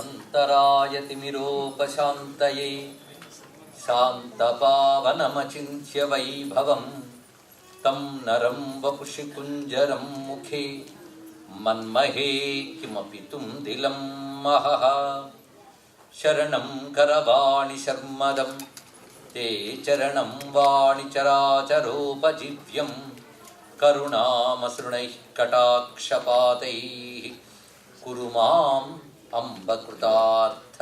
జ్ఞానాంజనాశలాకయతిమిరోపశాంతయే శాంతపావనమచింత్య వైభవం తం నరం వపుషి కుంజరం ముఖే మన్మహే కిమపి తుందిలం మహః. శరణం కరవాణి శర్మదం తే చరణం వాణి చరాచరోపజీవ్యం కరుణామసృణైః కటాక్షపాతైః కురు మాం అంబకృతార్థ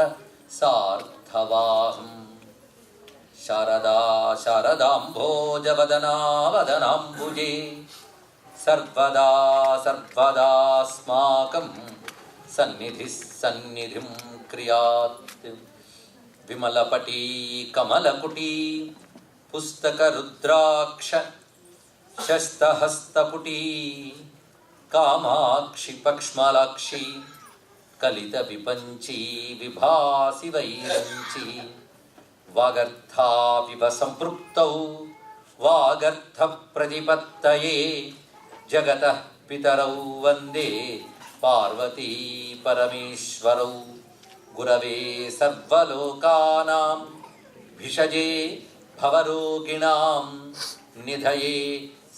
సార్థవాహం. శారదా శారదాంభోజవదనా వదనాంబుజే సర్వదా సర్వదాస్మాకం సన్నిధిః సన్నిధిం క్రియాత్. విమలపటీ కమలకుటీ పుస్తకరుద్రాక్ష శస్తహస్తపుటీ కామాక్షి పక్ష్మలాక్షి కలిత విపంచీ విభాసి వైరంచీ. వాగర్థావివ సంపృక్తౌ వాగర్థ ప్రతిపత్తయే జగతః పితరౌ వందే పార్వతీ పరమేశ్వరౌ. గురవే సర్వలోకానాం భిషజే భవరోగిణాం నిధయే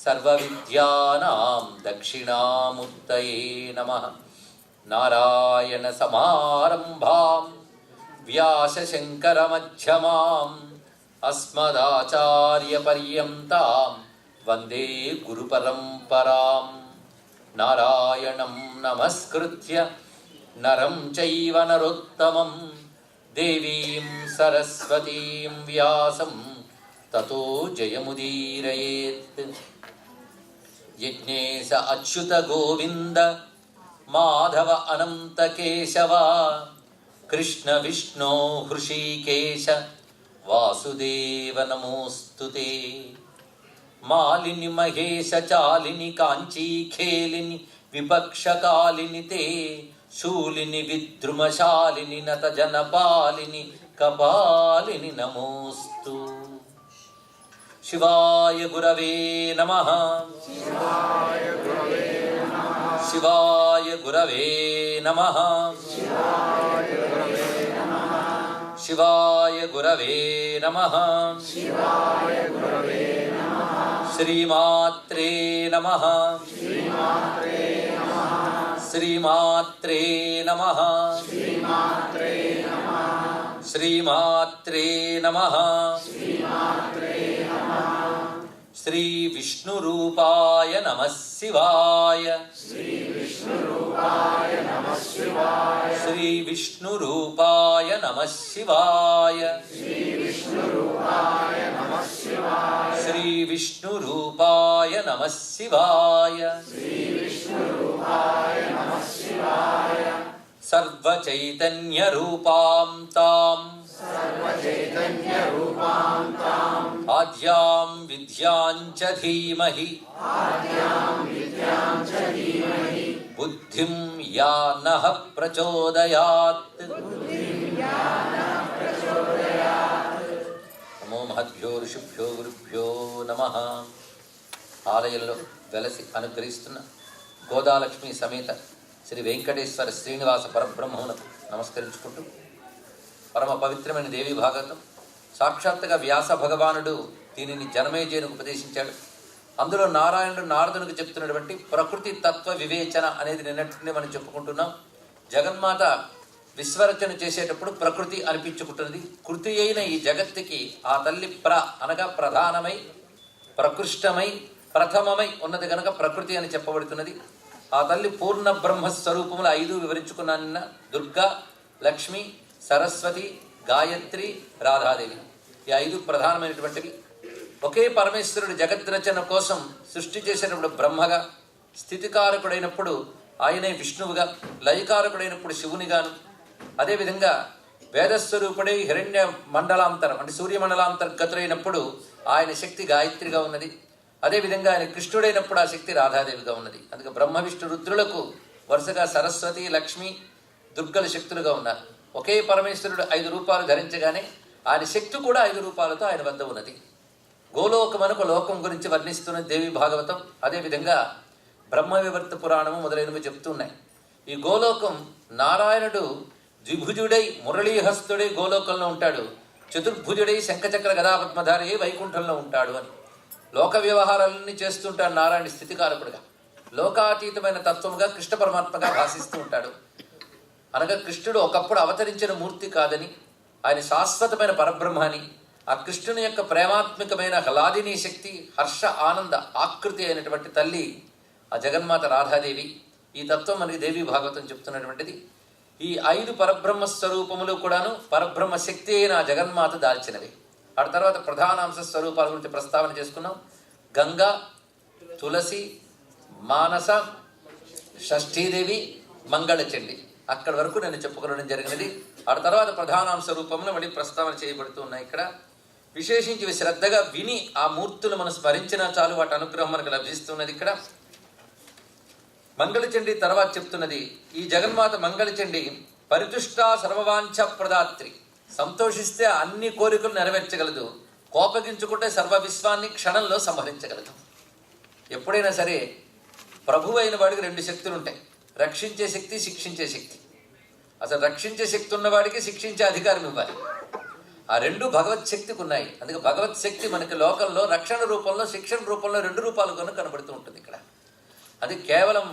సర్వవిద్యానాం దక్షిణామూర్తయే నమః. నారాయణ సమారంభాం వ్యాసశంకరమధ్యమాం అస్మదాచార్యపర్యంతాం వందే గురుపరంపరాం. నారాయణం నమస్కృత్య నరం చైవ నరోత్తమం దేవీం సరస్వతీం వ్యాసం తతో జయముదీరయేత్. యజ్ఞేశ అచ్యుత గోవింద మాధవ అనంత కేశవ కృష్ణ విష్ణో హృషీకేశ వాసుదేవ నమోస్తుతే. మాలిని మహేశ చాలిని కాంచీ ఖేలిని విపక్షకాలిని తే శూలిని విద్రుమశాలిని నత జనపాలిని కపాలిని నమోస్తు. శివాయ గురవే నమః. శివాయ గురవే నమః. శివాయ గురవే నమః. శ్రీమాత్రే నమః. శ్రీమాత్రే నమః. శ్రీమాత్రే నమః. శ్రీ విష్ణురూపాయ నమః శివాయ. శ్రీ విష్ణురూపాయ నమః శివాయ. శ్రీ విష్ణురూపాయ నమః శివాయ. శ్రీ విష్ణురూపాయ నమః శివాయ. శ్రీ విష్ణురూపాయ నమః శివాయ. శ్రీ విష్ణురూపాయ నమః శివాయ. సర్వచైతన్య రూపాం తాం ఆద్యాం విద్యాం చ ధీమహి బుద్ధిం యా నః ప్రచోదయాత్. నమో మహద్భ్యో ఋషిభ్యో గురుభ్యో నమః. ఆలయంలో వెలసి అనుగ్రహిస్తున్న గోదాలక్ష్మి సమేత శ్రీ వెంకటేశ్వర శ్రీనివాస పరబ్రహ్మమునకు నమస్కరించుకుంటూ, పరమ పవిత్రమైన దేవి భాగవతం సాక్షాత్తుగా వ్యాస భగవానుడు దీనిని జనమేజయునికి ఉపదేశించాడు. అందులో నారాయణుడు నారదునికి చెప్తున్నటువంటి ప్రకృతి తత్వ వివేచన అనేది నిన్నటిని మనం చెప్పుకుంటున్నాం. జగన్మాత విశ్వరచన చేసేటప్పుడు ప్రకృతి అనిపించుకుంటున్నది. కృతి అయిన ఈ జగత్తుకి ఆ తల్లి అనగా ప్రధానమై ప్రకృష్టమై ప్రథమమై ఉన్నది కనుక ప్రకృతి అని చెప్పబడుతున్నది. ఆ తల్లి పూర్ణ బ్రహ్మస్వరూపములు 5 వివరించుకున్నాన్న: దుర్గా, లక్ష్మి, సరస్వతి, గాయత్రి, రాధాదేవి. ఈ 5 ప్రధానమైనటువంటివి. ఒకే పరమేశ్వరుడు జగద్రచన కోసం సృష్టి చేసేటప్పుడు బ్రహ్మగా, స్థితికారకుడైనప్పుడు ఆయనే విష్ణువుగా, లయకారకుడైనప్పుడు శివునిగాను, అదేవిధంగా వేదస్వరూపుడై హిరణ్య మండలాంతరం అంటే సూర్యమండలాంతర్గతుడైనప్పుడు ఆయన శక్తి గాయత్రిగా ఉన్నది. అదేవిధంగా ఆయన కృష్ణుడైనప్పుడు ఆ శక్తి రాధాదేవిగా ఉన్నది. అందుకే బ్రహ్మ విష్ణు రుద్రులకు వరుసగా సరస్వతి, లక్ష్మి, దుర్గల శక్తులుగా ఉన్నారు. ఒకే పరమేశ్వరుడు 5 రూపాలు ధరించగానే ఆయన శక్తి కూడా 5 రూపాలతో ఆయన వద్ద ఉన్నది. గోలోకమనకు లోకం గురించి వర్ణిస్తున్న దేవి భాగవతం, అదేవిధంగా బ్రహ్మ వివర్త పురాణము మొదలైనవి చెప్తున్నాయి. ఈ గోలోకం నారాయణుడు ద్విభుజుడై మురళీహస్తుడై గోలోకంలో ఉంటాడు, చతుర్భుజుడై శంఖచక్ర గదాపద్మధారి వైకుంఠంలో ఉంటాడు అని. లోక వ్యవహారాలన్నీ చేస్తుంటాడు నారాయణ స్థితికారకుడుగా. లోకాతీతమైన తత్వముగా కృష్ణ పరమాత్మగా భాషిస్తూ ఉంటాడు. అనగా కృష్ణుడు ఒకప్పుడు అవతరించిన మూర్తి కాదని, ఆయన శాశ్వతమైన పరబ్రహ్మ అని, ఆ కృష్ణుని యొక్క ప్రేమాత్మకమైన హలాదిని శక్తి, హర్ష ఆనంద ఆకృతి అయినటువంటి తల్లి ఆ జగన్మాత రాధాదేవి. ఈ తత్వం మనకి దేవి భాగవతం చెప్తున్నటువంటిది. ఈ 5 పరబ్రహ్మ స్వరూపములు కూడాను పరబ్రహ్మ శక్తి అయిన ఆ జగన్మాత దాల్చినవి. ఆ తర్వాత ప్రధానాంశ స్వరూపాల గురించి ప్రస్తావన చేసుకున్నాం. గంగా, తులసి, మానస, షష్ఠీదేవి, మంగళచండి. అక్కడి వరకు నేను చెప్పుకోవడం జరిగినది. ఆ తర్వాత ప్రధానాంశ రూపంలో మళ్ళీ ప్రస్తావన చేయబడుతూ ఉన్నాయి. ఇక్కడ విశేషించి శ్రద్ధగా విని ఆ మూర్తులు మనం స్మరించినా చాలు, వాటి అనుగ్రహం మనకు లభిస్తున్నది. ఇక్కడ మంగళచండి తర్వాత చెప్తున్నది, ఈ జగన్మాత మంగళచండి పరితుష్ట సర్వవాంఛ ప్రదాత్రి. సంతోషిస్తే అన్ని కోరికలు నెరవేర్చగలదు, కోపగించుకుంటే సర్వ విశ్వాన్ని క్షణంలో సంహరించగలదు. ఎప్పుడైనా సరే ప్రభువు అయిన వాడికి 2 శక్తులు ఉంటాయి, రక్షించే శక్తి, శిక్షించే శక్తి. అసలు రక్షించే శక్తి ఉన్నవాడికి శిక్షించే అధికారం ఇవ్వాలి. ఆ 2 భగవత్ శక్తికి ఉన్నాయి. అందుకే భగవత్ శక్తి మనకి లోకంలో రక్షణ రూపంలో, శిక్షణ రూపంలో 2 రూపాలుగాను కనబడుతూ ఉంటుంది. ఇక్కడ అది కేవలం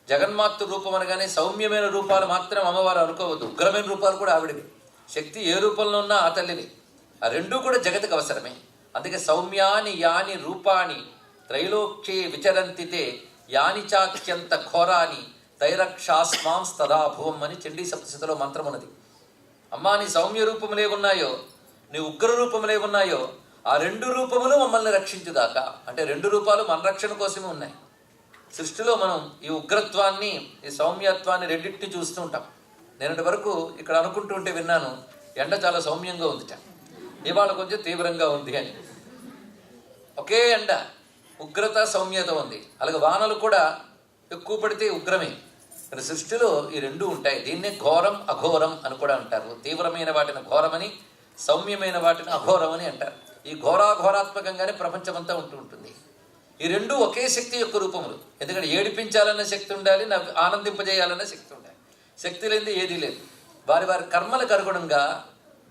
జగన్మాతృ రూపం అనగానే సౌమ్యమైన రూపాలు మాత్రం అమ్మవారు అనుకోవద్దు, ఉగ్రమైన రూపాలు కూడా ఆవిడవి. శక్తి ఏ రూపంలో ఉన్నా ఆ తల్లివి. ఆ 2 కూడా జగతికి అవసరమే. అందుకే సౌమ్యాని యాని రూపాణి త్రైలోక్యే విచరంతితే యాని చాత్యంత ఘోరాని తైరక్షాస్మాంస్తదాభువం అని చండీ సప్తశతిలో మంత్రం ఉన్నది. అమ్మా, నీ సౌమ్య రూపములే ఉన్నాయో, నీ ఉగ్ర రూపములే ఉన్నాయో, ఆ 2 రూపములు మమ్మల్ని రక్షించుగాక. అంటే 2 రూపాలు మన రక్షణ కోసమే ఉన్నాయి. సృష్టిలో మనం ఈ ఉగ్రత్వాన్ని, ఈ సౌమ్యత్వాన్ని రెండింటిని చూస్తూ ఉంటాం. నేనటి వరకు ఇక్కడ అనుకుంటూ ఉంటే విన్నాను, ఎండ చాలా సౌమ్యంగా ఉందిట, ఇవాళ కొంచెం తీవ్రంగా ఉంది అని. ఒకే ఎండ, ఉగ్రత సౌమ్యత ఉంది. అలాగే వానలు కూడా ఎక్కువ పడితే ఉగ్రమే. కానీ సృష్టిలో ఈ 2 ఉంటాయి. దీన్నే ఘోరం అఘోరం అని కూడా అంటారు. తీవ్రమైన వాటిని ఘోరమని, సౌమ్యమైన వాటిని అఘోరం అని అంటారు. ఈ ఘోరాఘోరాత్మకంగానే ప్రపంచమంతా ఉంటూ ఉంటుంది. ఈ 2 ఒకే శక్తి యొక్క రూపములు. ఎందుకంటే ఏడిపించాలన్న శక్తి ఉండాలి, ఆనందింపజేయాలన్న శక్తి ఉండాలి. శక్తి లేనిది ఏదీ లేదు. వారి వారి కర్మలకు అనుగుణంగా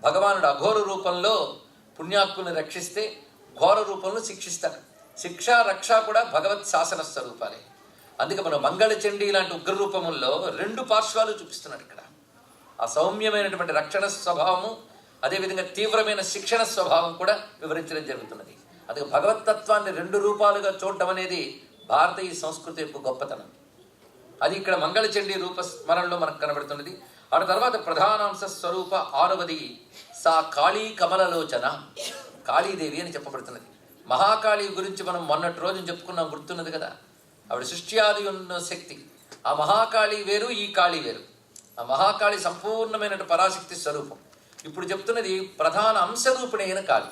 భగవానుడు అఘోర రూపంలో పుణ్యాత్ముని రక్షిస్తే, ఘోర రూపంలో శిక్షిస్తాడు. శిక్ష రక్ష కూడా భగవత్ శాసన స్వరూపాలే. అందుకే మనం మంగళచండీ లాంటి ఉగ్ర రూపముల్లో 2 పార్శ్వాలు చూపిస్తున్నాడు ఇక్కడ. ఆ సౌమ్యమైనటువంటి రక్షణ స్వభావము, అదేవిధంగా తీవ్రమైన శిక్షణ స్వభావం కూడా వివరించడం జరుగుతున్నది. అందుకే భగవతత్వాన్ని 2 రూపాలుగా చూడటం అనేది భారతీయ సంస్కృతి యొక్క గొప్పతనం. అది ఇక్కడ మంగళచండీ రూప స్మరణలో మనకు కనబడుతున్నది. ఆ తర్వాత ప్రధానాంశ స్వరూప 6వది సా కాళీ కమలలోచన, కాళీదేవి అని చెప్పబడుతున్నది. మహాకాళి గురించి మనం మొన్నటి రోజు చెప్పుకున్నాం, గుర్తున్నది కదా. ఆవిడ సృష్టి ఆది ఉన్న శక్తి. ఆ మహాకాళి వేరు, ఈ కాళీ వేరు. ఆ మహాకాళి సంపూర్ణమైన పరాశక్తి స్వరూపం. ఇప్పుడు చెప్తున్నది ప్రధాన అంశరూపిణి అయిన కాళి.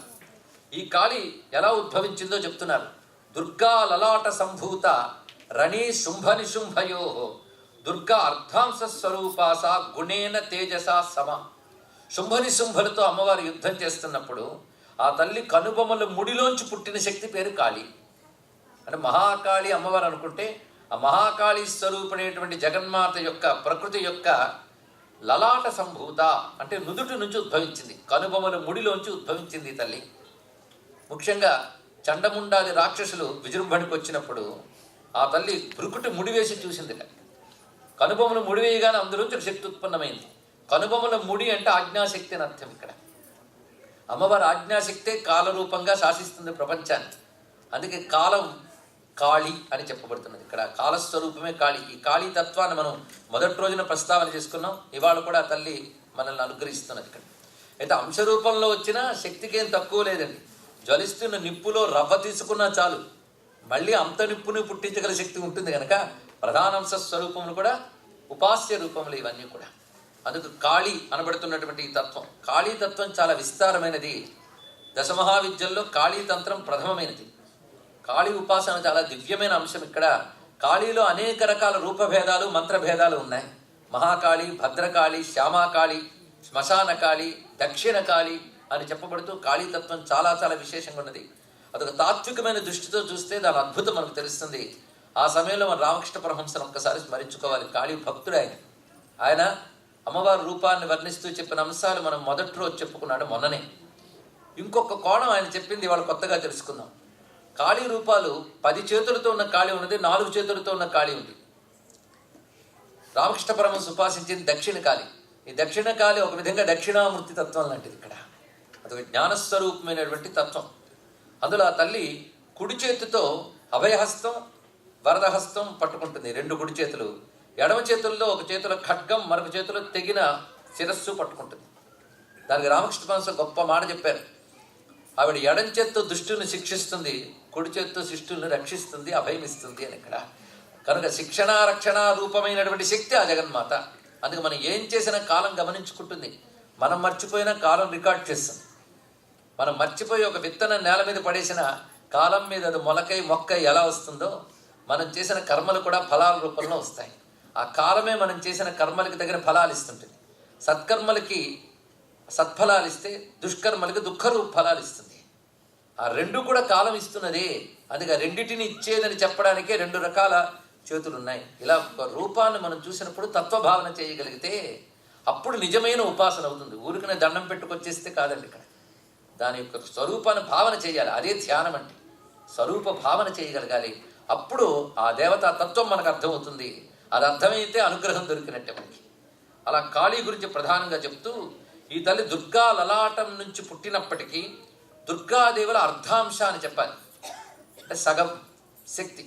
ఈ కాళి ఎలా ఉద్భవించిందో చెప్తున్నారు. దుర్గా లలాట సంభూత రణీ శుంభ నిశుంభయో దుర్గా అర్ధాంశ స్వరూపాస గుణేన తేజస సమ. శుంభ నిశుంభలతో అమ్మవారు యుద్ధం చేస్తున్నప్పుడు ఆ తల్లి కనుబొమ్మల ముడిలోంచి పుట్టిన శక్తి పేరు కాళి. అంటే మహాకాళి అమ్మవారు అనుకుంటే, ఆ మహాకాళి స్వరూపమైనటువంటి జగన్మాత యొక్క ప్రకృతి యొక్క లలాట సంభూత అంటే నుదుటి నుంచి ఉద్భవించింది, కనుబొమ్మల ముడిలోంచి ఉద్భవించింది ఈ తల్లి. ముఖ్యంగా చండముండాది రాక్షసులు విజృంభణకు వచ్చినప్పుడు ఆ తల్లి భృకుటి ముడివేసి చూసిందిట. కనుబొమ్మల ముడివేయగానే అందులోంచి ఒక శక్తి ఉత్పన్నమైంది. కనుబొమ్మల ముడి అంటే ఆజ్ఞాశక్తి అని అర్థం. ఇక్కడ అమ్మవారి ఆజ్ఞాశక్తే కాలరూపంగా శాసిస్తుంది ప్రపంచాన్ని. అందుకే కాలం కాళి అని చెప్పబడుతున్నది. ఇక్కడ కాలస్వరూపమే కాళి. ఈ కాళీ తత్వాన్ని మనం మొదటి రోజున ప్రస్తావన చేసుకున్నాం. ఇవాళ కూడా ఆ తల్లి మనల్ని అనుగ్రహిస్తున్నది. ఇక్కడ అయితే అంశరూపంలో వచ్చిన శక్తికి ఏం తక్కువ లేదండి. జ్వలిస్తున్న నిప్పులో రవ్వ తీసుకున్నా చాలు, మళ్ళీ అంత నిప్పుని పుట్టించగల శక్తి ఉంటుంది. కనుక ప్రధానాంశ స్వరూపములు కూడా ఉపాస్య రూపములు ఇవన్నీ కూడా. అందుకు కాళీ అనబడుతున్నటువంటి ఈ తత్వం, కాళీ తత్వం చాలా విస్తారమైనది. దశమహావిద్యల్లో కాళీ తంత్రం ప్రథమమైనది. కాళీ ఉపాసన చాలా దివ్యమైన అంశం. ఇక్కడ కాళీలో అనేక రకాల రూపభేదాలు, మంత్రభేదాలు ఉన్నాయి. మహాకాళి, భద్రకాళి, శ్యామాకాళి, శ్మశానకాళి, దక్షిణకాళి అని చెప్పబడుతూ కాళీతత్వం చాలా చాలా విశేషంగా ఉన్నది. అదొక తాత్వికమైన దృష్టితో చూస్తే దాని అద్భుతం మనకు తెలుస్తుంది. ఆ సమయంలో మన రామకృష్ణ పరమహంసను ఒక్కసారి స్మరించుకోవాలి. కాళీ భక్తుడు ఆయన. ఆయన అమ్మవారి రూపాన్ని వర్ణిస్తూ చెప్పిన అంశాలు మనం మొదటి రోజు చెప్పుకున్నాడు మొన్ననే. ఇంకొక కోణం ఆయన చెప్పింది ఇవాళ కొత్తగా తెలుసుకుందాం. కాళీ రూపాలు 10 చేతులతో ఉన్న కాళీ ఉన్నది, 4 చేతులతో ఉన్న కాళీ ఉంది. రామకృష్ణ పరమహంస ఉపాసించింది దక్షిణ కాళి. ఈ దక్షిణ కాళి ఒక విధంగా దక్షిణామూర్తి తత్వం లాంటిది. ఇక్కడ అదొక జ్ఞానస్వరూపమైనటువంటి తత్వం. అందులో ఆ తల్లి కుడి చేతితో అభయహస్తం వరదహస్తం పట్టుకుంటుంది, 2 కుడి చేతులు. ఎడమ చేతుల్లో ఒక చేతిలో ఖడ్గం, మరొక చేతిలో తెగిన శిరస్సు పట్టుకుంటుంది. దానికి రామకృష్ణ పరమహంస గొప్ప మాట చెప్పారు. ఆవిడ ఎడం చేత్తో దుష్టుల్ని శిక్షిస్తుంది, కుడి చేత్తో శిష్టుల్ని రక్షిస్తుంది, అభయమిస్తుంది అని. ఇక్కడ కనుక శిక్షణ రక్షణ రూపమైనటువంటి శక్తి ఆ జగన్మాత. అందుకు మనం ఏం చేసినా కాలం గమనించుకుంటుంది. మనం మర్చిపోయినా కాలం రికార్డ్ చేస్తుంది. మనం మర్చిపోయి ఒక విత్తనం నేల మీద పడేసిన కాలం మీద అది మొలకై మొక్కై ఎలా వస్తుందో మనం చేసిన కర్మలు కూడా ఫలాల రూపంలో వస్తాయి. ఆ కాలమే మనం చేసిన కర్మలకి తగిన ఫలాలు ఇస్తుంటుంది. సత్కర్మలకి సత్ఫలాలు ఇస్తే దుష్కర్మలకి దుఃఖరూప ఫలాలు ఇస్తుంది. ఆ 2 కూడా కాలం ఇస్తున్నదే. అందుకే రెండింటిని ఇచ్చేదని చెప్పడానికే 2 రకాల చేతులు ఉన్నాయి. ఇలా ఒక రూపాన్ని మనం చూసినప్పుడు తత్వభావన చేయగలిగితే అప్పుడు నిజమైన ఉపాసన అవుతుంది. ఊరికనే దండం పెట్టుకొచ్చేస్తే కాదండి. ఇక్కడ దాని యొక్క స్వరూపాన్ని భావన చేయాలి. అదే ధ్యానం అంటే. స్వరూప భావన చేయగలగాలి. అప్పుడు ఆ దేవతా తత్వం మనకు అర్థమవుతుంది. అది అర్థమైతే అనుగ్రహం దొరికినట్టే మనకి. అలా కాళీ గురించి ప్రధానంగా చెప్తూ, ఈ తల్లి దుర్గా లలాటం నుంచి పుట్టినప్పటికీ దుర్గాదేవుల అర్ధాంశ అని చెప్పాలి. అంటే సగం శక్తి.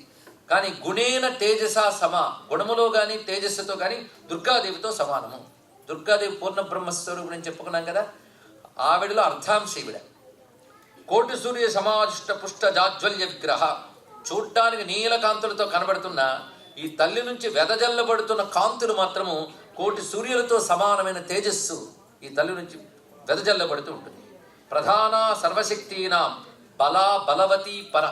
కానీ గుణేన తేజస సమా, గుణములో కానీ తేజస్సుతో కానీ దుర్గాదేవితో సమానము. దుర్గాదేవి పూర్ణ బ్రహ్మస్వరూపుడు అని చెప్పుకున్నాం కదా. ఆవిడలో అర్ధాంశ ఈవిడ. కోటి సూర్య సమాధిష్ట పుష్ట జాజ్వల్య విగ్రహ. చూడ్డానికి నీలకాంతులతో కనబడుతున్న ఈ తల్లి నుంచి వెదజల్లబడుతున్న కాంతులు మాత్రము కోటి సూర్యులతో సమానమైన తేజస్సు ఈ తల్లి నుంచి వెదజల్లబడుతూ ఉంటుంది. ప్రధాన సర్వశక్తినాం బలా బలవతి పర.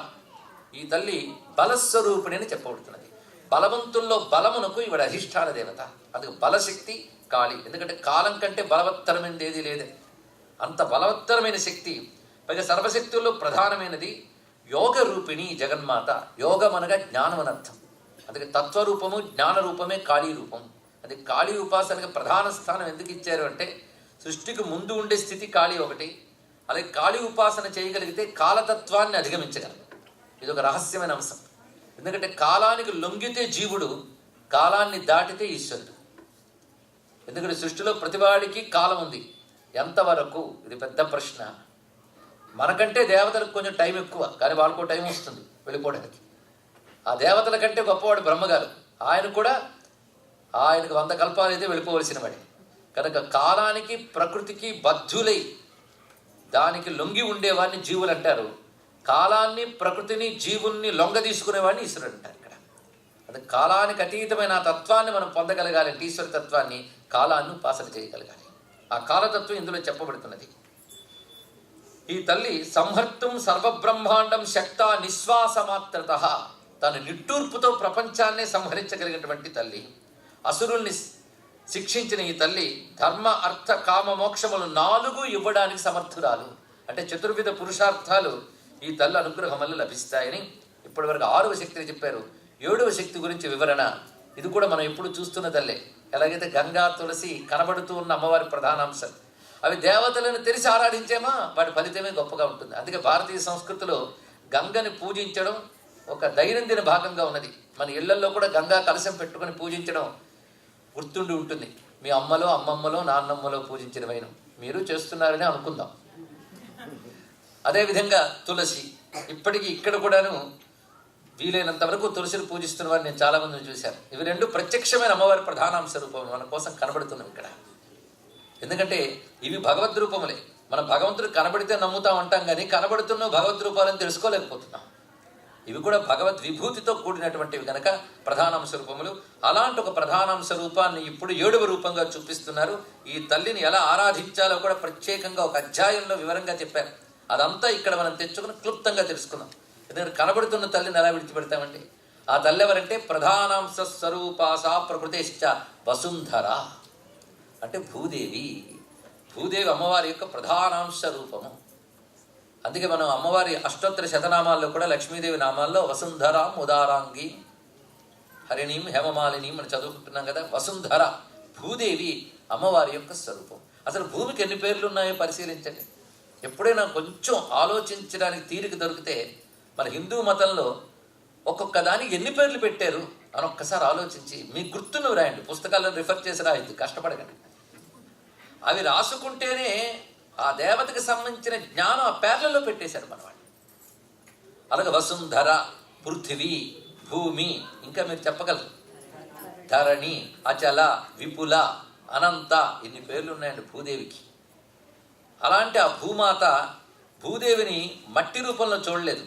ఈ తల్లి బలస్వరూపిణి అని చెప్పబడుతున్నది. బలవంతుల్లో బలమునకు ఈవిడ అధిష్టాన దేవత. అది బలశక్తి కాళి. ఎందుకంటే కాలం కంటే బలవత్తరమైనది ఏది లేదే. అంత బలవత్తరమైన శక్తి. పైగా సర్వశక్తుల్లో ప్రధానమైనది యోగ రూపిణి జగన్మాత. యోగం అనగా జ్ఞానం అని అర్థం. అందుకే తత్వరూపము జ్ఞాన రూపమే కాళీ రూపం. అది కాళీ ఉపాసనకు ప్రధాన స్థానం ఎందుకు ఇచ్చారు అంటే, సృష్టికి ముందు ఉండే స్థితి కాళీ ఒకటి. అలాగే కాళీ ఉపాసన చేయగలిగితే కాలతత్వాన్ని అధిగమించగలరు. ఇది ఒక రహస్యమైన అంశం. ఎందుకంటే కాలానికి లొంగితే జీవుడు, కాలాన్ని దాటితే ఈశ్వరుడు. ఎందుకంటే సృష్టిలో ప్రతివాడికి కాలం ఉంది. ఎంతవరకు? ఇది పెద్ద ప్రశ్న. మనకంటే దేవతలకు కొంచెం టైం ఎక్కువ, కానీ వాళ్ళకో టైం వస్తుంది వెళ్ళిపోవడానికి. ఆ దేవతల కంటే గొప్పవాడు బ్రహ్మగారు. ఆయనకు 100 కల్పాలు అయితే వెళ్ళిపోవలసిన వాడే. కనుక కాలానికి ప్రకృతికి బద్ధులై దానికి లొంగి ఉండేవాడిని జీవులు అంటారు. కాలాన్ని ప్రకృతిని జీవుల్ని లొంగ తీసుకునేవాడిని ఈశ్వరుడు అంటారు. ఇక్కడ అది కాలానికి అతీతమైన ఆ తత్వాన్ని మనం పొందగలగాలి అంటే ఈశ్వర తత్వాన్ని, కాలాన్ని ఉపాసన చేయగలగాలి. ఆ కాలతత్వం ఇందులో చెప్పబడుతున్నది. ఈ తల్లి సంహర్తుం సర్వబ్రహ్మాండం శక్త నిశ్వాసమాత్రత. తన నిట్టూర్పుతో ప్రపంచాన్నే సంహరించగలిగినటువంటి తల్లి. అసురుల్ని శిక్షించిన ఈ తల్లి ధర్మ అర్థ కామ మోక్షములు 4 ఇవ్వడానికి సమర్థురాలు. అంటే చతుర్విధ పురుషార్థాలు ఈ తల్లి అనుగ్రహం వల్ల లభిస్తాయని ఇప్పటి వరకు 6వ శక్తిని చెప్పారు. 7వ శక్తి గురించి వివరణ. ఇది కూడా మనం ఎప్పుడు చూస్తున్న తల్లే. ఎలాగైతే గంగా తులసి కనబడుతూ ఉన్న అమ్మవారి ప్రధానాంశం. అవి దేవతలను తెలిసి ఆరాధించేమా వాటి ఫలితమే గొప్పగా ఉంటుంది. అందుకే భారతీయ సంస్కృతిలో గంగని పూజించడం ఒక దైనందిన భాగంగా ఉన్నది. మన ఇళ్లల్లో కూడా గంగా కలశం పెట్టుకొని పూజించడం గుర్తుండి ఉంటుంది. మీ అమ్మలో అమ్మమ్మలో నాన్నమ్మలో పూజించిన వైనం మీరు చేస్తున్నారని అనుకుందాం. అదేవిధంగా తులసి ఇప్పటికీ ఇక్కడ కూడాను వీలైనంత వరకు తులసిని పూజిస్తున్న వారిని నేను చాలా మందిని చూశాను. ఇవి 2 ప్రత్యక్షమైన అమ్మవారి ప్రధానాంశ రూపం మన కోసం కనబడుతున్నాం ఇక్కడ. ఎందుకంటే ఇవి భగవద్ రూపములే. మనం భగవంతుడు కనబడితే నమ్ముతాం అంటాం, కానీ కనబడుతున్న భగవద్ రూపాలను తెలుసుకోలేకపోతున్నాం. ఇవి కూడా భగవద్ విభూతితో కూడినటువంటివి కనుక ప్రధానాంశ రూపములు. అలాంటి ఒక ప్రధానాంశ రూపాన్ని ఇప్పుడు 7వ రూపంగా చూపిస్తున్నారు. ఈ తల్లిని ఎలా ఆరాధించాలో కూడా ప్రత్యేకంగా ఒక అధ్యాయంలో వివరంగా చెప్పారు. అదంతా ఇక్కడ మనం తెచ్చుకుని క్లుప్తంగా తెలుసుకుందాం. ఎందుకంటే కనబడుతున్న తల్లిని ఎలా విడిచిపెడతామండి? ఆ తల్లి ఎవరంటే ప్రధానాంశ స్వరూపాసా ప్రకృతిశ్చ వసుంధర. అంటే భూదేవి. భూదేవి అమ్మవారి యొక్క ప్రధానాంశ రూపము. అందుకే మనం అమ్మవారి అష్టోత్తర శతనామాల్లో కూడా లక్ష్మీదేవి నామాల్లో వసుంధరాం ఉదారాంగి హరిణీం హేమమాలినీం అని చదువుకుంటున్నాం కదా. వసుంధర భూదేవి అమ్మవారి యొక్క స్వరూపం. అసలు భూమికి ఎన్ని పేర్లు ఉన్నాయో పరిశీలించండి. ఎప్పుడైనా కొంచెం ఆలోచించడానికి తీరిక దొరికితే మన హిందూ మతంలో ఒక్కొక్క దానికి ఎన్ని పేర్లు పెట్టారు అని ఒక్కసారి ఆలోచించి మీకు గుర్తున్నవి రాయండి. పుస్తకాలను రిఫర్ చేసి రాయద్దు, కష్టపడకండి. అవి రాసుకుంటేనే ఆ దేవతకి సంబంధించిన జ్ఞానం ఆ పేర్లలో పెట్టేశారు మనవాళ్ళు. అలాగే వసుంధర, పృథివీ, భూమి, ఇంకా మీరు చెప్పగలరు, ధరణి, అచల, విపుల, అనంత, ఇన్ని పేర్లు ఉన్నాయండి భూదేవికి. అలాంటి ఆ భూమాత భూదేవిని మట్టి రూపంలో చూడలేదు,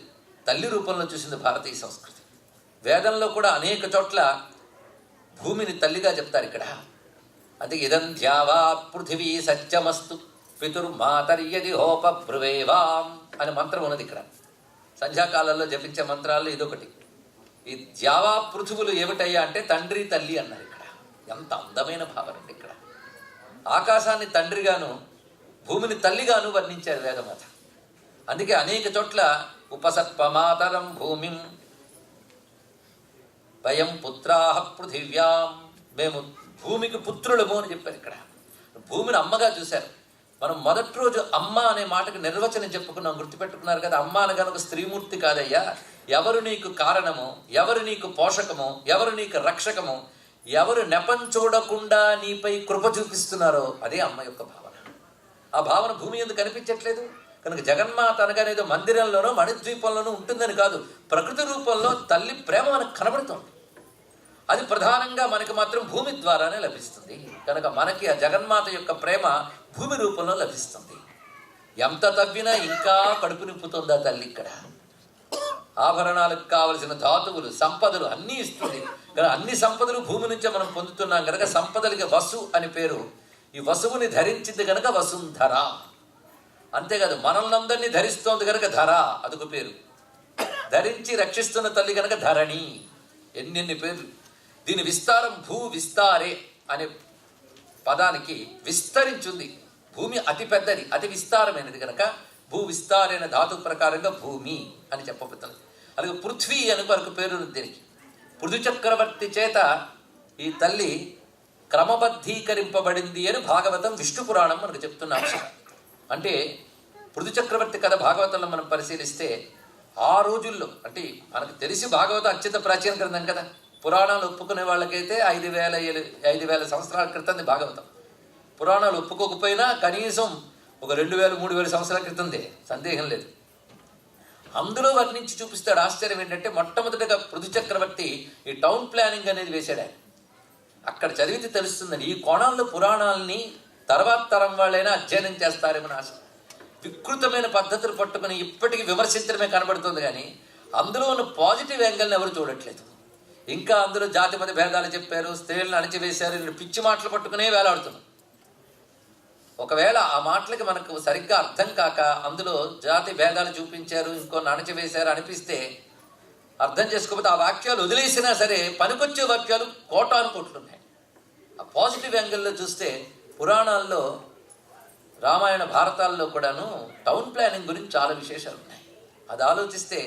తల్లి రూపంలో చూసింది భారతీయ సంస్కృతి. వేదంలో కూడా అనేక చోట్ల భూమిని తల్లిగా చెప్తారు. ఇక్కడ అందుకే ఇదంధ్యావా పృథివీ సత్యమస్తు పితుర్మాతర్యది హోప బ్రువేవాం అనే మంత్రం ఉన్నది. ఇక్కడ సంధ్యాకాలంలో జపించే మంత్రాల్లో ఇదొకటి. ఈ ద్యావా పృథువులు ఏమిటయ్యా అంటే తండ్రి తల్లి అన్నారు. ఇక్కడ ఎంత అందమైన భావన అండి. ఇక్కడ ఆకాశాన్ని తండ్రిగాను భూమిని తల్లిగాను వర్ణించారు వేదమాత. అందుకే అనేక చోట్ల ఉపసర్పమాతరం భూమిం వయం పుత్రాహ పృథివ్యాం, మేము భూమికి పుత్రులము అని చెప్పారు. ఇక్కడ భూమిని అమ్మగా చూశారు. మనం మొదటి రోజు అమ్మ అనే మాటకు నిర్వచనం చెప్పుకున్నాం, గుర్తుపెట్టుకున్నారు కదా. అమ్మ అనగా ఒక స్త్రీమూర్తి కాదయ్యా, ఎవరు నీకు కారణము, ఎవరు నీకు పోషకము, ఎవరు నీకు రక్షకము, ఎవరు నెపం చూడకుండా నీపై కృప చూపిస్తున్నారో అదే అమ్మ యొక్క భావన. ఆ భావన భూమి ఎందుకు కనిపించట్లేదు? కనుక జగన్మాత అనగానేదో మందిరంలోనో మణిద్వీపంలోనూ ఉంటుందని కాదు, ప్రకృతి రూపంలో తల్లి ప్రేమ మనకు కనబడుతుంది. అది ప్రధానంగా మనకి మాత్రం భూమి ద్వారానే లభిస్తుంది. కనుక మనకి ఆ జగన్మాత యొక్క ప్రేమ భూమి రూపంలో లభిస్తుంది. ఎంత తవ్వినా ఇంకా కడుపు నింపుతుంది ఆ తల్లి. ఇక్కడ ఆభరణాలకు కావలసిన ధాతువులు, సంపదలు అన్నీ ఇస్తుంది. కనుక అన్ని సంపదలు భూమి నుంచే మనం పొందుతున్నాం కనుక సంపదలకి వసు అని పేరు. ఈ వసువుని ధరించింది కనుక వసుంధర. అంతేకాదు మనల్ని అందరినీ ధరిస్తోంది కనుక ధర అదొక పేరు. ధరించి రక్షిస్తున్న తల్లి కనుక ధరణి. ఎన్నెన్ని పేర్లు. దీని విస్తారం భూ విస్తారే అనే పదానికి విస్తరించింది. భూమి అతి పెద్దది, అతి విస్తారమైనది కనుక భూ విస్తారైన ధాతు ప్రకారంగా భూమి అని చెప్పబడుతుంది. అలాగే పృథ్వీ అని మరొక పేరు దీనికి. పృథు చక్రవర్తి చేత ఈ తల్లి క్రమబద్ధీకరింపబడింది అని భాగవతం విష్ణు పురాణం మనకు చెప్తున్న అంశం. అంటే పృథు చక్రవర్తి కథ భాగవతంలో మనం పరిశీలిస్తే ఆ రోజుల్లో, అంటే మనకు తెలిసి భాగవతం అత్యంత ప్రాచీన గ్రంథం కదా. పురాణాలు ఒప్పుకునే వాళ్ళకైతే 5,000 సంవత్సరాల క్రితంది భాగవతం. పురాణాలు ఒప్పుకోకపోయినా కనీసం ఒక 2,000-3,000 సంవత్సరాల క్రితందే, సందేహం లేదు. అందులో వర్ణించి చూపిస్తాడు. ఆశ్చర్యం ఏంటంటే మొట్టమొదటిగా పృథు చక్రవర్తి ఈ టౌన్ ప్లానింగ్ అనేది వేశాడు ఆయన. అక్కడ చదివితే తెలుస్తుందండి. ఈ కోణాల్లో పురాణాలని తర్వాత తరం వాళ్ళైనా అధ్యయనం చేస్తారేమని ఆశ. వికృతమైన పద్ధతులు పట్టుకుని ఇప్పటికీ విమర్శించడమే కనబడుతుంది కానీ అందులో ఉన్న పాజిటివ్ యాంగిల్ని ఎవరు చూడట్లేదు. ఇంకా అందులో జాతి మత భేదాలు చెప్పారు, స్త్రీలను అణచివేశారు, పిచ్చి మాటలు పట్టుకునే వేలాడుతున్నాం. ఒకవేళ ఆ మాటలకి మనకు సరిగ్గా అర్థం కాక అందులో జాతి భేదాలు చూపించారు, ఇంకొన్ని అణచివేశారు అనిపిస్తే అర్థం చేసుకోకపోతే ఆ వాక్యాలు వదిలేసినా సరే పనికొచ్చే వాక్యాలు కోటాను కొట్లున్నాయి. ఆ పాజిటివ్ యాంగిల్లో చూస్తే పురాణాల్లో, రామాయణ భారతాల్లో కూడాను టౌన్ ప్లానింగ్ గురించి చాలా విశేషాలు ఉన్నాయి. అది ఆలోచిస్తే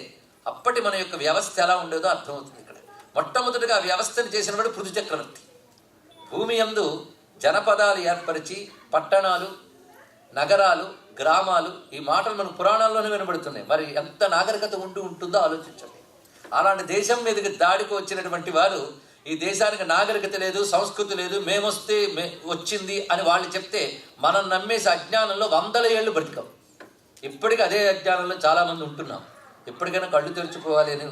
అప్పటి మన యొక్క వ్యవస్థ ఎలా ఉండేదో అర్థమవుతుంది. ఇక్కడ మొట్టమొదటిగా వ్యవస్థను చేసిన వాడు పృథు చక్రవర్తి. భూమి యందు జనపదాలు ఏర్పరిచి పట్టణాలు, నగరాలు, గ్రామాలు, ఈ మాటలు మన పురాణాల్లోనే వినబడుతున్నాయి. మరి ఎంత నాగరికత ఉంటుందో ఆలోచించండి. అలాంటి దేశం మీదకి దాడికి వచ్చినటువంటి వారు ఈ దేశానికి నాగరికత లేదు, సంస్కృతి లేదు, మేమొస్తే వచ్చింది అని వాళ్ళు చెప్తే మనం నమ్మేసి అజ్ఞానంలో 100 ఏళ్ళు బ్రతికాం. ఇప్పటికీ అదే అజ్ఞానంలో చాలామంది ఉంటున్నాం. ఎప్పటికైనా కళ్ళు తెరుచుకోవాలి అని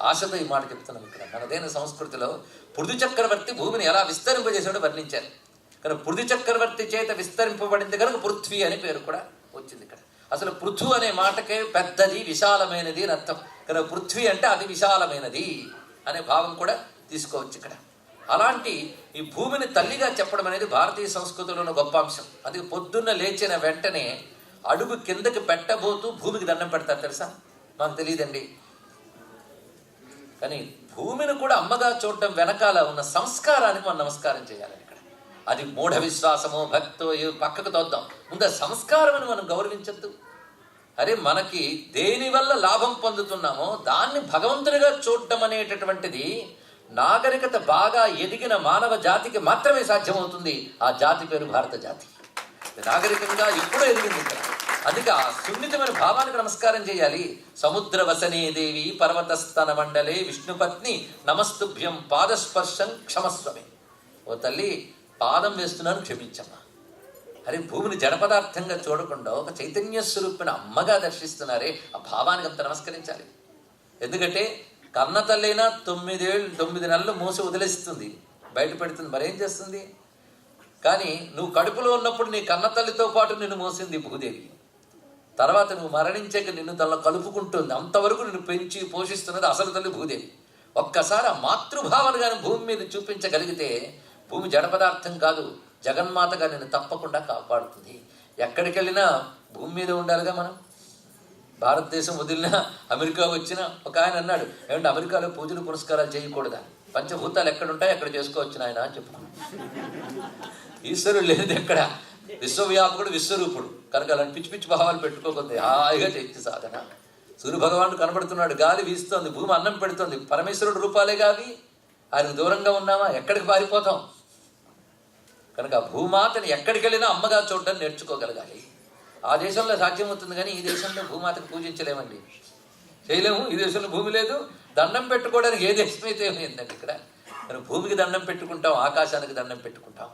ఆశతో ఈ మాట చెప్తున్నాం. ఇక్కడ మనదైన సంస్కృతిలో పృథు చక్రవర్తి భూమిని ఎలా విస్తరింపజేసాడో వర్ణించారు. కనుక పృథు చక్రవర్తి చేత విస్తరింపబడింది కనుక పృథ్వీ అనే పేరు కూడా వచ్చింది. ఇక్కడ అసలు పృథు అనే మాటకే పెద్దది, విశాలమైనది అని అర్థం. కనుక పృథ్వీ అంటే అతి విశాలమైనది అనే భావం కూడా తీసుకోవచ్చు ఇక్కడ. అలాంటి ఈ భూమిని తల్లిగా చెప్పడం అనేది భారతీయ సంస్కృతిలో ఉన్న గొప్ప అంశం. అది పొద్దున్న లేచిన వెంటనే అడుగు కిందకి పెట్టబోతూ భూమికి దండం పెడతారు. తెలుసా? మాకు తెలియదండి. కానీ భూమిని కూడా అమ్మగా చూడడం వెనకాల ఉన్న సంస్కారానికి మనం నమస్కారం చేయాలని ఇక్కడ. అది మూఢ విశ్వాసమో భక్తో పక్కకు తోద్దాం. ముందు సంస్కారం అని మనం గౌరవించద్దు. అరే మనకి దేని వల్ల లాభం పొందుతున్నామో దాన్ని భగవంతుడిగా చూడడం అనేటటువంటిది నాగరికత బాగా ఎదిగిన మానవ జాతికి మాత్రమే సాధ్యమవుతుంది. ఆ జాతి పేరు భారత జాతి. నాగరికంగా ఎప్పుడూ ఎదిగింది ఇక్కడ. అందుకే ఆ సున్నితమైన భావానికి నమస్కారం చేయాలి. సముద్ర వసనే దేవి పర్వతస్థన మండలే విష్ణుపత్ని నమస్తుభ్యం పాదస్పర్శం క్షమస్వమే. ఓ తల్లి, పాదం వేస్తున్నాను, క్షమించమ్మా. అరే, భూమిని జడ పదార్థంగా చూడకుండా ఒక చైతన్య స్వరూపిన అమ్మగా దర్శిస్తున్నారే, ఆ భావానికి అంత నమస్కరించాలి. ఎందుకంటే కన్న తల్లైనా 9 నెలలు మోసి వదిలేస్తుంది, బయట పెడుతుంది, మరేం చేస్తుంది? కానీ నువ్వు కడుపులో ఉన్నప్పుడు నీ కన్న తల్లితో పాటు నిన్ను మోసింది భూదేవి. తర్వాత నువ్వు మరణించాక నిన్ను తనలో కలుపుకుంటుంది. అంతవరకు నిన్ను పెంచి పోషిస్తున్నది అసలు తల్లి భూదేవి. ఒక్కసారి ఆ మాతృభావన కానీ భూమి మీద చూపించగలిగితే భూమి జడ పదార్థం కాదు, జగన్మాతగా నిన్ను తప్పకుండా కాపాడుతుంది. ఎక్కడికి వెళ్ళినా భూమి మీద ఉండాలిగా మనం. భారతదేశం వదిలినా అమెరికా వచ్చినా ఒక ఆయన అన్నాడు, ఏమంటే అమెరికాలో పూజలు పురస్కారాలు చేయకూడదా? పంచభూతాలు ఎక్కడుంటాయి అక్కడ చేసుకోవచ్చు నాయన అని చెప్పుకున్నాడు. ఈశ్వరుడు లేదు ఎక్కడ, విశ్వవ్యాపకుడు విశ్వరూపుడు కనుక అలాంటి పిచ్చి పిచ్చి భావాలు పెట్టుకోకపోతే హాయిగా చేయొచ్చు సాధన. సూర్య భగవానుడు కనబడుతున్నాడు, గాలి వీస్తోంది, భూమి అన్నం పెడుతోంది, పరమేశ్వరుడు రూపాలే గావి. ఆయనకు దూరంగా ఉన్నామా? ఎక్కడికి పారిపోతాం? కనుక భూమాతని ఎక్కడికి వెళ్ళినా అమ్మగా చూడడం నేర్చుకోగలగాలి. ఆ దేశంలో సాధ్యమవుతుంది, కానీ ఈ దేశంలో భూమాతకు పూజించలేమండి, చేయలేము. ఈ దేశంలో భూమి లేదు, దండం పెట్టుకోవడానికి ఏ దేశం అయితే ఏమైందండి ఇక్కడ. మనం భూమికి దండం పెట్టుకుంటాం, ఆకాశానికి దండం పెట్టుకుంటాం.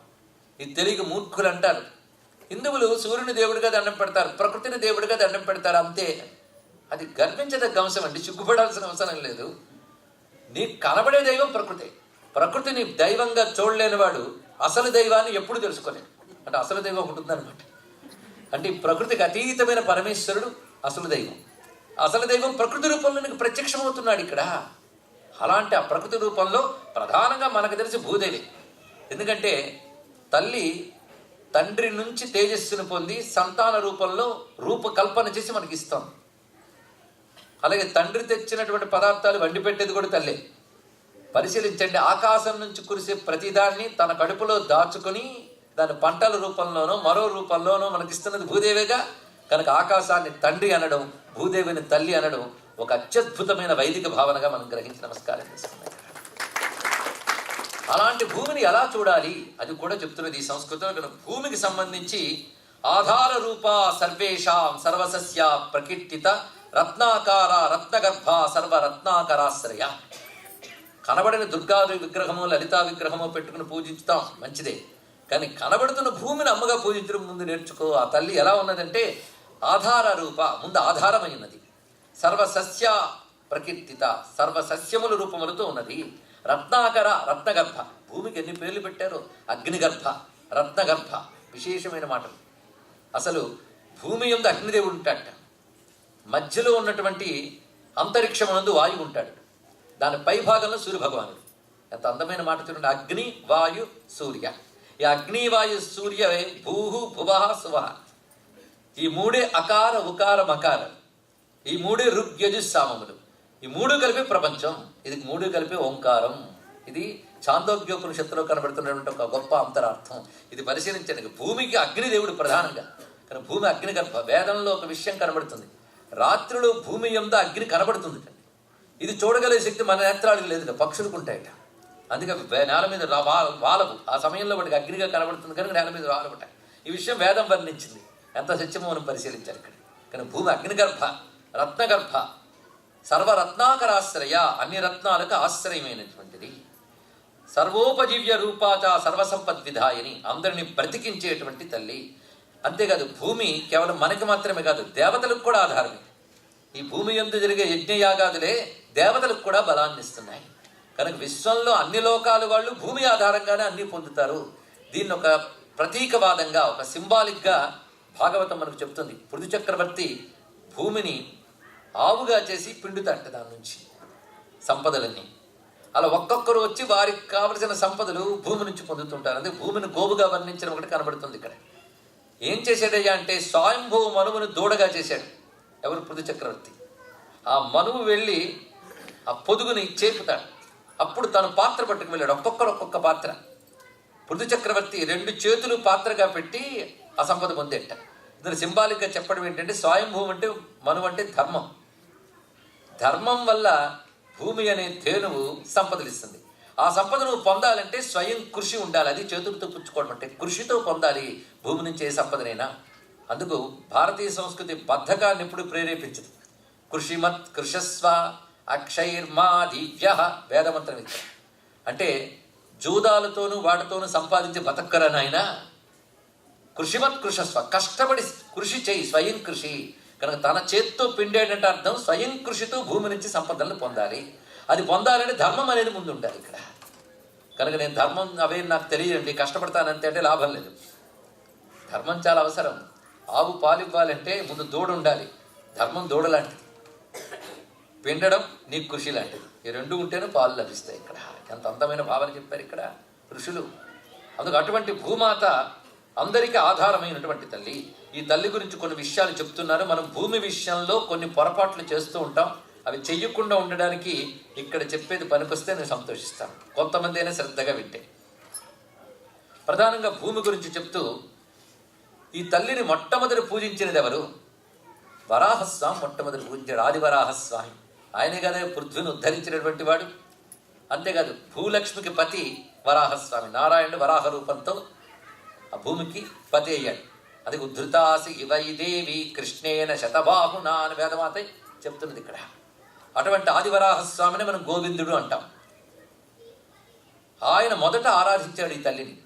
ఇది తెలియక మూర్ఖులు అంటారు. హిందువులు సూర్యుని దేవుడిగా దండం పెడతారు, ప్రకృతిని దేవుడిగా దండం పెడతారు, అంతే. అది గర్వించదగ్గ అంశం అండి, సిగ్గుపడాల్సిన అవసరం లేదు. నీకు కనబడే దైవం ప్రకృతే. ప్రకృతిని దైవంగా చూడలేనివాడు అసలు దైవాన్ని ఎప్పుడు తెలుసుకోలేదు. అంటే అసలు దైవం ఉంటుందన్నమాట. అంటే ప్రకృతికి అతీతమైన పరమేశ్వరుడు అసలు దైవం. అసలు దైవం ప్రకృతి రూపంలో నీకు ప్రత్యక్షమవుతున్నాడు ఇక్కడ. అలాంటి ఆ ప్రకృతి రూపంలో ప్రధానంగా మనకు తెలిసి భూదేవి. ఎందుకంటే తల్లి తండ్రి నుంచి తేజస్సును పొంది సంతాన రూపంలో రూపకల్పన చేసి మనకి ఇస్తాం. అలాగే తండ్రి తెచ్చినటువంటి పదార్థాలు వండి పెట్టేది కూడా తల్లే. పరిశీలించండి, ఆకాశం నుంచి కురిసే ప్రతిదాన్ని తన కడుపులో దాచుకొని దాని పంటల రూపంలోనో మరో రూపంలోనో మనకిస్తున్నది భూదేవిగా. కనుక ఆకాశాన్ని తండ్రి అనడం, భూదేవిని తల్లి అనడం ఒక అత్యద్భుతమైన వైదిక భావనగా మనం గ్రహించి నమస్కారం చేస్తున్నాం. అలాంటి భూమిని ఎలా చూడాలి అది కూడా చెప్తున్నది ఈ సంస్కృతంలో. కనుక భూమికి సంబంధించి ఆధార రూప సర్వేషాం సర్వసస్య ప్రకీర్తిత రత్నాకార రత్నగర్భ సర్వరత్నాకరాశ్రయ. కనబడిన దుర్గాదేవి విగ్రహము లలితా విగ్రహము పెట్టుకుని పూజించుతాం, మంచిదే. కానీ కనబడుతున్న భూమిని అమ్మగా పూజించడం ముందు నేర్చుకో. ఆ తల్లి ఎలా ఉన్నదంటే ఆధార రూప, ముందు ఆధారమైనది. సర్వసస్య ప్రకీర్తిత, సర్వసస్యముల రూపములతో ఉన్నది. రత్నాకర రత్నగర్భ, భూమికి ఎన్ని పేర్లు పెట్టారో. అగ్నిగర్భ, రత్నగర్భ, విశేషమైన మాటలు. అసలు భూమి యందు అగ్నిదేవుడు ఉంటాడట, మధ్యలో ఉన్నటువంటి అంతరిక్షమునందు వాయువు ఉంటాడు, దాని పై భాగంలో సూర్య భగవానుడు. ఎంత అందమైన మాట చూడండి, అగ్ని వాయు సూర్య. ఈ అగ్ని వాయు సూర్య భూహు భువః సువః, ఈ మూడే అకార ఉకార మకార, ఈ మూడే ఋగ్యజుస్సామములు, ఈ మూడు కలిపి ప్రపంచం. ఇది మూడు కలిపి ఓంకారం. ఇది చాందోగ్యోపనిషత్తులో కనబడుతున్నటువంటి ఒక గొప్ప అంతరార్థం. ఇది పరిశీలించండి. భూమికి అగ్నిదేవుడు ప్రధానంగా, కానీ భూమి అగ్ని గర్భ. వేదంలో ఒక విషయం కనబడుతుంది, రాత్రిలో భూమి యందు అగ్ని కనబడుతుంది. ఇది చూడగలిగే శక్తి మన నేత్రాలకు లేదు, పక్షులకు ఉంటాయట. అందుకే నేల మీద వాలవు. ఆ సమయంలో వాటికి అగ్నిగా కనబడుతుంది కనుక నేల మీద వాలవుతాయి. ఈ విషయం వేదం వర్ణించింది. ఎంత సత్యమో మనం పరిశీలించాలి ఇక్కడ. కానీ భూమి అగ్నిగర్భ, రత్నగర్భ, సర్వరత్నాకరాశ్రయ, అన్ని రత్నాలకు ఆశ్రయమైనటువంటిది. సర్వోపజీవ్య రూపాచ సర్వసంపద్విధాయని, అందరినీ బ్రతికించేటువంటి తల్లి. అంతేకాదు భూమి కేవలం మనకి మాత్రమే కాదు, దేవతలకు కూడా ఆధారమే. ఈ భూమి యందు జరిగే యజ్ఞయాగాదులే దేవతలకు కూడా బలాన్ని ఇస్తున్నాయి. కనుక విశ్వంలో అన్ని లోకాల వాళ్ళు భూమి ఆధారంగానే అన్ని పొందుతారు. దీన్ని ఒక ప్రతీకవాదంగా, ఒక సింబాలిక్గా భాగవతం మనకు చెప్తుంది. పృథు చక్రవర్తి భూమిని ఆవుగా చేసి పిండుతాట, దాని నుంచి సంపదలన్నీ. అలా ఒక్కొక్కరు వచ్చి వారికి కావలసిన సంపదలు భూమి నుంచి పొందుతుంటారు. అదే భూమిని గోవుగా వర్ణించడం ఒకటి కనబడుతుంది ఇక్కడ. ఏం చేశాడయ్యా అంటే స్వయంభూ మనువును దూడగా చేశాడు. ఎవరు? పృథు చక్రవర్తి. ఆ మనువు వెళ్ళి ఆ పొదుగుని చేపుతాడు. అప్పుడు తను పాత్ర పట్టుకు వెళ్ళాడు, ఒక్కొక్క పాత్ర. పృథు చక్రవర్తి 2 చేతులు పాత్రగా పెట్టి ఆ సంపద పొందేట. ఇందులో సింబాలిక్గా చెప్పడం ఏంటంటే స్వయంభూమి అంటే మనువు అంటే ధర్మం. ధర్మం వల్ల భూమి అనే ధేనువు సంపదలు ఇస్తుంది. ఆ సంపద నువ్వు పొందాలంటే స్వయం కృషి ఉండాలి. అది చేతులతో పుచ్చుకోవడం అంటే కృషితో పొందాలి భూమి నుంచి ఏ సంపదనైనా. అందుకు భారతీయ సంస్కృతి బద్ధకాన్ని ఎప్పుడు ప్రేరేపించదు. కృషిమత్ కృషస్వ అక్షైర్మా దివ్య వేదమంత్రం ఇది. అంటే జూదాలతోనూ వాటితోనూ సంపాదించి బతక్కరా నాయన. కృషిమత్ కృషస్వ, కష్టపడి కృషి చేయి, స్వయం కృషి. కనుక తన చేత్తో పిండేటంటే అర్థం స్వయం కృషితో భూమి నుంచి సంపదలను పొందాలి. అది పొందాలంటే ధర్మం అనేది ముందు ఉండాలి ఇక్కడ. కనుక నేను ధర్మం అవేం నాకు తెలియదండి, కష్టపడతానంతే అంటే లాభం లేదు. ధర్మం చాలా అవసరం. ఆవు పాలు ఇవ్వాలంటే ముందు దూడ ఉండాలి. ధర్మం దూడ లాంటిది, పిండడం నీకు కృషి లాంటిది. ఈ రెండు ఉంటేనే పాలు లభిస్తాయి. ఇక్కడ ఎంత అందమైన భావన చెప్పారు ఇక్కడ ఋషులు. అందుకు అటువంటి భూమాత అందరికీ ఆధారమైనటువంటి తల్లి. ఈ తల్లి గురించి కొన్ని విషయాలు చెప్తున్నారు. మనం భూమి విషయంలో కొన్ని పొరపాట్లు చేస్తూ ఉంటాం. అవి చెయ్యకుండా ఉండడానికి ఇక్కడ చెప్పేది పనికొస్తే నేను సంతోషిస్తాను, కొంతమంది అయినా శ్రద్ధగా వింటే. ప్రధానంగా భూమి గురించి చెప్తూ ఈ తల్లిని మొట్టమొదటి పూజించినది ఎవరు? వరాహస్వామి మొట్టమొదటి పూజించాడు. ఆది వరాహస్వామి ఆయనే కదా పృథ్వీని ఉద్ధరించినటువంటి వాడు. అంతేకాదు భూలక్ష్మికి పతి వరాహస్వామి. నారాయణుడు వరాహ రూపంతో ఆ భూమికి పతి అయ్యాడు. అది ఉద్ధృతాసి ఇవై దేవి కృష్ణేన శతబాహునా అని వేదమాత చెప్తున్నది ఇక్కడ. అటువంటి ఆదివరాహస్వామిని మనం గోవిందుడు అంటాం. ఆయన మొదట ఆరాధించాడు ఈ తల్లిని.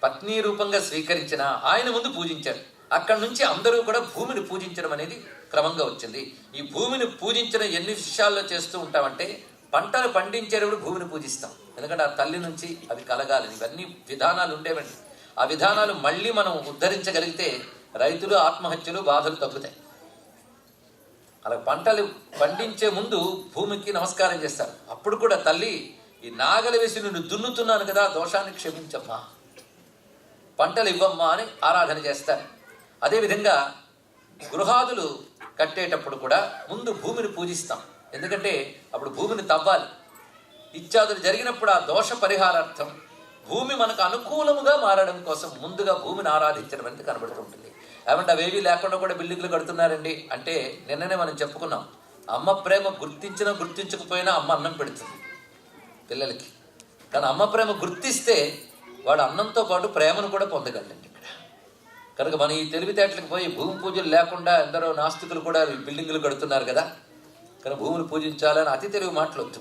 పత్ని రూపంగా స్వీకరించిన ఆయన ముందు పూజించాడు. అక్కడి నుంచి అందరూ కూడా భూమిని పూజించడం అనేది క్రమంగా వచ్చింది. ఈ భూమిని పూజించడం ఎన్ని విషయాల్లో చేస్తూ ఉంటామంటే, పంటలు పండించేటప్పుడు భూమిని పూజిస్తాం. ఎందుకంటే ఆ తల్లి నుంచి అవి కలగాలని ఇవన్నీ విధానాలు ఉండేవండి. ఆ విధానాలు మళ్ళీ మనం ఉద్ధరించగలిగితే రైతులు ఆత్మహత్యలు బాధలు తగ్గుతాయి. అలా పంటలు పండించే ముందు భూమికి నమస్కారం చేస్తారు. అప్పుడు కూడా తల్లి ఈ నాగలి వేసి నిన్ను దున్నుతున్నాను కదా, దోషాన్ని క్షమించమ్మా, పంటలు ఇవ్వమ్మా అని ఆరాధన చేస్తారు. అదేవిధంగా గృహాదులు కట్టేటప్పుడు కూడా ముందు భూమిని పూజిస్తాం. ఎందుకంటే అప్పుడు భూమిని తవ్వాలి. ఇత్యాదులు జరిగినప్పుడు ఆ దోష పరిహారార్థం భూమి మనకు అనుకూలముగా మారడం కోసం ముందుగా భూమిని ఆరాధించడం అనేది కనబడుతుంటుంది. ఏమంటే అవేవి లేకుండా కూడా బిల్డింగ్లు కడుతున్నారండి అంటే, నిన్ననే మనం చెప్పుకున్నాం, అమ్మ ప్రేమ గుర్తించినా గుర్తించకపోయినా అమ్మ అన్నం పెడుతుంది పిల్లలకి. కానీ అమ్మ ప్రేమ గుర్తిస్తే వాడు అన్నంతో పాటు ప్రేమను కూడా పొందగలండి ఇక్కడ. కనుక మన ఈ తెలివితేటలకు పోయి భూమి పూజలు లేకుండా ఎందరో నాస్తికులు కూడా బిల్డింగులు కడుతున్నారు కదా. కానీ భూమిని పూజించాలని అతి తెలివి మాటలొద్దు.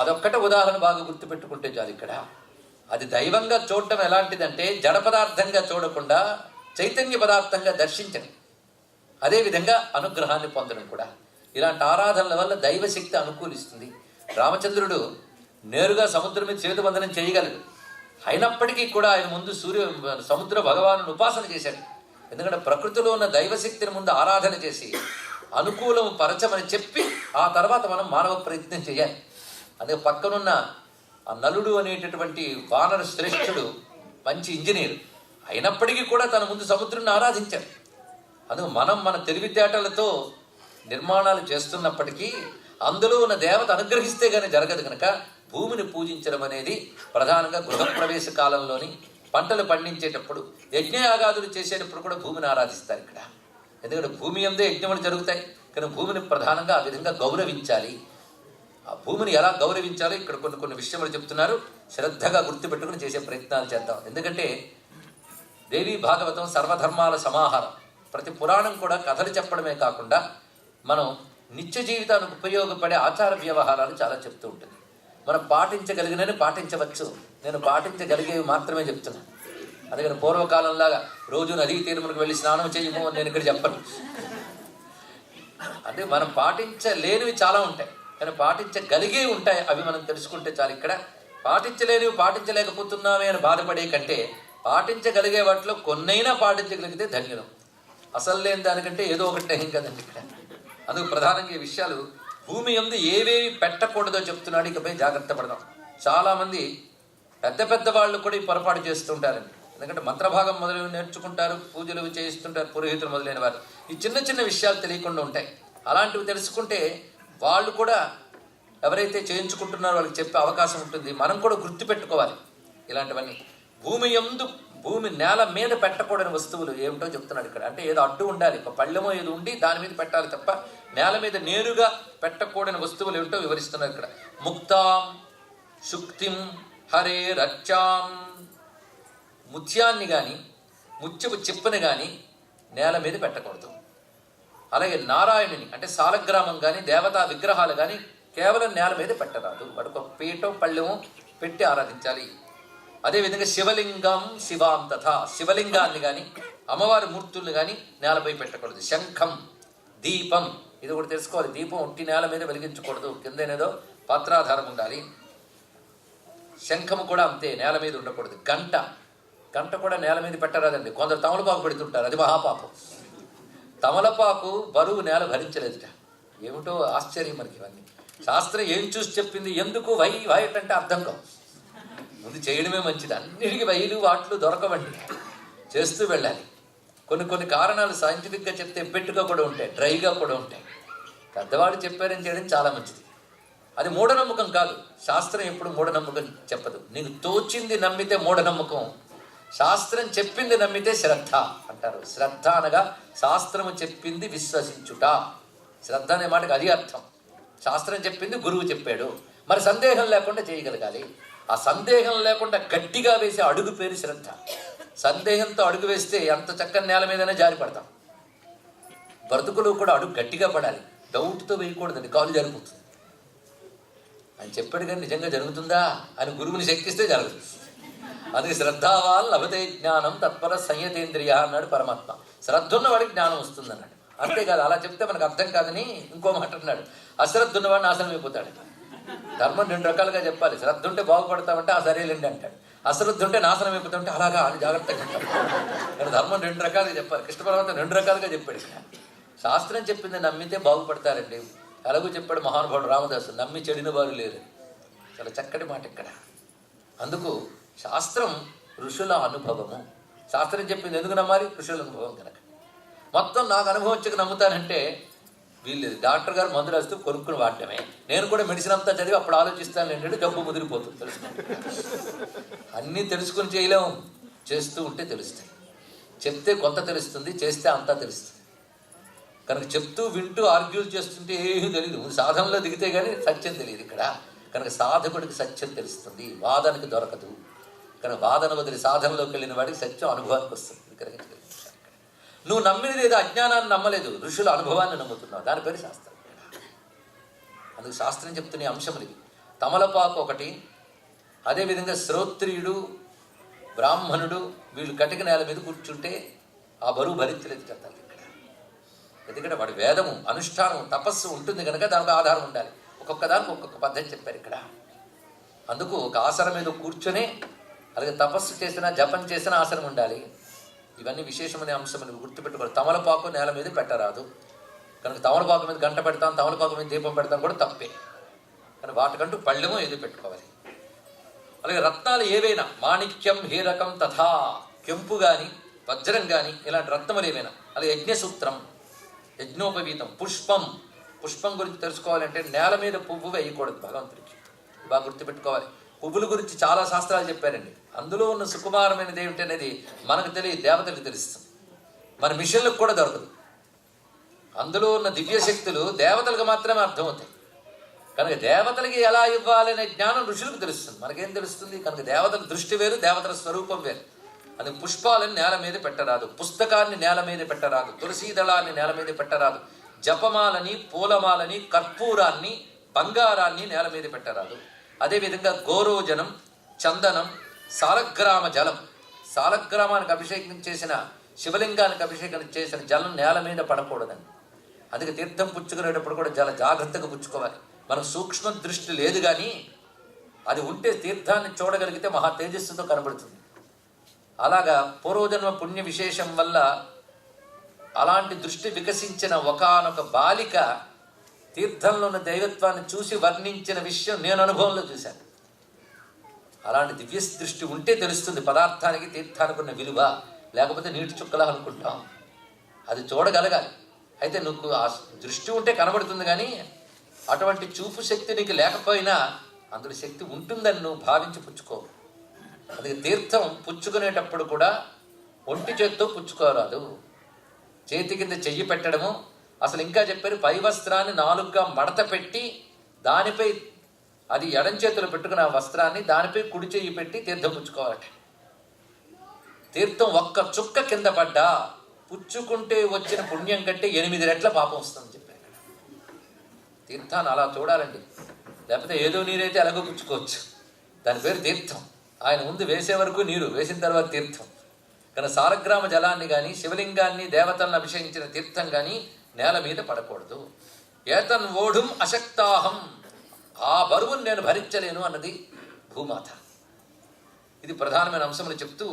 అదొక్కటే ఉదాహరణ బాగా గుర్తుపెట్టుకుంటే చాలు ఇక్కడ. అది దైవంగా చూడటం ఎలాంటిదంటే, జడ పదార్థంగా చూడకుండా చైతన్య పదార్థంగా దర్శించడం, అదేవిధంగా అనుగ్రహాన్ని పొందడం కూడా. ఇలాంటి ఆరాధనల వల్ల దైవశక్తి అనుకూలిస్తుంది. రామచంద్రుడు నేరుగా సముద్రం మీద సేతుబంధనం చేయగలడు. అయినప్పటికీ కూడా ఆయన ముందు సముద్ర భగవాను ఉపాసన చేశాడు. ఎందుకంటే ప్రకృతిలో ఉన్న దైవశక్తిని ముందు ఆరాధన చేసి అనుకూలం పరచమని చెప్పి ఆ తర్వాత మనం మానవ ప్రయత్నం చేయాలి. అందుకే పక్కనున్న ఆ నలుడు అనేటటువంటి వానర శ్రేష్ఠుడు మంచి ఇంజనీర్ అయినప్పటికీ కూడా తన ముందు సముద్రాన్ని ఆరాధించాడు. అందుకు మనం మన తెలివితేటలతో నిర్మాణాలు చేస్తున్నప్పటికీ అందులో ఉన్న దేవత అనుగ్రహిస్తే కానీ జరగదు. కనుక భూమిని పూజించడం అనేది ప్రధానంగా గృహప్రవేశ కాలంలోని, పంటలు పండించేటప్పుడు, యజ్ఞయాగాదులు చేసేటప్పుడు కూడా భూమిని ఆరాధిస్తారు ఇక్కడ. ఎందుకంటే భూమి అందే యజ్ఞములు జరుగుతాయి. కానీ భూమిని ప్రధానంగా ఆ విధంగా గౌరవించాలి. ఆ భూమిని ఎలా గౌరవించాలో ఇక్కడ కొన్ని విషయములు చెప్తున్నారు. శ్రద్ధగా గుర్తుపెట్టుకుని చేసే ప్రయత్నాలు చేద్దాం. ఎందుకంటే దేవి భాగవతం సర్వధర్మాల సమాహారం. ప్రతి పురాణం కూడా కథలు చెప్పడమే కాకుండా మనం నిత్య జీవితానికి ఉపయోగపడే ఆచార వ్యవహారాలు చాలా చెప్తూ ఉంటుంది. మనం పాటించగలిగినని పాటించవచ్చు. నేను పాటించగలిగేవి మాత్రమే చెప్తున్నాను. అందుకని పూర్వకాలంలాగా రోజు నదీ తీరములకు వెళ్ళి స్నానం చేయము అని నేను ఇక్కడ చెప్పను. అంటే మనం పాటించలేనివి చాలా ఉంటాయి, కానీ పాటించగలిగేవి ఉంటాయి. అవి మనం తెలుసుకుంటే చాలు. ఇక్కడ పాటించలేనివి పాటించలేకపోతున్నామే అని బాధపడే కంటే పాటించగలిగే వాటిలో కొన్నైనా పాటించగలిగితే ధన్యులం. అసలు లేని దానికంటే ఏదో ఒకటి ఏం కదండి ఇక్కడ. అందుకు ప్రధానంగా ఈ విషయాలు భూమి యందు ఏవేవి పెట్టకూడదో చెప్తున్నాడు. ఇకపై జాగ్రత్త పడదాం. చాలామంది పెద్ద పెద్ద వాళ్ళు కూడా ఈ పొరపాటు చేస్తుంటారండి. ఎందుకంటే మంత్రభాగం మొదలైన నేర్చుకుంటారు, పూజలు చేయిస్తుంటారు పురోహితులు మొదలైన వారు. ఈ చిన్న చిన్న విషయాలు తెలియకుండా ఉంటాయి. అలాంటివి తెలుసుకుంటే వాళ్ళు కూడా ఎవరైతే చేయించుకుంటున్నారో వాళ్ళకి చెప్పే అవకాశం ఉంటుంది. మనం కూడా గుర్తుపెట్టుకోవాలి ఇలాంటివన్నీ. భూమి యందు, భూమి నేల మీద పెట్టకూడని వస్తువులు ఏమిటో చెప్తున్నాడు ఇక్కడ. అంటే ఏదో అడ్డు ఉండాలి, ఒక పళ్ళెమో ఏదో ఉండి దాని మీద పెట్టాలి తప్ప నేల మీద నేరుగా పెట్టకూడని వస్తువులు ఏమిటో వివరిస్తున్నారు ఇక్కడ. ముక్తాం శుక్తిం హరే రచ్చాం, ముత్యాన్ని కానీ ముత్యపు చిప్పని కానీ నేల మీద పెట్టకూడదు. అలాగే నారాయణుని అంటే సాలగ్రామం కానీ దేవతా విగ్రహాలు కానీ కేవలం నేల మీద పెట్టరాదు. వాడికి ఒక పీఠం పళ్ళెము పెట్టి ఆరాధించాలి. అదేవిధంగా శివలింగం శివాం తథా, శివలింగాన్ని కానీ అమ్మవారి మూర్తుల్ని కానీ నేలపై పెట్టకూడదు. శంఖం, దీపం, ఇది కూడా తెలుసుకోవాలి. దీపం ఒట్టి నేల మీద వెలిగించకూడదు, కిందనేదో పాత్రాధారం ఉండాలి. శంఖము కూడా అంతే, నేల మీద ఉండకూడదు. గంట, గంట కూడా నేల మీద పెట్టరాదండి. కొందరు తమలపాకు పెడుతుంటారు, అది మహాపాపం. తమలపాకు బరువు నేల భరించలేదుట. ఏమిటో ఆశ్చర్యం మనకి ఇవన్నీ. శాస్త్రం ఏం చూసి చెప్పింది, ఎందుకు వైట్ అంటే అర్థం కావు. ముందు చేయడమే మంచిది. అన్నిటికీ వైలు వాట్లు దొరకవండి, చేస్తూ వెళ్ళాలి. కొన్ని కారణాలు సైంటిఫిక్గా చెప్తే పెట్టుగా కూడా ఉంటాయి, డ్రైగా కూడా ఉంటాయి. పెద్దవాడు చెప్పారని చేయడం చాలా మంచిది. అది మూఢనమ్మకం కాదు. శాస్త్రం ఎప్పుడు మూఢనమ్మకం చెప్పదు. నీకు తోచింది నమ్మితే మూఢనమ్మకం, శాస్త్రం చెప్పింది నమ్మితే శ్రద్ధ అంటారు. శ్రద్ధ అనగా శాస్త్రము చెప్పింది విశ్వసించుట. శ్రద్ధ అనే మాటకు అది అర్థం. శాస్త్రం చెప్పింది గురువు చెప్పాడు, మరి సందేహం లేకుండా చేయగలగాలి. ఆ సందేహం లేకుండా గట్టిగా వేసే అడుగు పేరు శ్రద్ధ. సందేహంతో అడుగు వేస్తే ఎంత చక్కని నేల మీదనే జారి పడతాం. బ్రతుకులు కూడా అడుగు గట్టిగా పడాలి, డౌట్తో వేయకూడదండి, కాలు జరిగిపోతుంది. అని చెప్పాడు కానీ నిజంగా జరుగుతుందా అని గురువుని శక్తిస్తే జరుగుతుంది. అది శ్రద్ధావాల్ లభతే జ్ఞానం తత్పర సంయతేంద్రియ అన్నాడు పరమాత్మ. శ్రద్ధ ఉన్నవాడికి జ్ఞానం వస్తుంది అన్నాడు. అంతేకాదు, అలా చెప్తే మనకు అర్థం కాదని ఇంకో మాట అన్నాడు, అశ్రద్ధ ఉన్నవాడు నాశనం అయిపోతాడు. ధర్మం రెండు రకాలుగా చెప్పాలి. శ్రద్ధ ఉంటే బాగుపడతామంటే ఆ సరేలేండి అంటాడు, అశ్రద్ధ ఉంటే నాశనం అయిపోతామంటే అలాగా అని జాగ్రత్తగా అంటాడు. కానీ ధర్మం రెండు రకాలుగా చెప్పాలి. కృష్ణ పరమాత్మ రెండు రకాలుగా చెప్పాడు. శాస్త్రం చెప్పింది నమ్మితే బాగుపడతారండి. ఎలాగూ చెప్పాడు మహానుభావుడు రామదాసు, నమ్మి చెడిన వారు లేరు. చాలా చక్కటి మాట ఇక్కడ. అందుకు శాస్త్రం ఋషుల అనుభవము. శాస్త్రం చెప్పింది ఎందుకు నమ్మాలి? ఋషుల అనుభవం కనుక. మొత్తం నాకు అనుభవం వచ్చి నమ్ముతానంటే వీళ్ళు డాక్టర్ గారు మందు రాస్తూ కొనుక్కుని వాడటమే. నేను కూడా మెడిసిన్ అంతా చదివి అప్పుడు ఆలోచిస్తాను ఏంటంటే జబ్బు ముదిరిపోతుంది. తెలుసుకుంటే అన్నీ తెలుసుకుని చేయలేము, చేస్తూ ఉంటే తెలుస్తాయి. చెప్తే కొంత తెలుస్తుంది, చేస్తే అంతా తెలుస్తుంది. కనుక చెప్తూ వింటూ ఆర్గ్యూలు చేస్తుంటే ఏమీ తెలియదు. సాధనలో దిగితే కానీ సత్యం తెలియదు ఇక్కడ. కనుక సాధకుడికి సత్యం తెలుస్తుంది, వాదనకి దొరకదు. కనుక వాదన వదిలి సాధనలోకి వెళ్ళిన వాడికి సత్యం అనుభవానికి వస్తుంది. ఇక్కడ నువ్వు నమ్మినది ఏదో అజ్ఞానాన్ని నమ్మలేదు, ఋషుల అనుభవాన్ని నమ్ముతున్నావు, దాని పేరు శాస్త్రం. అందుకు శాస్త్రం చెప్తున్న అంశములు ఇవి. తమలపాకు ఒకటి, అదేవిధంగా శ్రోత్రియుడు, బ్రాహ్మణుడు వీళ్ళు కటిక నేల మీద కూర్చుంటే ఆ బరువు భరించలేదు చెప్తారు ఇక్కడ. ఎందుకంటే వాడి వేదము, అనుష్ఠానం, తపస్సు ఉంటుంది కనుక దానికి ఆధారం ఉండాలి. ఒక్కొక్క దానికి ఒక్కొక్క పద్ధతి చెప్పారు ఇక్కడ. అందుకు ఒక ఆసనం మీద కూర్చొని అలాగే తపస్సు చేసినా జపం చేసినా ఆసనం ఉండాలి. ఇవన్నీ విశేషమైన అంశం గుర్తుపెట్టుకోవాలి. తమలపాకు నేల మీద పెట్టరాదు. కనుక తమలపాకు మీద గంట పెడతాం, తమలపాకు మీద దీపం పెడతాం కూడా తప్పే. కానీ వాటికంటూ పళ్ళెమో ఏది పెట్టుకోవాలి. అలాగే రత్నాలు ఏవైనా, మాణిక్యం, హీరకం తథా, కెంపు కానీ వజ్రం కానీ ఇలాంటి రత్నములు ఏవైనా, అలాగే యజ్ఞసూత్రం, యజ్ఞోపవీతం, పుష్పం గురించి తెలుసుకోవాలంటే నేల మీద పువ్వు వేయకూడదు భగవంతుడికి. బాగా గుర్తుపెట్టుకోవాలి. పువ్వుల గురించి చాలా శాస్త్రాలు చెప్పారండి. అందులో ఉన్న సుకుమారమైనది ఏమిటి అనేది మనకు తెలియదు, దేవతలకు తెలుస్తుంది. మన మిషన్లకు కూడా దొరకదు. అందులో ఉన్న దివ్యశక్తులు దేవతలకు మాత్రమే అర్థమవుతాయి. కనుక దేవతలకి ఎలా ఇవ్వాలనే జ్ఞానం ఋషులకు తెలుస్తుంది, మనకేం తెలుస్తుంది? కనుక దేవతల దృష్టి వేరు, దేవతల స్వరూపం వేరు. అది పుష్పాలను నేల మీద పెట్టరాదు, పుస్తకాన్ని నేల మీద పెట్టరాదు, తులసీ దళాన్ని నేల మీద పెట్టరాదు, జపమాలని, పూలమాలని, కర్పూరాన్ని, బంగారాన్ని నేల మీద పెట్టరాదు. అదేవిధంగా గోరోజనం, చందనం, సాలగ్రామ జలం, సాలగ్రామానికి అభిషేకం చేసిన, శివలింగానికి అభిషేకం చేసిన జలం నేల మీద పడకూడదని. అందుకే తీర్థం పుచ్చుకునేటప్పుడు కూడా చాలా జాగ్రత్తగా పుచ్చుకోవాలి. మనకు సూక్ష్మ దృష్టి లేదు, కానీ అది ఉంటే తీర్థాన్ని చూడగలిగితే మహా తేజస్సుతో కనబడుతుంది. అలాగా పూర్వజన్మ పుణ్య విశేషం వల్ల అలాంటి దృష్టి వికసించిన ఒకానొక బాలిక తీర్థంలో ఉన్న దైవత్వాన్ని చూసి వర్ణించిన విషయం నేను అనుభవంలో చూశాను. అలాంటి దివ్య దృష్టి ఉంటే తెలుస్తుంది పదార్థానికి, తీర్థానికి ఉన్న విలువ. లేకపోతే నీటి చుక్కలా అనుకుంటాం. అది చూడగలగాలి. అయితే నువ్వు ఆ దృష్టి ఉంటే కనబడుతుంది, కానీ అటువంటి చూపు శక్తి నీకు లేకపోయినా అందులో శక్తి ఉంటుందని నువ్వు భావించి పుచ్చుకో. అందుకే తీర్థం పుచ్చుకునేటప్పుడు కూడా ఒంటి చేత్తో పుచ్చుకోరాదు, చేతి కింద చెయ్యి పెట్టడము. అసలు ఇంకా చెప్పారు, పై వస్త్రాన్ని 4గా మడత పెట్టి దానిపై అది ఎడం చేతిలో పెట్టుకున్న వస్త్రాన్ని దానిపై కుడి చెయ్యి పెట్టి తీర్థం పుచ్చుకోవాలట. తీర్థం ఒక్క చుక్క కింద పడ్డా పుచ్చుకుంటే వచ్చిన పుణ్యం కంటే 8 రెట్ల పాపం వస్తుందని చెప్పారు. తీర్థాన్ని అలా చూడాలండి. లేకపోతే ఏదో నీరైతే అలాగో పుచ్చుకోవచ్చు. దాని పేరు తీర్థం. ఆయన ముందు వేసే వరకు నీరు, వేసిన తర్వాత తీర్థం. కానీ సారగ్రామ జలాన్ని కానీ శివలింగాన్ని దేవతలను అభిషేకించిన తీర్థం కానీ నేల మీద పడకూడదు. ఏతన్ ఓఢుం అశక్తాహం, ఆ బరువును నేను భరించలేను అన్నది భూమాత. ఇది ప్రధానమైన అంశములు చెప్తూ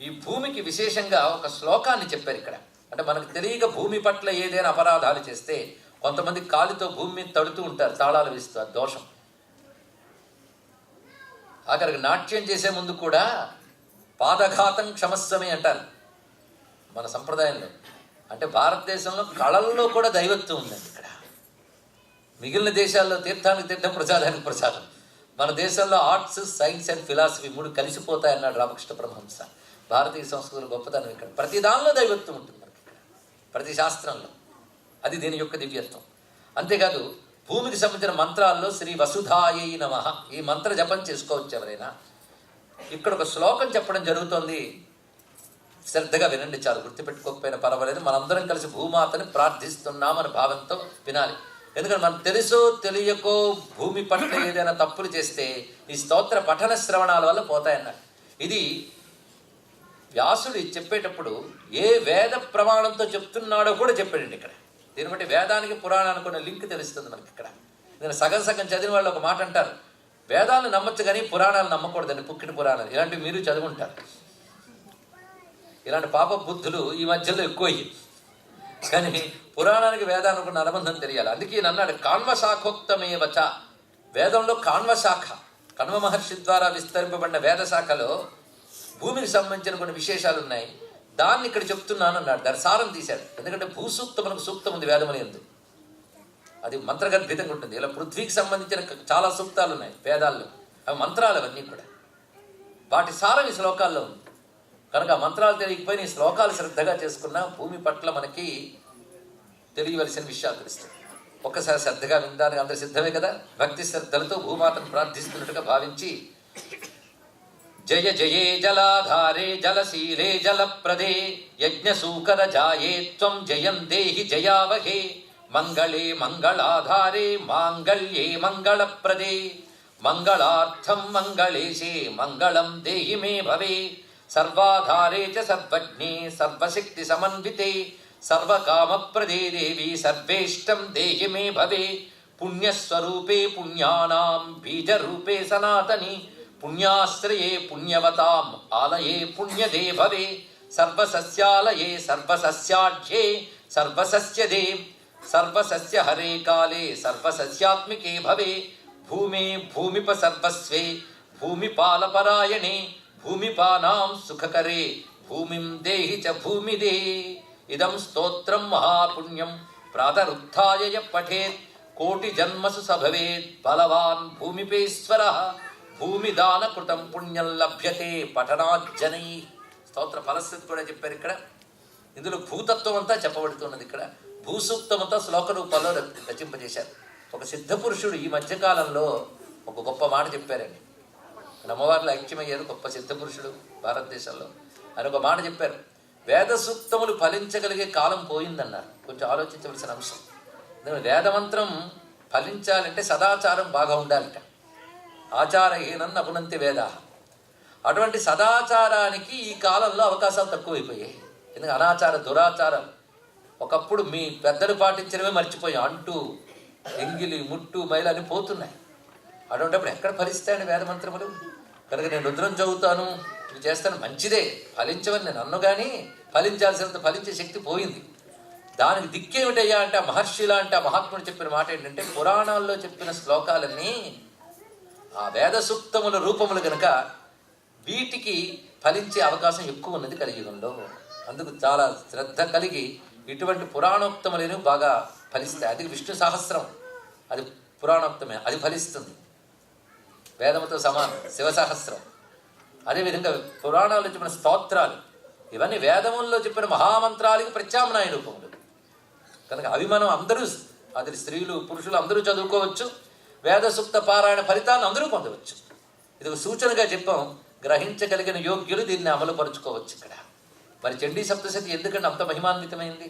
ఈ భూమికి విశేషంగా ఒక శ్లోకాన్ని చెప్పారు ఇక్కడ. అంటే మనకు తెలియక భూమి పట్ల ఏదైనా అపరాధాలు చేస్తే కొంతమంది కాలితో భూమి మీద తడుతూ ఉంటారు, తాళాలు వేస్తూ. అది దోషం. ఆఖరికి నాట్యం చేసే ముందు కూడా పాదఘాతం క్షమస్వమే అంటారు మన సంప్రదాయంలో. అంటే భారతదేశంలో కళల్లో కూడా దైవత్వం ఉందండి. ఇక్కడ మిగిలిన దేశాల్లో తీర్థానికి తీర్థం, ప్రసాదానికి ప్రసాదం. మన దేశంలో ఆర్ట్స్, సైన్స్ అండ్ ఫిలాసఫీ 3 కలిసిపోతాయన్నాడు రామకృష్ణ పరమహంస. భారతీయ సంస్కృతుల గొప్పతనం ఇక్కడ. ప్రతి దానిలో దైవత్వం ఉంటుంది మనకి ఇక్కడ, ప్రతి శాస్త్రంలో. అది దీని యొక్క దివ్యత్వం. అంతేకాదు భూమికి సంబంధించిన మంత్రాల్లో శ్రీ వసుధాయై నమః ఈ మంత్ర జపం చేసుకోవచ్చు ఎవరైనా. ఇక్కడ ఒక శ్లోకం చెప్పడం జరుగుతోంది, శ్రద్ధగా వినండి. చాలు, గుర్తుపెట్టుకోకపోయినా పర్వాలేదు. మనందరం కలిసి భూమాతని ప్రార్థిస్తున్నామని భావంతో వినాలి. ఎందుకంటే మనం తెలుసో తెలియకో భూమి పట్ల ఏదైనా తప్పులు చేస్తే ఈ స్తోత్ర పఠన శ్రవణాల వల్ల పోతాయన్నాడు. ఇది వ్యాసుడు చెప్పేటప్పుడు ఏ వేద ప్రమాణంతో చెప్తున్నాడో కూడా చెప్పాడండి ఇక్కడ. దీన్ని బట్టి వేదానికి పురాణానికి ఉన్న లింక్ తెలుస్తుంది మనకి ఇక్కడ. నేను సగం చదివిన వాళ్ళు ఒక మాట అంటారు, వేదాలను నమ్మచ్చు కానీ పురాణాలు నమ్మకూడదండి, పుక్కిటి పురాణాలు. ఇలాంటివి మీరు చదువుంటారు. ఇలాంటి పాప బుద్ధులు ఈ మధ్యలో ఎక్కువయ్యి. కానీ పురాణానికి వేదానికి ఉన్న అనుబంధం తెలియాలి. అందుకే ఈయన అన్నాడు కాన్వశాఖోక్తమేవచ. వేదంలో కాన్వశాఖ, కణ్వ మహర్షి ద్వారా విస్తరింపబడిన వేద శాఖలో భూమికి సంబంధించిన కొన్ని విశేషాలు ఉన్నాయి. దాన్ని ఇక్కడ చెప్తున్నాను అన్నాడు. దాని సారం తీశాడు. ఎందుకంటే భూసూక్తమునకు సూక్తం ఉంది వేదముల యందు, అది మంత్రగర్భితంగా ఉంటుంది. ఇలా పృథ్వీకి సంబంధించిన చాలా సూక్తాలు ఉన్నాయి వేదాల్లో, అవి మంత్రాలు అవన్నీ కూడా. వాటి సారం ఈ శ్లోకాల్లో ఉంది. కనుక ఆ మంత్రాలు తెలియకపోయినా ఈ శ్లోకాలు శ్రద్ధగా చేసుకున్నా భూమి పట్ల మనకి తెలియవలసిన విషయాలు తెలుస్తాయి. ఒక్కసారి శ్రద్ధగా వినడానికి అందరు సిద్ధమే కదా. భక్తి శ్రద్ధలతో భూమాతను ప్రార్థిస్తున్నట్టుగా భావించి జయ జయే జలాధారే జలశీలే జలప్రదే యజ్ఞసూకర జాయే త్వం జయం దేహి జయావహే మంగళే మంగళాధారే మాంగళ్యే మంగళప్రదే మంగళార్థం మంగళేశే మంగళం దేహి మే భవే సర్వాధారే చ సర్వజ్ఞే సర్వశక్తి సమన్వితే సర్వకామప్రదే దేవి సర్వేష్టం దేహి మే భవే పుణ్యస్వరూపే పుణ్యానాం బీజరూపే సనాతని పుణ్యాశ్రయే పుణ్యవతాం ఆలయే పుణ్యదే భవే సర్వసస్యాలయే సర్వసస్యాఢ్యే సర్వసస్యదే సర్వసస్య హరే కాలే సర్వసస్యాత్మికే భవే భూమే భూమిప సర్వస్వే భూమిపాలపరాయణే భూమిపానాం సుఖకరే భూమిం దేహి చ భూమిదే. ఇదం స్తోత్రం మహాపుణ్యం ప్రాతరుత్థాయ పఠేత్ కోటి జన్మసు సభవేత్ బలవాన్ భూమిపేశ్వరః భూమిదాన కృతం పుణ్యం లభ్యతే పఠనాజ్జనై. స్తోత్ర ఫలశ్రుతి కూడా చెప్పారు ఇక్కడ. ఇందులో భూతత్వం అంతా చెప్పబడుతున్నది. ఇక్కడ భూసూక్తం అంతా శ్లోక రూపాల్లో రచింపజేశారు. ఒక సిద్ధ పురుషుడు ఈ మధ్యకాలంలో ఒక గొప్ప మాట చెప్పారండి. అమ్మవారిలో ఐక్యమయ్యారు గొప్ప సిద్ధ పురుషుడు భారతదేశంలో. ఆయన ఒక మాట చెప్పారు, వేద సూక్తములు ఫలించగలిగే కాలం పోయిందన్నారు. కొంచెం ఆలోచించవలసిన అంశం. వేదమంత్రం ఫలించాలంటే సదాచారం బాగా ఉండాలిట. ఆచారహీనం అపునంతి వేద. అటువంటి సదాచారానికి ఈ కాలంలో అవకాశాలు తక్కువైపోయాయి. ఎందుకంటే అనాచార దురాచారం ఒకప్పుడు మీ పెద్దలు పాటించడమే మర్చిపోయాం. అంటూ ఎంగిలి ముట్టు మైలు అని పోతున్నాయి. అటువంటిప్పుడు ఎక్కడ ఫలిస్తాయని వేదమంత్రములు? కనుక నేను రుద్రం చదువుతాను, ఇవి చేస్తాను, మంచిదే, ఫలించవని నేను అన్ను. కానీ ఫలించాల్సినంత ఫలించే శక్తి పోయింది. దానికి దిక్కేమిటయ్యా అంటే ఆ మహర్షి లాంటి ఆ మహాత్ముడు చెప్పిన మాట ఏంటంటే, పురాణాల్లో చెప్పిన శ్లోకాలన్నీ ఆ వేద సూక్తముల రూపములు కనుక వీటికి ఫలించే అవకాశం ఎక్కువ ఉన్నది కలియుగంలో. అందుకు చాలా శ్రద్ధ కలిగి ఇటువంటి పురాణోక్తములను బాగా ఫలిస్తాయి. అది విష్ణు సహస్రం, అది పురాణోక్తమే, అది ఫలిస్తుంది. వేదముతో సమానం శివ సహస్రం. అదేవిధంగా పురాణాల్లో చెప్పిన స్తోత్రాలు ఇవన్నీ వేదముల్లో చెప్పిన మహామంత్రాలకి ప్రత్యామ్నాయ రూపములు కనుక అవి మనం అందరూ, అది స్త్రీలు పురుషులు అందరూ చదువుకోవచ్చు. వేద సూక్త పారాయణ ఫలితాన్ని అందరూ పొందవచ్చు. ఇది ఒక సూచనగా చెప్పాం. గ్రహించగలిగిన యోగ్యులు దీన్ని అమలుపరుచుకోవచ్చు. ఇక్కడ మరి చండీ సప్తశతి ఎందుకంటే అంత మహిమాన్వితమైంది?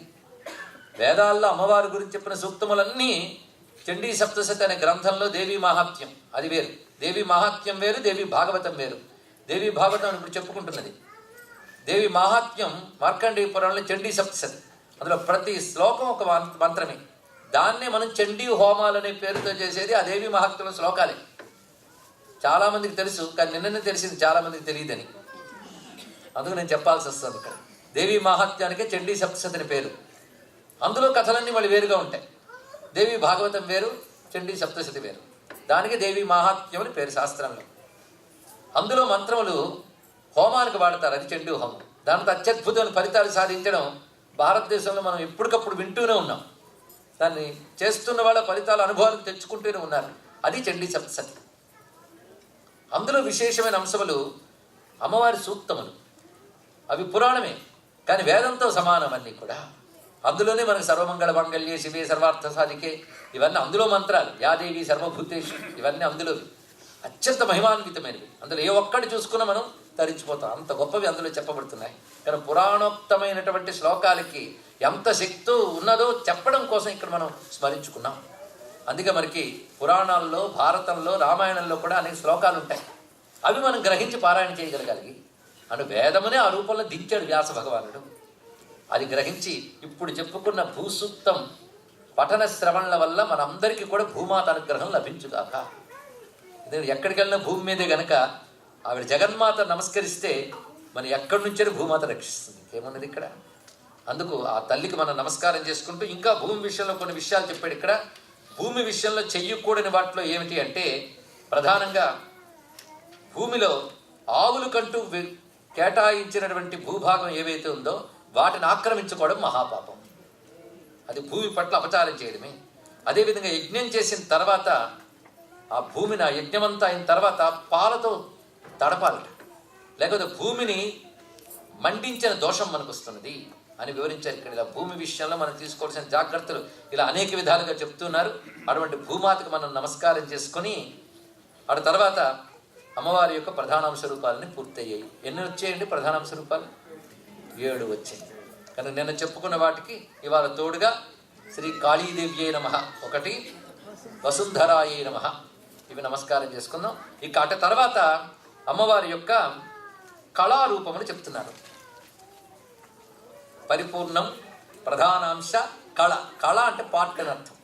వేదాల్లో అమ్మవారి గురించి చెప్పిన సూక్తములన్నీ చండీ సప్తశతి అనే గ్రంథంలో దేవీ మహాత్మ్యం అది వేరు, దేవి మహాత్మ్యం వేరు, దేవి భాగవతం వేరు. దేవి భాగవతం ఇప్పుడు చెప్పుకుంటున్నది. దేవి మహాత్మ్యం మార్కండేయ పురాణంలో చండీ సప్తశతి, అందులో ప్రతి శ్లోకం ఒక మంత్రమే. దాన్నే మనం చండీ హోమాలనే పేరుతో చేసేది ఆ దేవి మహాత్మ్యంలో శ్లోకాలే. చాలామందికి తెలుసు, కానీ నిన్ననే తెలిసింది చాలామందికి తెలియదని. అందుకు నేను చెప్పాల్సి వస్తుంది. ఇక్కడ దేవి మహాత్మ్యానికే చండీ సప్తశతి అని పేరు. అందులో కథలన్నీ మళ్ళీ వేరుగా ఉంటాయి. దేవి భాగవతం వేరు, చండీ సప్తశతి వేరు. దానికి దేవి మహాత్మ్యం అని పేరు శాస్త్రంలో. అందులో మంత్రములు హోమానికి వాడతారు, అది చండీ హోమం. దాంతో అత్యద్భుతమైన ఫలితాలు సాధించడం భారతదేశంలో మనం ఎప్పటికప్పుడు వింటూనే ఉన్నాం. దాన్ని చేస్తున్న వాళ్ళ ఫలితాల అనుభవాలు తెచ్చుకుంటూనే ఉన్నారు. అది చండీ సప్తశతి. అందులో విశేషమైన అంశములు అమ్మవారి సూక్తములు. అవి పురాణమే, కానీ వేదంతో సమానం అన్నీ కూడా. అందులోనే మనకు సర్వమంగళ మంగళ్యే శివే సర్వార్థ సాధికే ఇవన్నీ అందులో మంత్రాలు. యాదేవి సర్వభూతేషు ఇవన్నీ అందులో అత్యంత మహిమాన్వితమైనవి. అందులో ఏ ఒక్కటి చూసుకున్నా మనం తరించిపోతాం, అంత గొప్పవి అందులో చెప్పబడుతున్నాయి. కానీ పురాణోక్తమైనటువంటి శ్లోకాలకి ఎంత శక్తి ఉన్నదో చెప్పడం కోసం ఇక్కడ మనం స్మరించుకున్నాం. అందుకే మనకి పురాణాల్లో, భారతంలో, రామాయణంలో కూడా అనేక శ్లోకాలు ఉంటాయి. అవి మనం గ్రహించి పారాయణ చేయగలగాలి. అను వేదమునే ఆ రూపంలో దించాడు వ్యాస భగవానుడు. అది గ్రహించి ఇప్పుడు చెప్పుకున్న భూసూక్తం పఠన శ్రవణల వల్ల మనందరికీ కూడా భూమాత అనుగ్రహం లభించుగాక. ఎక్కడికి వెళ్ళినా భూమి మీదే గనక ఆవిడ జగన్మాత నమస్కరిస్తే మన ఎక్కడి నుంచే భూమాత రక్షిస్తుంది. ఏమన్నది ఇక్కడ? అందుకు ఆ తల్లికి మనం నమస్కారం చేసుకుంటూ ఇంకా భూమి విషయంలో కొన్ని విషయాలు చెప్పాడు. ఇక్కడ భూమి విషయంలో చెయ్యకూడని వాటిలో ఏమిటి అంటే, ప్రధానంగా భూమిలో ఆవులకంటూ కేటాయించినటువంటి భూభాగం ఏవైతే ఉందో వాటిని ఆక్రమించుకోవడం మహాపాపం. అది భూమి పట్ల అపచారం చేయడమే. అదేవిధంగా యజ్ఞం చేసిన తర్వాత ఆ భూమిని, ఆ యజ్ఞమంతా అయిన తర్వాత పాలతో తడపాలట, లేకపోతే భూమిని మండించిన దోషం మనకు వస్తున్నది అని వివరించారు. ఇక్కడ ఇలా భూమి విషయంలో మనం తీసుకోవాల్సిన జాగ్రత్తలు ఇలా అనేక విధాలుగా చెప్తున్నారు. అటువంటి భూమాతకు మనం నమస్కారం చేసుకొని ఆ తర్వాత అమ్మవారి యొక్క ప్రధానాంశ రూపాలని పూర్తయ్యాయి. ఎన్ని వచ్చాయండి ప్రధానాంశ రూపాలు? 7 వచ్చాయి. కానీ నిన్న చెప్పుకున్న వాటికి ఇవాళ తోడుగా శ్రీ కాళీదేవి అయి నమః ఒకటి, వసుంధరాయ నమః ఇవి నమస్కారం చేసుకుందాం. ఇక అటు తర్వాత అమ్మవారి యొక్క కళారూపమును చెప్తున్నారు. పరిపూర్ణం ప్రధానాంశ కళ. కళ అంటే పార్ట్ అని అర్థం.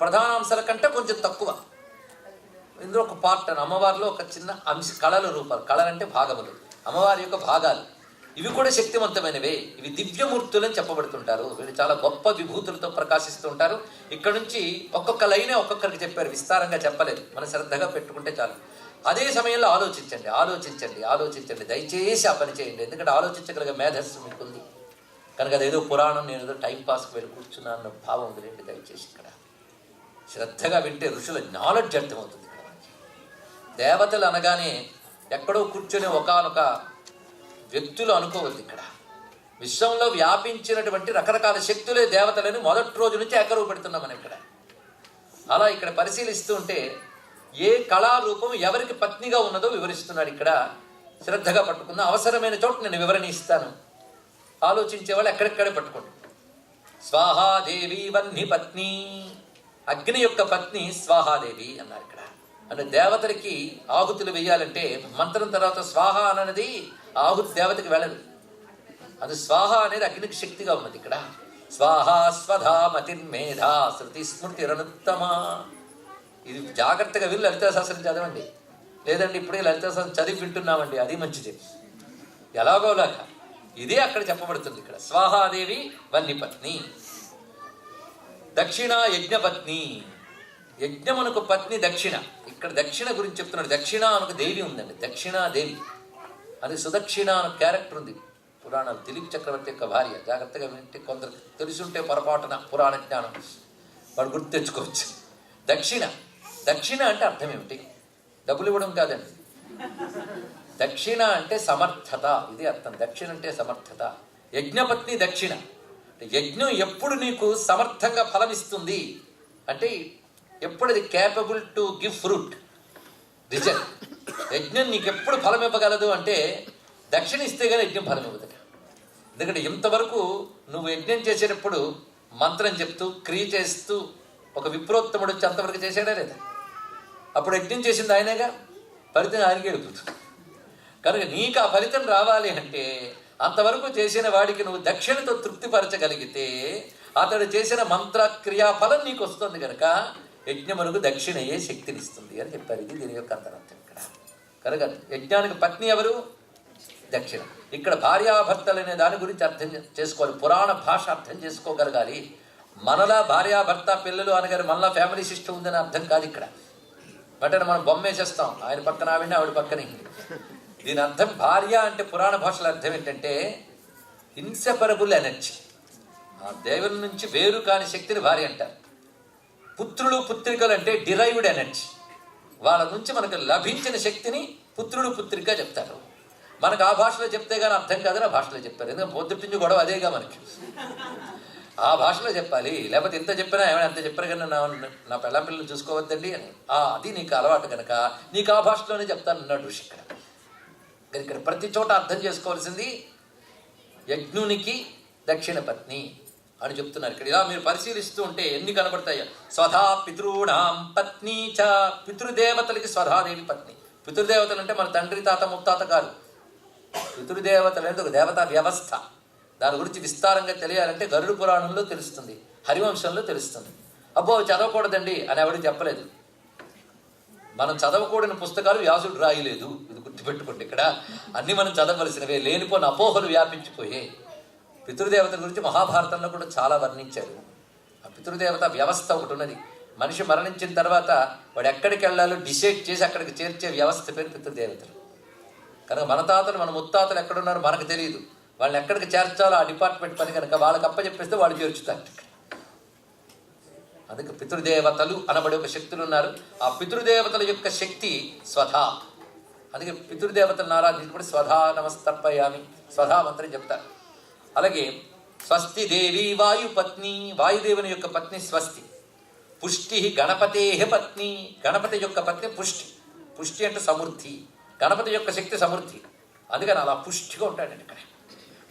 ప్రధానాంశాల కంటే కొంచెం తక్కువ. ఇందులో ఒక పార్ట్ అని అమ్మవారిలో ఒక చిన్న అంశ కళల రూపాలు. కళలంటే భాగములు, అమ్మవారి యొక్క భాగాలు. ఇవి కూడా శక్తివంతమైనవే. ఇవి దివ్యమూర్తులని చెప్పబడుతుంటారు. వీళ్ళు చాలా గొప్ప విభూతులతో ప్రకాశిస్తూ ఉంటారు. ఇక్కడ నుంచి ఒక్కొక్క లైనే ఒక్కొక్కరికి చెప్పారు, విస్తారంగా చెప్పలేదు. మనం శ్రద్ధగా పెట్టుకుంటే చాలు. అదే సమయంలో ఆలోచించండి, ఆలోచించండి, ఆలోచించండి. దయచేసి ఆ పని చేయండి. ఎందుకంటే ఆలోచించగలిగే మేధస్సు మీకుంది కనుక అదేదో పురాణం నేను ఏదో టైంపాస్కి వెళ్ళి కూర్చున్నా అన్న భావం వదిలేండి దయచేసి. ఇక్కడ శ్రద్ధగా వింటే ఋషుల నాలెడ్జ్ అర్థమవుతుంది. ఇక్కడ మనకి దేవతలు అనగానే ఎక్కడో కూర్చొని ఒకానొక వ్యక్తులు అనుకోవద్దు. ఇక్కడ విశ్వంలో వ్యాపించినటువంటి రకరకాల శక్తులే దేవతలని మొదటి రోజు నుంచి ఎకరువు పెడుతున్నాం మనం ఇక్కడ. అలా ఇక్కడ పరిశీలిస్తూ ఉంటే ఏ కళారూపం ఎవరికి పత్నిగా ఉన్నదో వివరిస్తున్నాడు. ఇక్కడ శ్రద్ధగా పట్టుకున్న అవసరమైన చోట నేను వివరణ ఇస్తాను. ఆలోచించే వాళ్ళు ఎక్కడెక్కడే పట్టుకోండి. స్వాహాదేవి వహ్ని పత్ని, అగ్ని యొక్క పత్ని స్వాహాదేవి అన్నారు ఇక్కడ. అంటే దేవతలకి ఆహుతులు వేయాలంటే మంత్రం తర్వాత స్వాహ అన్నది ఆహుతి దేవతకి వెళ్ళదు. అది స్వాహ అనేది అగ్నికి శక్తిగా ఉన్నది. ఇక్కడ స్వాహ స్వధా మతిర్మేధా శృతి స్మృతిరనుత్తమా. ఇది జాగ్రత్తగా వీళ్ళు లలితా శాస్త్రం చదవండి. లేదండి ఇప్పుడే లలితా శాస్త్రం చదివి వింటున్నామండి, అది మంచిది. ఎలాగోలాగా ఇదే అక్కడ చెప్పబడుతుంది. ఇక్కడ స్వాహాదేవి వన్నిపత్ని, దక్షిణ యజ్ఞపత్ని. యజ్ఞమునకు పత్ని దక్షిణ. ఇక్కడ దక్షిణ గురించి చెప్తున్నాడు. దక్షిణ అనకు దేవి ఉందండి, దక్షిణాదేవి. అది సుదక్షిణ అనే క్యారెక్టర్ ఉంది పురాణాలు. దిలీప్ చక్రవర్తి యొక్క భార్య. జాగ్రత్తగా వింటే కొందరు తెలుసుంటే పొరపాటున పురాణ జ్ఞానం వాడు గుర్తు తెచ్చుకోవచ్చు. దక్షిణ, దక్షిణ అంటే అర్థం ఏమిటి? డబ్బులు ఇవ్వడం కాదండి. దక్షిణ అంటే సమర్థత, ఇది అర్థం. దక్షిణ అంటే సమర్థత. యజ్ఞపత్ని దక్షిణ. యజ్ఞం ఎప్పుడు నీకు సమర్థంగా ఫలమిస్తుంది అంటే ఎప్పుడు అది capable to give fruit result. యజ్ఞం నీకు ఎప్పుడు ఫలం ఇవ్వగలదు అంటే దక్షిణ ఇస్తే కానీ యజ్ఞం ఫలం ఇవ్వదు. ఎందుకంటే ఇంతవరకు నువ్వు యజ్ఞం చేసేటప్పుడు మంత్రం చెప్తూ క్రియ చేస్తూ ఒక విప్రోత్తముడు వచ్చి అంతవరకు చేసాడా లేదా? అప్పుడు యజ్ఞం చేసింది ఆయనేగా, ఫలితం ఆయనకి వెళ్ళిపోతుంది. కనుక నీకు ఆ ఫలితం రావాలి అంటే అంతవరకు చేసిన వాడికి నువ్వు దక్షిణతో తృప్తిపరచగలిగితే అతడు చేసిన మంత్ర క్రియాఫలం నీకు వస్తుంది కనుక యజ్ఞమునకు దక్షిణయే శక్తినిస్తుంది అని చెప్పారు. ఇది దీని యొక్క అంతరార్థం ఇక్కడ. కనుక యజ్ఞానికి పత్ని ఎవరు? దక్షిణ. ఇక్కడ భార్యాభర్తలు అనే దాని గురించి అర్థం చేసుకోవాలి, పురాణ భాష అర్థం చేసుకోగలగాలి. మనలా భార్యాభర్త పిల్లలు అనగానే మనలా ఫ్యామిలీ సిస్టమ్ ఉందని అర్థం కాదు ఇక్కడ. వెంటనే మనం బొమ్మ వేసేస్తాం, ఆయన పక్కన ఆవిడ ఆవిడ పక్కన. దీని అర్థం భార్య అంటే పురాణ భాషలో అర్థం ఏంటంటే ఇన్సెపరబుల్ ఎనర్జీ, ఆ దేవుని నుంచి వేరు కాని శక్తిని భార్య అంటారు. పుత్రులు పుత్రికలు అంటే డిరైవ్డ్ ఎనర్జీ, వాళ్ళ నుంచి మనకు లభించిన శక్తిని పుత్రుడు పుత్రిక చెప్తారు. మనకు ఆ భాషలో చెప్తే కానీ అర్థం కాదని ఆ భాషలో చెప్పారు. ఎందుకంటే పొద్దుటి నుంచి గొడవ అదేగా మనకి, ఆ భాషలో చెప్పాలి. లేకపోతే ఇంత చెప్పినా ఏమైనా అంత చెప్పారు కానీ నా పిల్లలు చూసుకోవద్దండి అని అది నీకు అలవాటు కనుక నీకు ఆ భాషలోనే చెప్తాను అన్నాడు ఋషి. ఇక్కడ ప్రతి చోట అర్థం చేసుకోవాల్సింది యజ్ఞునికి దక్షిణ పత్ని అని చెప్తున్నారు. ఇక్కడ ఇలా మీరు పరిశీలిస్తూ ఉంటే ఎన్ని కనబడతాయో. స్వధా పితృణాం పత్ని చ, పితృదేవతలకి స్వధాదేవి పత్ని. పితృదేవతలు అంటే మన తండ్రి తాత ముత్తాత కాదు. పితృదేవతలు అంటే ఒక దేవతా వ్యవస్థ. దాని గురించి విస్తారంగా తెలియాలంటే గరుడు పురాణంలో తెలుస్తుంది, హరివంశంలో తెలుస్తుంది. అబ్బో చదవకూడదండి అని ఎవరు చెప్పలేదు. మనం చదవకూడని పుస్తకాలు వ్యాసుడు రాయలేదు, ఇది గుర్తుపెట్టుకోండి. ఇక్కడ అన్ని మనం చదవలసినవే, లేనిపోని అపోహలు వ్యాపించిపోయే. పితృదేవతల గురించి మహాభారతంలో కూడా చాలా వర్ణించాడు. ఆ పితృదేవత వ్యవస్థ ఒకటి ఉన్నది. మనిషి మరణించిన తర్వాత వాడు ఎక్కడికి వెళ్ళాలో డిసైడ్ చేసి అక్కడికి చేర్చే వ్యవస్థ పేరు పితృదేవతలు. కనుక మన తాతలు మన ముత్తాతలు ఎక్కడున్నారో మనకు తెలియదు, వాళ్ళని ఎక్కడికి చేర్చాలో ఆ డిపార్ట్మెంట్ పని కనుక వాళ్ళకి అప్పచెప్పేస్తే వాళ్ళు చేర్చుతారు. అందుకే పితృదేవతలు అనబడే ఒక శక్తులు ఉన్నారు. ఆ పితృదేవతల యొక్క శక్తి స్వధా. అందుకే పితృదేవతలను ఆరాధించినప్పుడు స్వధా నమస్తర్పయామి, స్వధా మంత్రం చెప్తారు. అలాగే స్వస్తి దేవి వాయుపత్ని, వాయుదేవుని యొక్క పత్ని స్వస్తి. పుష్టి గణపతే పత్ని, గణపతి యొక్క పత్ని పుష్టి. పుష్టి అంటే సమృద్ధి, గణపతి యొక్క శక్తి సమృద్ధి. అందుకని అలా పుష్టిగా ఉంటాడండి. ఇక్కడ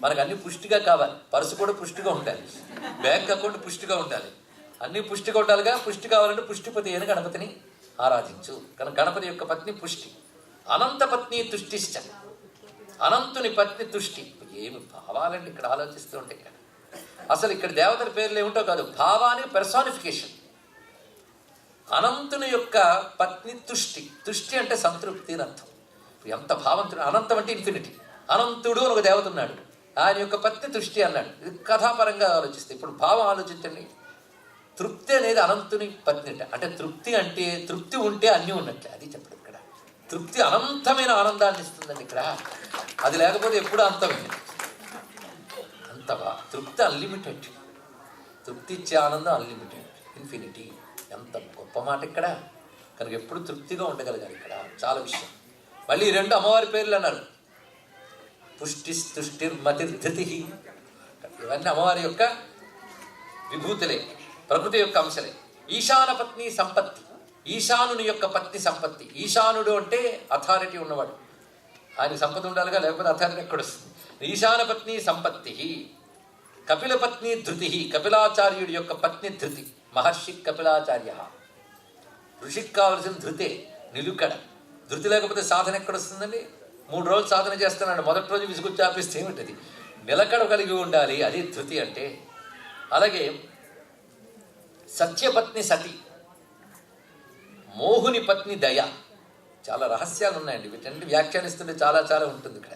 మనకు అన్ని పుష్టిగా కావాలి. పర్సు కూడా పుష్టిగా ఉండాలి, బ్యాంక్ అకౌంట్ పుష్టిగా ఉండాలి, అన్ని పుష్టిగా ఉండాలిగా. పుష్టి కావాలంటే పుష్టిపతి అని గణపతిని ఆరాధించు. కనుక గణపతి యొక్క పత్ని పుష్టి. అనంత పత్ని తుష్టిశ్చ, అనంతుని పత్ని తుష్టి. ఏమి భావాలండి ఇక్కడ ఆలోచిస్తూ ఉంటే. ఇక్కడ అసలు ఇక్కడ దేవతల పేర్లు ఏమిటో కాదు, భావానికి పెర్సానిఫికేషన్. అనంతుని యొక్క పత్ని తుష్టి. తుష్టి అంటే సంతృప్తి అని అర్థం. ఎంత భావంతుడు. అనంతం అంటే ఇన్ఫినిటీ. అనంతుడు అని ఒక దేవత ఉన్నాడు, ఆయన యొక్క పత్ని తుష్టి అన్నాడు. ఇది కథాపరంగా ఆలోచిస్తే. ఇప్పుడు భావం ఆలోచించండి. తృప్తి అనేది అనంతుని పత్ని అంటే తృప్తి అంటే తృప్తి ఉంటే అన్నీ ఉన్నట్లే. అది చెప్పడం ఇక్కడ. తృప్తి అనంతమైన ఆనందాన్ని ఇస్తుందండి ఇక్కడ. అది లేకపోతే ఎప్పుడు అంతమైంది. అంతవా తృప్తి అన్లిమిటెడ్. తృప్తి ఇచ్చే ఆనందం అన్లిమిటెడ్, ఇన్ఫినిటీ. ఎంత గొప్ప మాట ఇక్కడ. కనుక ఎప్పుడు తృప్తిగా ఉండగలగాలి. ఇక్కడ చాలా విషయం. మళ్ళీ రెండు అమ్మవారి పేర్లు అన్నారు, పుష్టిస్తుష్టిర్మతిర్ధృతి. ఇవన్నీ అమ్మవారి యొక్క విభూతులే, ప్రకృతి యొక్క అంశలే. ఈశాన పత్ని సంపత్తి, ఈశానుని యొక్క పత్ని సంపత్తి. ఈశానుడు అంటే అథారిటీ ఉన్నవాడు, ఆయన సంపద ఉండాలిగా, లేకపోతే అథారిటీ ఎక్కడొస్తుంది. ఈశాన పత్ని సంపత్తి. కపిల పత్ని ధృతి, కపిలాచార్యుడి యొక్క పత్ని ధృతి. మహర్షి కపిలాచార్య. ఋషికి కావలసిన ధృతే, నిలుకడ. ధృతి లేకపోతే సాధన ఎక్కడొస్తుందండి? 3 రోజులు సాధన చేస్తున్నాడు, మొదటి రోజు విసుగుచ్చి ఆపిస్తే ఏమిటది? నిలకడ కలిగి ఉండాలి, అది ధృతి అంటే. అలాగే సత్యపత్ని సతి, మోహుని పత్ని దయ. చాలా రహస్యాలు ఉన్నాయండి, వీటన్ని వ్యాఖ్యానిస్తుంటే చాలా చాలా ఉంటుంది ఇక్కడ.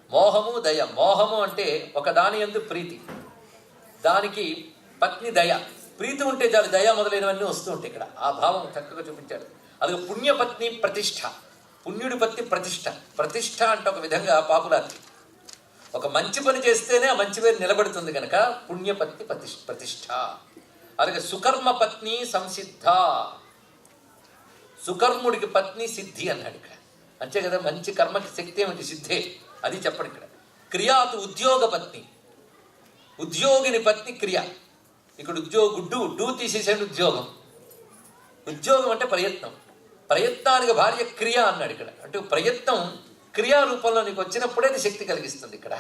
మోహము దయ. మోహము అంటే ఒక దాని యందు ప్రీతి, దానికి పత్ని దయ. ప్రీతి ఉంటే చాలు, దయ మొదలైనవన్నీ వస్తూ ఉంటాయి ఇక్కడ. ఆ భావం చక్కగా చూపించాడు. అలాగే పుణ్యపత్ని ప్రతిష్ఠ. పుణ్యుడి పత్ని ప్రతిష్ఠ. ప్రతిష్ఠ అంటే ఒక విధంగా పాపులారిటీ. ఒక మంచి పని చేస్తేనే ఆ మంచి పేరు నిలబడుతుంది కనుక పుణ్యపత్ని ప్రతిష్ఠ. అలాగే సుకర్మ పత్ని సంసిద్ధ. సుకర్ముడికి పత్ని సిద్ధి అన్నాడు ఇక్కడ. అంతే కదా, మంచి కర్మకి శక్తి ఏమిటి? సిద్ధే. అది చెప్పడు ఇక్కడ. క్రియాతు ఉద్యోగ పత్ని. ఉద్యోగిని పత్ని క్రియ. ఇక్కడ ఉద్యోగుడు డూ తీసేసాడు ఉద్యోగం. ఉద్యోగం అంటే ప్రయత్నం, ప్రయత్నానికి భార్య క్రియ అన్నాడు ఇక్కడ. అంటే ప్రయత్నం క్రియారూపంలో నీకు వచ్చినప్పుడే అది శక్తి కలిగిస్తుంది ఇక్కడ.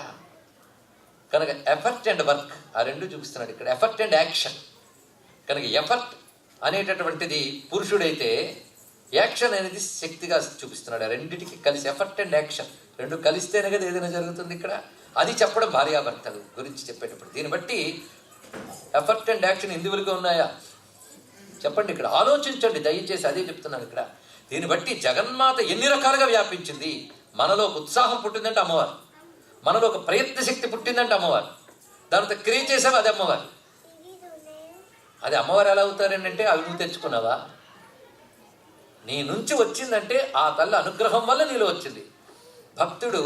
కనుక ఎఫర్ట్ అండ్ వర్క్ ఆ రెండు చూపిస్తున్నాడు ఇక్కడ. Effort and action. కనుక ఎఫర్ట్ అనేటటువంటిది పురుషుడైతే యాక్షన్ అనేది శక్తిగా చూపిస్తున్నాడు. ఆ రెండింటికి కలిసి ఎఫర్ట్ అండ్ యాక్షన్ రెండు కలిస్తేనే కదా ఏదైనా జరుగుతుంది ఇక్కడ. అది చెప్పడం భార్యాభర్తలు గురించి చెప్పేటప్పుడు. దీన్ని బట్టి ఎఫర్ట్ అండ్ యాక్షన్ ఇండివిజువల్గా ఉన్నాయా చెప్పండి ఇక్కడ. ఆలోచించండి దయచేసి, అదే చెప్తున్నాను ఇక్కడ. దీన్ని బట్టి జగన్మాత ఎన్ని రకాలుగా వ్యాపించింది. మనలో ఒక ఉత్సాహం పుట్టిందంటే అమ్మవారు, మనలో ఒక ప్రయత్న శక్తి పుట్టిందంటే అమ్మవారు, దానితో క్రియ చేసావు అది అమ్మవారు. అది అమ్మవారు ఎలా అవుతారంటే అవి నువ్వు తెచ్చుకున్నావా? నీ నుంచి వచ్చిందంటే ఆ తల్లి అనుగ్రహం వల్ల నీలో వచ్చింది. భక్తుడు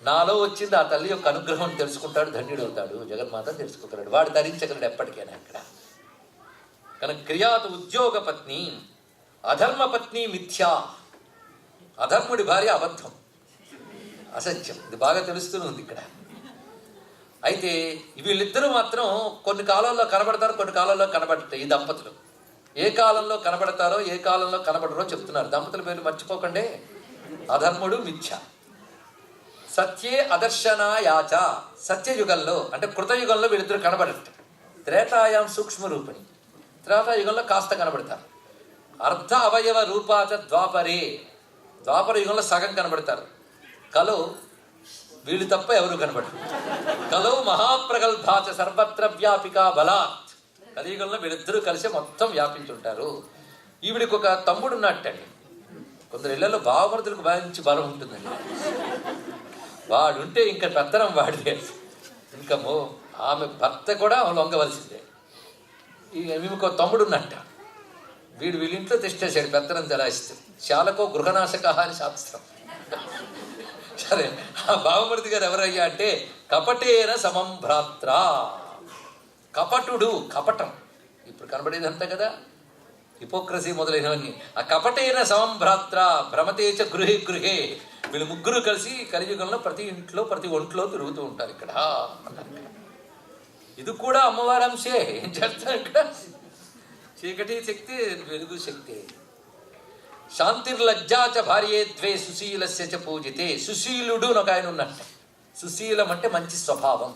నాలో వచ్చింది ఆ తల్లి యొక్క అనుగ్రహం తెలుసుకుంటాడు, ధన్యుడు అవుతాడు. జగన్మాత తెలుసుకుంటాడు, వాడు ధరించగలడు ఎప్పటికైనా అక్కడ. కనుక క్రియాతు ఉద్యోగ పత్ని, అధర్మ పత్ని మిథ్యా. అధర్ముడి భార్య అబద్ధం, అసత్యం. ఇది బాగా తెలుస్తూనే ఉంది ఇక్కడ. అయితే వీళ్ళిద్దరూ మాత్రం కొన్ని కాలాల్లో కనబడతారు, కొన్ని కాలాల్లో కనబడతాయి. ఈ దంపతులు ఏ కాలంలో కనబడతారో ఏ కాలంలో కనబడరో చెప్తున్నారు. దంపతుల పేర్లు మర్చిపోకండి. అధర్ముడు మిథ్య. సత్యే అదర్శనాయాచ. సత్యయుగంలో అంటే కృతయుగంలో వీళ్ళిద్దరు కనబడరు. త్రేతాయాం సూక్ష్మ రూపిణి. త్రేతాయుగంలో కాస్త కనబడతారు. అర్ధ అవయవ రూపాచ ద్వాపరే. ద్వాపర యుగంలో సగం కనబడతారు. కలో వీళ్ళు తప్ప ఎవరు కనబడరు. కలో మహాప్రగల్భాచ సర్వత్ర వ్యాపికా బలాత్. కలియుగంలో వీళ్ళిద్దరూ కలిసి మొత్తం వ్యాపించుంటారు. ఈవిడికి ఒక తమ్ముడు ఉన్నట్టండి. కొందరు ఇళ్లలో బావమరుదులకు భావించి బలం ఉంటుందండి. వాడుంటే ఇంకా పెత్తనం వాడిదే. ఇంకా ఆమె భర్త కూడా లొంగవలసిందే. ఈమెకు తమ్ముడు ఉన్నట్ట. వీళ్ళింట్లో తెచ్చేసాడు పెత్తనం జలాయిస్తూ. శాలకో గృహనాశక అని శాస్త్రం. సరే, ఆ బావమరుది గారు ఎవరయ్యా అంటే కపటేన సమం భ్రాత్ర. కపటుడు, కపటం ఇప్పుడు కనబడేదంతా కదా, హిపోక్రసీ మొదలైనవన్నీ. ఆ కపటేన సమం భ్రాత్ర భ్రమతేచ గృహే గృహే. వీళ్ళు ముగ్గురు కలిసి కలియుగంలో ప్రతి ఇంట్లో ప్రతి ఒంట్లో తిరుగుతూ ఉంటారు ఇక్కడ అన్నారు. ఇది కూడా అమ్మవారి అంశే. ఏం చేస్తారు ఇక్కడ? చీకటి శక్తి, వెలుగు శక్తి. శాంతిర్లజ్జాచ భార్యే ద్వే సుశీలస్య చ పూజితే. సుశీలుడు ఒక ఆయన ఉన్నట్ట. సుశీలం అంటే మంచి స్వభావం.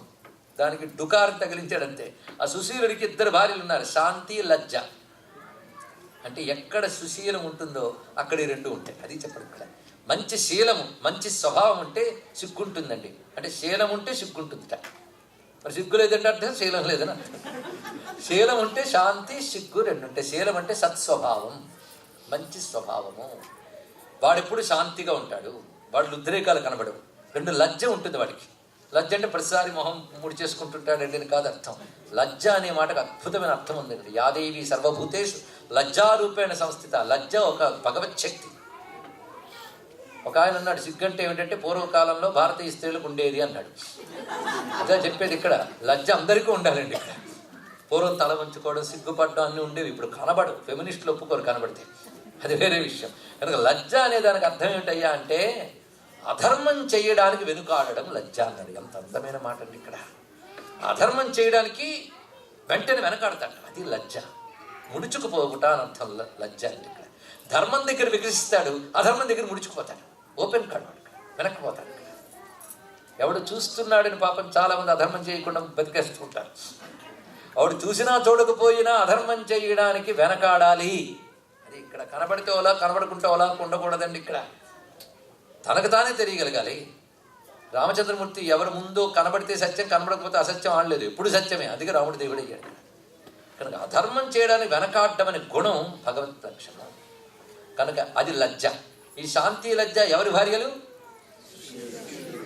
దానికి డుకారు తగిలించాడంతే. ఆ సుశీలుడికి ఇద్దరు భార్యలు ఉన్నారు, శాంతి లజ్జ. అంటే ఎక్కడ సుశీలం ఉంటుందో అక్కడ ఈ రెండు ఉంటాయి. అది చెప్పడం ఇక్కడ. మంచి శీలము, మంచి స్వభావం ఉంటే సిగ్గుంటుందండి. అంటే శీలం ఉంటే సిగ్గుంటుందిట. మరి సిగ్గు లేదంటే అర్థం శీలం లేదని అర్థం. శీలం ఉంటే శాంతి, సిగ్గు రెండు ఉంటాయి. శీలం అంటే సత్స్వభావం, మంచి స్వభావము. వాడెప్పుడు శాంతిగా ఉంటాడు, వాడు ఉద్రేకాలు కనబడవు. రెండు లజ్జ ఉంటుంది వాడికి. లజ్జ అంటే ప్రతిసారి మొహం ముడి చేసుకుంటుంటాడండి అని కాదు అర్థం. లజ్జ అనే మాటకు అద్భుతమైన అర్థం ఉందండి. యాదేవి సర్వభూతేషు లజ్జారూపేణ సంస్థిత. లజ్జ ఒక భగవత్ శక్తి. ఒక ఆయన అన్నాడు, సిగ్గంటే ఏమిటంటే పూర్వకాలంలో భారతీయ స్త్రీలకు ఉండేది అన్నాడు. అదే చెప్పేది ఇక్కడ. లజ్జ అందరికీ ఉండాలండి ఇక్కడ. పూర్వం తల వంచుకోవడం, సిగ్గుపడడం అన్నీ ఉండేవి. ఇప్పుడు కనబడవు. ఫెమినిస్టులు ఒప్పుకోరు కనబడితే, అది వేరే విషయం. కనుక లజ్జ అనే దానికి అర్థం ఏమిటయ్యా అంటే అధర్మం చేయడానికి వెనుకాడడం లజ్జ అన్నాడు. ఎంత అందమైన మాట అండి ఇక్కడ. అధర్మం చేయడానికి వెంటనే వెనకాడతాడు, అది లజ్జ. ముడుచుకుపోగుట అని అర్థం లజ్జ అంటే ఇక్కడ. ధర్మం దగ్గర వికసిస్తాడు, అధర్మం దగ్గర ముడుచుకుపోతాడు. ఓపెన్ కాడు, వెనక్కిపోతాడు. ఎవడు చూస్తున్నాడని పాపం చాలా మంది అధర్మం చేయకుండా బతికేస్తుంటారు. ఆవిడ చూసినా చూడకపోయినా అధర్మం చేయడానికి వెనకాడాలి. అది ఇక్కడ. కనబడితే ఓలా, కనబడుకుంటే ఓలా ఉండకూడదండి ఇక్కడ. తనకు తానే తెలియగలగాలి. రామచంద్రమూర్తి ఎవరి ముందో కనబడితే సత్యం, కనబడకపోతే అసత్యం ఆడలేదు, ఎప్పుడు సత్యమే. అందుకే రాముడు దేవుడు అయ్యాడు. కనుక అధర్మం చేయడానికి వెనకాడడం అనే గుణం భగవత్ లక్షణం. కనుక అది లజ్జ. ఈ శాంతి లజ్జ ఎవరి భార్యలు?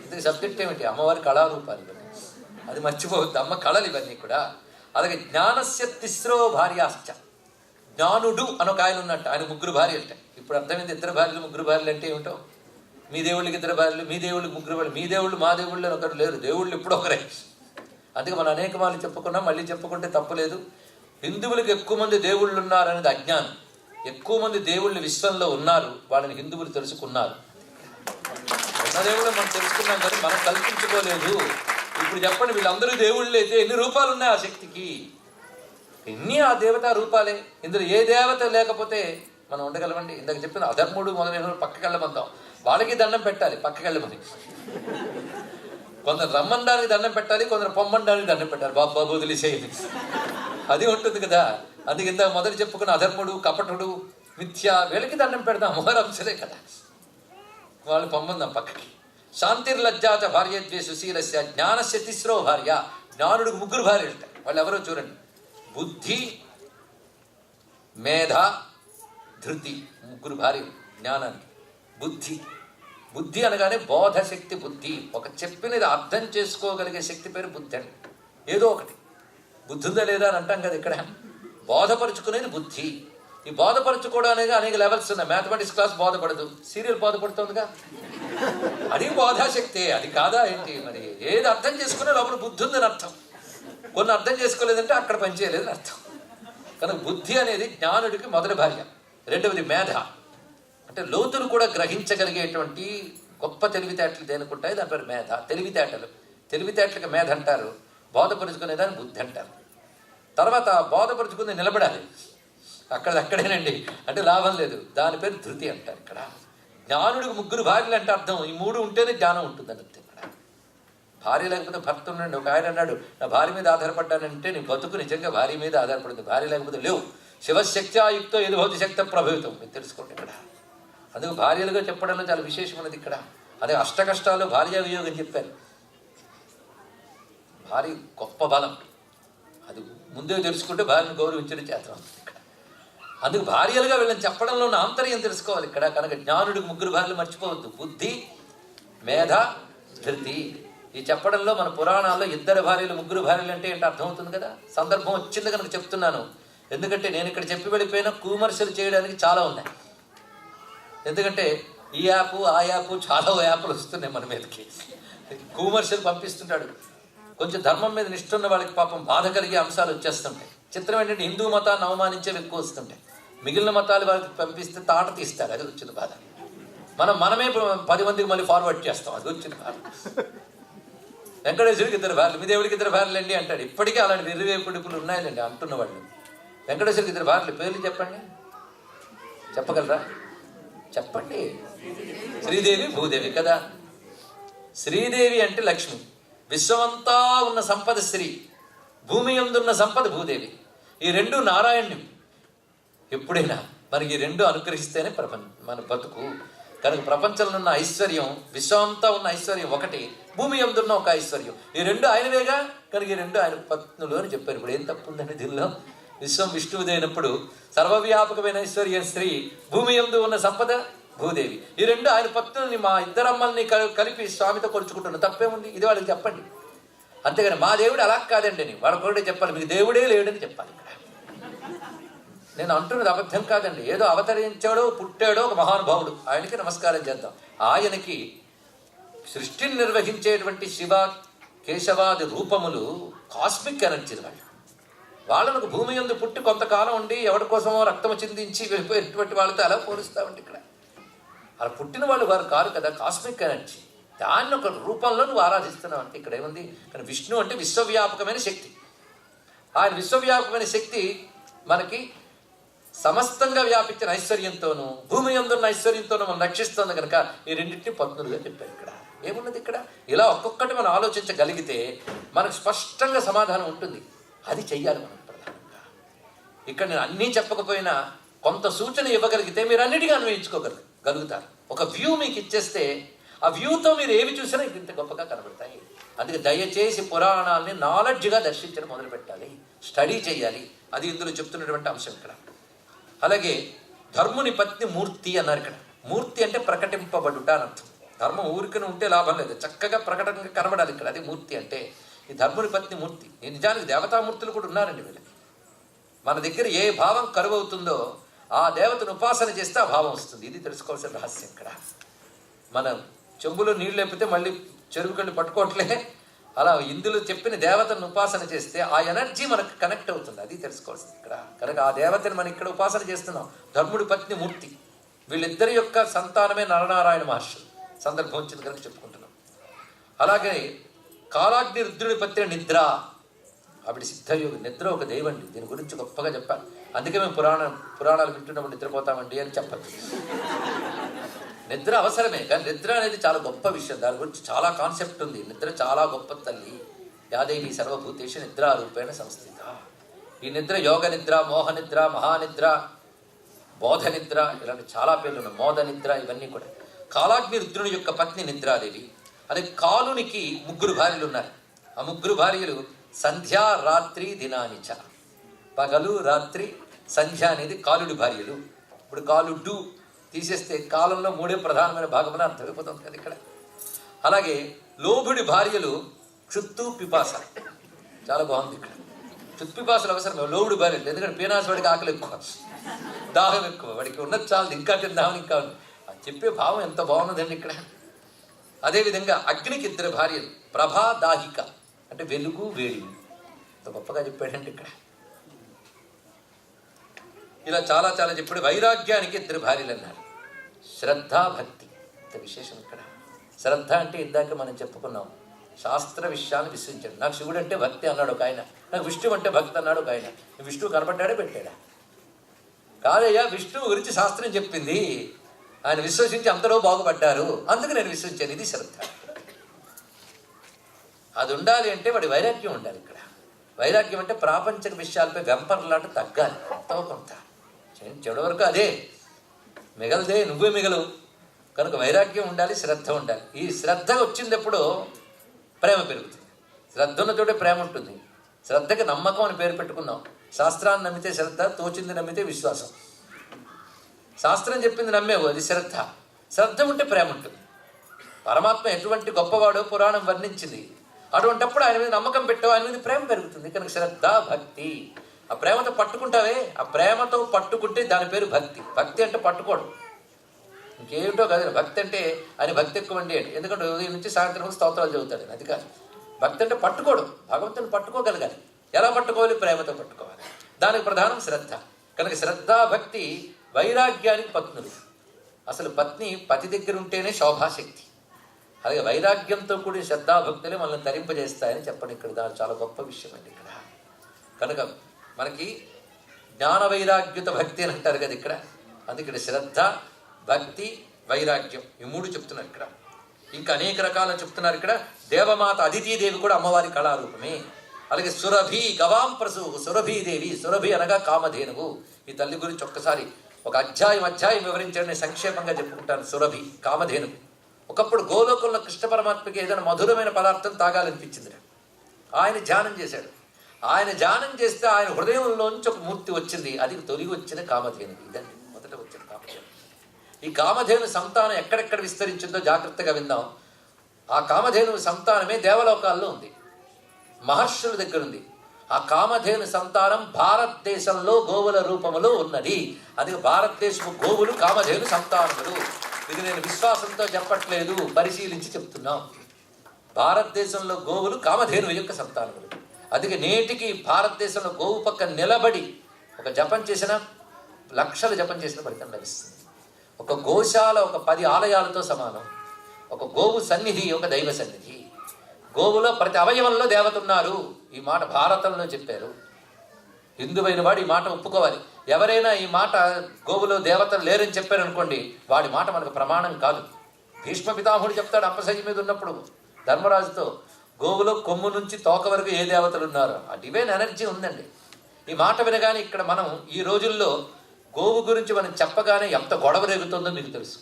ఇది సబ్జెక్ట్ ఏమిటి? అమ్మవారి కళారూపాలు ఇవన్నీ. అది మర్చిపోవద్దు, అమ్మ కళలు ఇవన్నీ కూడా. అలాగే జ్ఞానస్య తిస్రో భార్యాశ్చ. జ్ఞానుడు అనొక ఆయన ఉన్నట్టు, ఆయన ముగ్గురు భార్యలు అంటే. ఇప్పుడు అర్థమైంది, ఇద్దరు భార్యలు ముగ్గురు భార్యలు అంటే ఏమిటో. మీ దేవుళ్ళకి ఇద్దరు భార్యలు, మీ దేవుళ్ళకి ముగ్గురు భార్యలు. మీ దేవుళ్ళు మా దేవుళ్ళు అని ఒకరు లేరు, దేవుళ్ళు ఇప్పుడు ఒకరే. అందుకే మనం అనేక మార్లు చెప్పుకున్నాం, మళ్ళీ చెప్పుకుంటే తప్పులేదు. హిందువులకు ఎక్కువ మంది దేవుళ్ళు ఉన్నారనేది అజ్ఞానం. ఎక్కువ మంది దేవుళ్ళు విశ్వంలో ఉన్నారు, వాళ్ళని హిందువులు తెలుసుకున్నారు. ఉన్న దేవుళ్ళు మనం తెలుసుకున్నాం కానీ మనం కల్పించుకోలేదు. ఇప్పుడు చెప్పండి, వీళ్ళందరూ దేవుళ్ళు అయితే ఎన్ని రూపాలు ఉన్నాయి ఆ శక్తికి? ఇన్ని ఆ దేవతా రూపాలే. ఇందులో ఏ దేవత లేకపోతే మనం ఉండగలమండి? ఇందాక చెప్పిన అధర్ముడు మొదలైన పక్కకి వెళ్ళమంటాం, వాళ్ళకి దండం పెట్టాలి పక్కకి వెళ్ళమని. కొందరు రమ్మనడానికి దండం పెట్టాలి, కొందరు పొమ్మనడానికి దండం పెట్టాలి. బాబా వదిలేసేయండి, అది ఉంటుంది కదా. అందుకే ఇందాక మొదలు చెప్పుకున్న అధర్ముడు, కపటుడు, మిథ్య, వీళ్ళకి దండం పెడదాం, మోహరంశలే కదా, వాళ్ళు పొమ్మందాం పక్కకి. శాంతిర్లజ్జాచ భార్యద్వే సుశీలస్య జ్ఞానస్య తిస్రో భార్య. జ్ఞానుడికి 3 భార్యలు ఉంటాయి. వాళ్ళు ఎవరో చూడండి: బుద్ధి, మేధ, ధృతి. 3 భార్యలు జ్ఞానానికి. బుద్ధి, బుద్ధి అనగానే బోధశక్తి. బుద్ధి ఒక చెప్పినది అర్థం చేసుకోగలిగే శక్తి పేరు బుద్ధి అండి. ఏదో ఒకటి బుద్ధి ఉందా లేదా అని అంటాం కదా, ఇక్కడ బోధపరుచుకునేది బుద్ధి. ఈ బోధపరుచుకోవడం అనేది అనేక లెవెల్స్ ఉన్నాయి. మ్యాథమెటిక్స్ క్లాస్ బోధపడదు, సీరియల్ బోధపడుతుందిగా, అది బోధాశక్తి. అది కాదా ఏంటి? మరి ఏది అర్థం చేసుకునే లోపల బుద్ధి ఉందని అర్థం. కొన్ని అర్థం చేసుకోలేదంటే అక్కడ పనిచేయలేదని అర్థం. కనుక బుద్ధి అనేది జ్ఞానుడికి మొదటి భార్య. రెండవది మేధ, అంటే లోతులు కూడా గ్రహించగలిగేటువంటి గొప్ప తెలివితేటలు దేనికుంటాయి, దాని పేరు మేధ. తెలివితేటలు, తెలివితేటలకు మేధ అంటారు. బోధపరుచుకునేదాన్ని బుద్ధి అంటారు. తర్వాత బోధపరుచుకుని నిలబడాలి, అక్కడేనండి, అంటే లాభం లేదు, దాని పేరు ధృతి అంటారు. ఇక్కడ జ్ఞానుడికి 3 భార్యలు అంటే అర్థం ఈ 3 ఉంటేనే జ్ఞానం ఉంటుందని అర్థం. ఇక్కడ భార్య లేకపోతే భర్త ఉండండి. ఒక ఆయన అన్నాడు, నా భార్య మీద ఆధారపడ్డానంటే నీ బతుకు నిజంగా భార్య మీద ఆధారపడింది, భార్య లేకపోతే లేవు. శివశక్త్యాయుక్తో ఏది భౌతి శక్తి ప్రభావితం, మీరు తెలుసుకోండి ఇక్కడ. అందుకు భార్యలుగా చెప్పడంలో చాలా విశేషమైనది ఇక్కడ. అదే అష్టకష్టాలు భార్య వియోగం చెప్పారు. భార్య గొప్ప బలం, అది ముందే తెలుసుకుంటే భార్యను గౌరవించడం చేస్తాం ఇక్కడ. అందుకు భార్యలుగా వీళ్ళని చెప్పడంలో ఉన్న ఆంతర్యం తెలుసుకోవాలి ఇక్కడ. కనుక జ్ఞానుడికి 3 భార్యలు మర్చిపోవద్దు: బుద్ధి, మేధ, ధృతి. ఈ చెప్పడంలో మన పురాణాల్లో 2 భార్యలు 3 భార్యలు అంటే ఏంటో అర్థమవుతుంది కదా. సందర్భం వచ్చింది కనుక చెప్తున్నాను. ఎందుకంటే నేను ఇక్కడ చెప్పి వెళ్ళిపోయినా కూమర్షలు చేయడానికి చాలా ఉన్నాయి. ఎందుకంటే ఈ యాప్ ఆ యాప్ చాలా యాప్లు వస్తున్నాయి మన మీదకి, కూమర్షలు పంపిస్తుంటాడు. కొంచెం ధర్మం మీద నిష్ఠ ఉన్న వాళ్ళకి పాపం బాధ కలిగే అంశాలు వచ్చేస్తుంటాయి. చిత్రం ఏంటంటే హిందూ మతాన్ని అవమానించేవి ఎక్కువ వస్తుంటాయి. మిగిలిన మతాలు వాళ్ళకి పంపిస్తే తాట తీస్తారు, అది వచ్చిన బాధ. మనమే 10 మందికి మళ్ళీ ఫార్వర్డ్ చేస్తాం, అది వచ్చిన బాధ. వెంకటేశ్వరికి 2 భార్యలు, మీ దేవుడికి 2 భార్యలండి అంటాడు. ఇప్పటికీ అలాంటి వెర్రివేపుడుకులు ఉన్నాయండి అంటున్న వాళ్ళు. వెంకటేశ్వరికి 2 భార్యలు పేర్లు చెప్పండి, చెప్పగలరా? చెప్పండి. శ్రీదేవి, భూదేవి కదా. శ్రీదేవి అంటే లక్ష్మి, విశ్వమంతా ఉన్న సంపద శ్రీ, భూమి యందున్న సంపద భూదేవి. ఈ 2 నారాయణుని. ఎప్పుడైనా మనకి 2 అనుగ్రహిస్తేనే మన బతుకు. కనుక ప్రపంచంలో ఉన్న ఐశ్వర్యం, విశ్వమంతా ఉన్న ఐశ్వర్యం ఒకటి, భూమి యందున్న ఒక ఐశ్వర్యం. ఈ 2 ఆయనవేగా. కనుక ఈ 2 ఆయన పత్నులు అని చెప్పారు. ఇప్పుడు ఏం తప్పు ఉందండి దీనిలో? విశ్వం విష్ణువుదైనప్పుడు సర్వవ్యాపకమైన ఐశ్వర్యం శ్రీ, భూమి యందు ఉన్న సంపద భూదేవి. ఈ 2 ఆయన పత్నుల్ని, మా 2 అమ్మల్ని కలిపి స్వామితో కొలుచుకుంటున్న తప్పేముంది? ఇది వాళ్ళకి చెప్పండి. అంతేగాని మా దేవుడు అలా కాదండి అని వాళ్ళకి ఒకటే చెప్పాలి, మీకు దేవుడే లేడని చెప్పాలి. ఇక్కడ నేను అంటున్నది అబద్ధం కాదండి. ఏదో అవతరించాడో పుట్టాడో ఒక మహానుభావుడు, ఆయనకి నమస్కారం చేద్దాం. ఆయనకి సృష్టిని నిర్వహించేటువంటి శివ కేశవాది రూపములు కాస్మిక్ ఎనర్జీలు. వాళ్ళకు భూమి యందు పుట్టి కొంతకాలం ఉండి ఎవరి కోసమో రక్తము చిందించి వెళ్ళిపోయేటువంటి వాళ్ళతో అలా పోలుస్తామంటే ఇక్కడ అలా పుట్టిన వాళ్ళు వారు కారు కదా, కాస్మిక్ ఎనర్జీ. దాన్ని ఒక రూపంలో నువ్వు ఆరాధిస్తున్నావు అంటే ఇక్కడ ఏముంది? కానీ విష్ణు అంటే విశ్వవ్యాపకమైన శక్తి. ఆయన విశ్వవ్యాపకమైన శక్తి మనకి సమస్తంగా వ్యాపించిన ఐశ్వర్యంతోనూ భూమి యందున్న ఐశ్వర్యంతోనూ మనం రక్షిస్తుంది కనుక ఈ 2 పత్నులుగా చెప్పారు. ఇక్కడ ఏమున్నది? ఇక్కడ ఇలా ఒక్కొక్కటి మనం ఆలోచించగలిగితే మనకు స్పష్టంగా సమాధానం ఉంటుంది. అది చెయ్యాలి మనం ప్రధానంగా. ఇక్కడ నేను అన్నీ చెప్పకపోయినా కొంత సూచన ఇవ్వగలిగితే మీరు అన్నిటికీ అన్వయించుకోగలుగుతారు. ఒక వ్యూ మీకు ఇచ్చేస్తే ఆ వ్యూతో మీరు ఏవి చూసినా ఇంత గొప్పగా కనబడతాయి. అందుకే దయచేసి పురాణాలని నాలెడ్జ్గా దర్శించడం మొదలు పెట్టాలి, స్టడీ చేయాలి. అది ఇందులో చెప్తున్నటువంటి అంశం ఇక్కడ. అలాగే ధర్ముని పత్ని మూర్తి అన్నారు. ఇక్కడ మూర్తి అంటే ప్రకటింపబడుట అని అర్థం. ధర్మం ఊరికనే ఉంటే లాభం లేదు, చక్కగా ప్రకటనగా కనబడాలి ఇక్కడ. అది మూర్తి అంటే. ఈ ధర్ముని పత్ని మూర్తి. ఈ నిజానికి దేవతామూర్తులు కూడా ఉన్నారండి వీళ్ళకి. మన దగ్గర ఏ భావం కరువవుతుందో ఆ దేవతను ఉపాసన చేస్తే ఆ భావం వస్తుంది. ఇది తెలుసుకోవాల్సిన రహస్యం ఇక్కడ. మనం చెంబులో నీళ్ళు లేపితే మళ్ళీ చెరువుకెళ్ళి పట్టుకోవట్లే, అలా ఇందులో చెప్పిన దేవతను ఉపాసన చేస్తే ఆ ఎనర్జీ మనకు కనెక్ట్ అవుతుంది. అది తెలుసుకోవాల్సింది ఇక్కడ. కనుక ఆ దేవతను మనం ఇక్కడ ఉపాసన చేస్తున్నాం. ధర్ముడి పత్ని మూర్తి. వీళ్ళిద్దరి యొక్క సంతానమే నరనారాయణ మహర్షులు. సందర్భం వచ్చింది కనుక చెప్పుకుంటున్నాం. అలాగే కాలాగ్ని రుద్రుడి పత్ని నిద్ర. ఆవిడ సిద్ధయోగి. నిద్ర ఒక దైవండి. దీని గురించి గొప్పగా చెప్పాలి. అందుకే మేము పురాణాలు వింటున్నప్పుడు నిద్రపోతామండి అని చెప్పదు. నిద్ర అవసరమే, కానీ నిద్ర అనేది చాలా గొప్ప విషయం. దాని గురించి చాలా కాన్సెప్ట్ ఉంది. నిద్ర చాలా గొప్ప తల్లి. యాదేవి సర్వభూతేషు నిద్ర రూపేణ సంస్థిత. ఈ నిద్ర యోగ నిద్ర, మోహ నిద్ర, మహానిద్ర, బోధ నిద్ర, ఇలాంటి చాలా పేర్లు ఉన్నాయి. మోద నిద్ర, ఇవన్నీ కూడా. కాలాగ్ని రుద్రుని యొక్క పత్ని నిద్రాదేవి. అదే కాలునికి 3 భార్యలు ఉన్నారు. ఆ 3 భార్యలు సంధ్యా, రాత్రి, దినానిచ. పగలు, రాత్రి, సంధ్య అనేది కాలుడి భార్యలు. ఇప్పుడు కాలుడు తీసేస్తే కాలంలో 3 ప్రధానమైన భాగమని అర్థమైపోతుంది కదా ఇక్కడ. అలాగే లోభుడి భార్యలు క్షుత్తు, పిపాస. చాలా బాగుంది ఇక్కడ. క్షుత్ పిపాసలు అవసరమే. లోభుడి భార్యలు, ఎందుకంటే పీనాసు వాడికి ఆకలి ఎక్కువ, దాహం ఎక్కువ, వాడికి ఉన్నది చాలు, ఇంకా తిందామని ఇంకా అది చెప్పే భావం ఎంత బాగున్నదండి ఇక్కడ. అదేవిధంగా అగ్నికి 2 భార్యలు, ప్రభా, దాహిక, అంటే వెలుగు, వేడి. ఎంత గొప్పగా చెప్పాడంటే ఇక్కడ. ఇలా చాలా చాలా చెప్పాడు. వైరాగ్యానికి 2 భార్యలు అన్నారు. శ్రద్ధ, భక్తి. ఇంత విశేషం ఇక్కడ. శ్రద్ధ అంటే ఇందాక మనం చెప్పుకున్నాం, శాస్త్ర విషయాన్ని విశ్వసించాడు. నాకు శివుడు అంటే భక్తి అన్నాడు ఒక ఆయన, నాకు విష్ణువు అంటే భక్తి అన్నాడు ఒక ఆయన. విష్ణువు కనపడ్డాడే పెట్టాడా? కాదయ్యా, విష్ణువు గురించి శాస్త్రం చెప్పింది, ఆయన విశ్వసించి అందరూ బాగుపడ్డారు, అందుకు నేను విశ్వసించాను. ఇది శ్రద్ధ. అది ఉండాలి అంటే వాడి వైరాగ్యం ఉండాలి ఇక్కడ. వైరాగ్యం అంటే ప్రాపంచిక విషయాలపై వెంపర్లాట తగ్గాలి కొంత కొంత. చెడు వరకు అదే మిగలదే, నువ్వే మిగలవు. కనుక వైరాగ్యం ఉండాలి, శ్రద్ధ ఉండాలి. ఈ శ్రద్ధ వచ్చినప్పుడు ప్రేమ పెరుగుతుంది. శ్రద్ధ ఉన్న చోటే ప్రేమ ఉంటుంది. శ్రద్ధకి నమ్మకం అని పేరు పెట్టుకున్నాం. శాస్త్రాన్ని నమ్మితే శ్రద్ధ, తోచింది నమ్మితే విశ్వాసం. శాస్త్రం చెప్పింది నమ్మేవు, అది శ్రద్ధ. శ్రద్ధ ఉంటే ప్రేమ ఉంటుంది. పరమాత్మ ఎటువంటి గొప్పవాడో పురాణం వర్ణించింది. అటువంటిప్పుడు ఆయన మీద నమ్మకం పెట్టావు, ఆయన మీద ప్రేమ పెరుగుతుంది. కనుక శ్రద్ధ, భక్తి. ఆ ప్రేమతో పట్టుకుంటావే, ఆ ప్రేమతో పట్టుకుంటే దాని పేరు భక్తి. భక్తి అంటే పట్టుకోవడం, ఇంకేమిటో కాదు. భక్తి అంటే ఆయన భక్తి ఎక్కువండి అంటే, ఎందుకంటే ఉదయం నుంచి సాయంత్రం స్తోత్రాలు చదువుతాడు. అది కాదు. భక్తి అంటే పట్టుకోవడం, భగవంతుని పట్టుకోగలగాలి. ఎలా పట్టుకోవాలి? ప్రేమతో పట్టుకోవాలి. దానికి ప్రధానం శ్రద్ధ. కనుక శ్రద్ధ, భక్తి వైరాగ్యానికి పత్నులు. అసలు పత్ని పతి దగ్గర ఉంటేనే శోభాశక్తి. అలాగే వైరాగ్యంతో కూడిన శ్రద్ధాభక్తులే మనల్ని తరింపజేస్తాయని చెప్పండి ఇక్కడ. దాని చాలా గొప్ప విషయం అండి ఇక్కడ. కనుక మనకి జ్ఞాన వైరాగ్యుత భక్తి అని అంటారు కదా ఇక్కడ. అందుకే శ్రద్ధ, భక్తి, వైరాగ్యం, ఈ 3 చెప్తున్నారు ఇక్కడ. ఇంకా అనేక రకాలను చెప్తున్నారు ఇక్కడ. దేవమాత అదితీదేవి కూడా అమ్మవారి కళారూపమే. అలాగే సురభి, గవాం ప్రసు, సురభీదేవి. సురభి అనగా కామధేనువు. ఈ తల్లి గురించి ఒక్కసారి ఒక అధ్యాయం వివరించండి, సంక్షేపంగా చెప్పుకుంటాను. సురభి, కామధేనువు. ఒకప్పుడు గోలోకంలో కృష్ణ పరమాత్మకి ఏదైనా మధురమైన పదార్థం తాగాలనిపించింది. ఆయన ధ్యానం చేశాడు. ఆయన ధ్యానం చేస్తే ఆయన హృదయంలోంచి ఒక మూర్తి వచ్చింది. అది తొలిగి వచ్చిన కామధేనువు. ఇదండి మొదట వచ్చిన కామధేను. ఈ కామధేను సంతానం ఎక్కడెక్కడ విస్తరించిందో జాగ్రత్తగా విందాం. ఆ కామధేను సంతానమే దేవలోకాల్లో ఉంది, మహర్షుల దగ్గర ఉంది. ఆ కామధేను సంతానం భారతదేశంలో గోవుల రూపములో ఉన్నది. అది భారతదేశపు గోవులు కామధేను సంతానములు. ఇది నేను విశ్వాసంతో చెప్పట్లేదు, పరిశీలించి చెప్తున్నాం. భారతదేశంలో గోవులు కామధేను యొక్క సంతానములు. అందుకే నేటికి భారతదేశంలో గోవు పక్కన నిలబడి ఒక జపం చేసిన, లక్షల జపం చేసిన ఫలితం లభిస్తుంది. ఒక గోశాల ఒక 10 ఆలయాలతో సమానం. ఒక గోవు సన్నిధి ఒక దైవ సన్నిధి. గోవులో ప్రతి అవయవంలో దేవత ఉన్నారు. ఈ మాట భారతంలో చెప్పారు. హిందువైన వాడు ఈ మాట ఒప్పుకోవాలి. ఎవరైనా ఈ మాట గోవులో దేవతలు లేరని చెప్పారనుకోండి, వాడి మాట మనకు ప్రమాణం కాదు. భీష్మ పితామహుడు చెప్తాడు అంపశయ్య మీద ఉన్నప్పుడు ధర్మరాజుతో, గోవులో కొమ్ము నుంచి తోక వరకు ఏ దేవతలు ఉన్నారు. ఆ డివైన్ ఎనర్జీ ఉందండి. ఈ మాట వినగానే ఇక్కడ మనం ఈ రోజుల్లో గోవు గురించి మనం చెప్పగానే ఎంత గొడవ రేగుతుందో మీకు తెలుసు.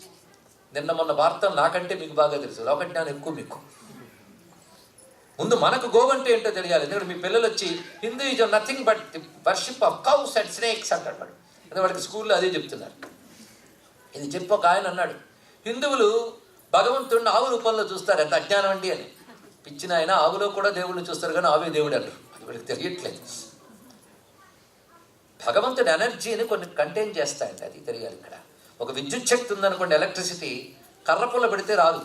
నిన్న మొన్న వార్తలు నాకంటే మీకు బాగా తెలుసు, లోకజ్ఞానం ఎక్కువ మీకు. ముందు మనకు గోవు అంటే ఏంటో తెలియాలి. ఎందుకంటే మీ పిల్లలు వచ్చి Hinduism nothing but the worship of cows and snakes అంటాడు వాడు. అంటే వాడికి స్కూల్లో అదే చెప్తున్నారు. ఇది చెప్పి ఒక ఆయన అన్నాడు, హిందువులు భగవంతుడిని ఆవు రూపంలో చూస్తారు, ఎంత అజ్ఞానం అండి అని. పిచ్చిన ఆయన ఆవులో కూడా దేవుడిని చూస్తారు, కానీ ఆవే దేవుడు అంటారు. అది వాడికి తెలియట్లేదు. భగవంతుడి ఎనర్జీని కొన్ని కంటైన్ చేస్తాయండి, అది తెలియాలి ఇక్కడ. ఒక విద్యుత్ శక్తి ఉందనుకోండి, ఎలక్ట్రిసిటీ, కర్రపుల్ల పెడితే రాదు,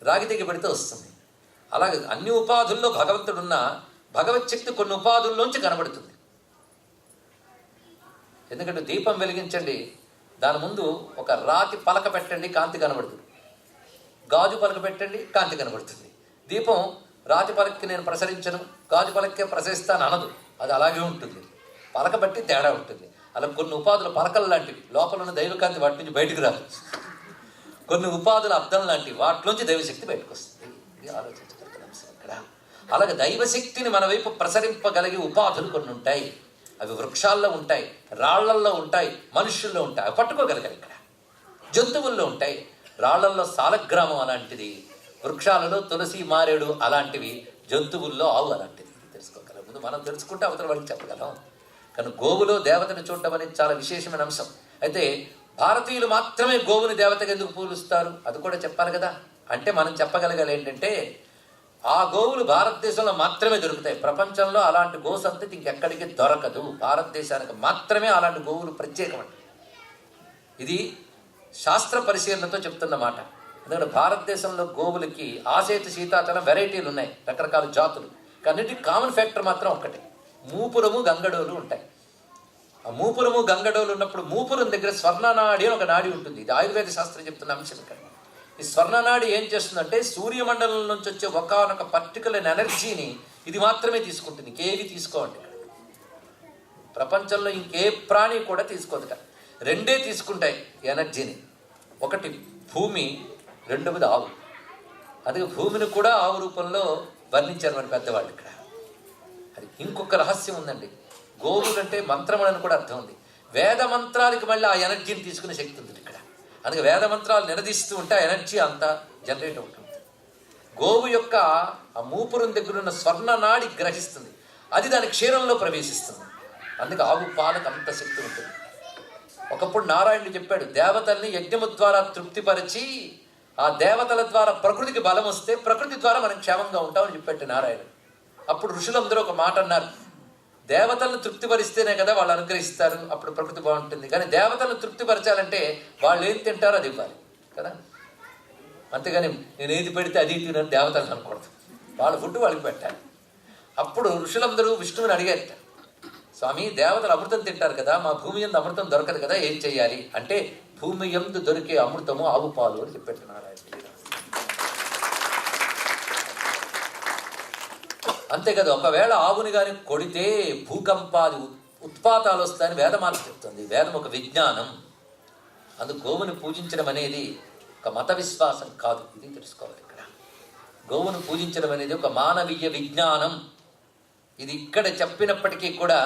రాగి తెగి పెడితే వస్తుంది. అలాగే అన్ని ఉపాధుల్లో భగవంతుడున్న భగవత్ శక్తి కొన్ని ఉపాధుల్లోంచి కనబడుతుంది. ఎందుకంటే దీపం వెలిగించండి, దాని ముందు ఒక రాతి పలక పెట్టండి, కాంతి కనబడుతుంది. గాజు పలక పెట్టండి, కాంతి కనబడుతుంది. దీపం రాతి పలకకి నేను ప్రసరించను, గాజు పలకే ప్రసరిస్తాను అనదు. అది అలాగే ఉంటుంది. పలక బట్టి తేడా ఉంటుంది. అలా కొన్ని ఉపాధులు పలకలు లాంటివి, లోపల ఉన్న దైవకాంతి వాటి నుంచి బయటకు రాదు. కొన్ని ఉపాధులు అర్థం లాంటివి, వాటిలోంచి దైవశక్తి బయటకు వస్తుంది. ఇది ఆలోచించగలిగిన అంశం ఇక్కడ. అలాగే దైవశక్తిని మన వైపు ప్రసరింపగలిగే ఉపాధులు కొన్ని ఉంటాయి. అవి వృక్షాల్లో ఉంటాయి, రాళ్లల్లో ఉంటాయి, మనుష్యుల్లో ఉంటాయి. అవి పట్టుకోగలగాలి. ఇక్కడ జంతువుల్లో ఉంటాయి. రాళ్లల్లో సాలగ్రామం అలాంటిది, వృక్షాలలో తులసి మారేడు అలాంటివి, జంతువుల్లో ఆవు అలాంటిది. తెలుసుకోగలం. ముందు మనం తెలుసుకుంటే అవతల వాళ్ళకి చెప్పగలం. కానీ గోవులో దేవతను చూడటం అనేది చాలా విశేషమైన అంశం. అయితే భారతీయులు మాత్రమే గోవుని దేవతగా ఎందుకు పూజిస్తారు అది కూడా చెప్పాలి కదా. అంటే మనం చెప్పగలగాలి ఏంటంటే, ఆ గోవులు భారతదేశంలో మాత్రమే దొరుకుతాయి. ప్రపంచంలో అలాంటి గో సంతతి ఇంకెక్కడికి దొరకదు. భారతదేశానికి మాత్రమే అలాంటి గోవులు ప్రత్యేకమండి. ఇది శాస్త్ర పరిశీలనతో చెప్తున్న మాట. ఎందుకంటే భారతదేశంలో గోవులకి ఆసేతు శీతాచలం వెరైటీలు ఉన్నాయి, రకరకాల జాతులు. కానీ కామన్ ఫ్యాక్టర్ మాత్రం ఒక్కటే, మూపురము గంగడోలు ఉంటాయి. ఆ మూపురము గంగడోలు ఉన్నప్పుడు మూపురం దగ్గర స్వర్ణనాడి అని ఒక నాడి ఉంటుంది. ఇది ఆయుర్వేద శాస్త్రం చెప్తున్న అంశం ఇక్కడ. ఈ స్వర్ణనాడి ఏం చేస్తుందంటే, సూర్యమండలం నుంచి వచ్చే ఒకనొక పర్టికులర్ ఎనర్జీని ఇది మాత్రమే తీసుకుంటుంది. ఇంకేవి తీసుకోండి. ప్రపంచంలో ఇంకే ప్రాణి కూడా తీసుకోదు. రెండే తీసుకుంటాయి ఎనర్జీని. ఒకటి భూమి, రెండవది ఆవు. అందుకే భూమిని కూడా ఆవు రూపంలో వర్ణించారు మన పెద్దవాళ్ళు ఇక్కడ. అది ఇంకొక రహస్యం ఉందండి. గోవులు అంటే మంత్రం అని కూడా అర్థం ఉంది. వేద మంత్రాలకి మళ్ళీ ఆ ఎనర్జీని తీసుకునే శక్తి ఉంది ఇక్కడ. అందుకే వేద మంత్రాలు నినదిస్తూ ఉంటే ఆ ఎనర్జీ అంతా జనరేట్ అవుతుంది. గోవు యొక్క ఆ మూపురం దగ్గర ఉన్న స్వర్ణనాడి గ్రహిస్తుంది, అది దాని క్షీరంలో ప్రవేశిస్తుంది. అందుకే ఆవు పాలకు అంత శక్తి ఉంటుంది. ఒకప్పుడు నారాయణుడు చెప్పాడు, దేవతల్ని యజ్ఞము ద్వారా తృప్తిపరిచి ఆ దేవతల ద్వారా ప్రకృతికి బలం వస్తే ప్రకృతి ద్వారా మనం క్షేమంగా ఉంటామని చెప్పాడు నారాయణుడు. అప్పుడు ఋషులందరూ ఒక మాట అన్నారు, దేవతలను తృప్తిపరిస్తేనే కదా వాళ్ళు అనుగ్రహిస్తారు, అప్పుడు ప్రకృతి బాగుంటుంది. కానీ దేవతలను తృప్తిపరచాలంటే వాళ్ళు ఏం తింటారో అది ఇవ్వాలి కదా. అంతేగాని నేను ఏది పెడితే అది తినని దేవతలను అనకూడదు. వాళ్ళ ఫుడ్ వాళ్ళకి పెట్టాలి. అప్పుడు ఋషులందరూ విష్ణువుని అడిగారట, స్వామి దేవతలు అమృతం తింటారు కదా, మా భూమి యందు అమృతం దొరకదు కదా, ఏం చెయ్యాలి అంటే, భూమి యందు దొరికే అమృతము ఆవు పాలు అని చెప్పెట్టున్నారు. అంతే కదా. ఒకవేళ ఆవుని కానీ కొడితే భూకంపాది ఉత్పాతాలు వస్తాయని వేదమాత చెప్తుంది. వేదం ఒక విజ్ఞానం. అందుకు గోవుని పూజించడం అనేది ఒక మత విశ్వాసం కాదు. ఇది తెలుసుకోవాలి ఇక్కడ. గోవును పూజించడం అనేది ఒక మానవీయ విజ్ఞానం. ఇది ఇక్కడ చెప్పినప్పటికీ కూడా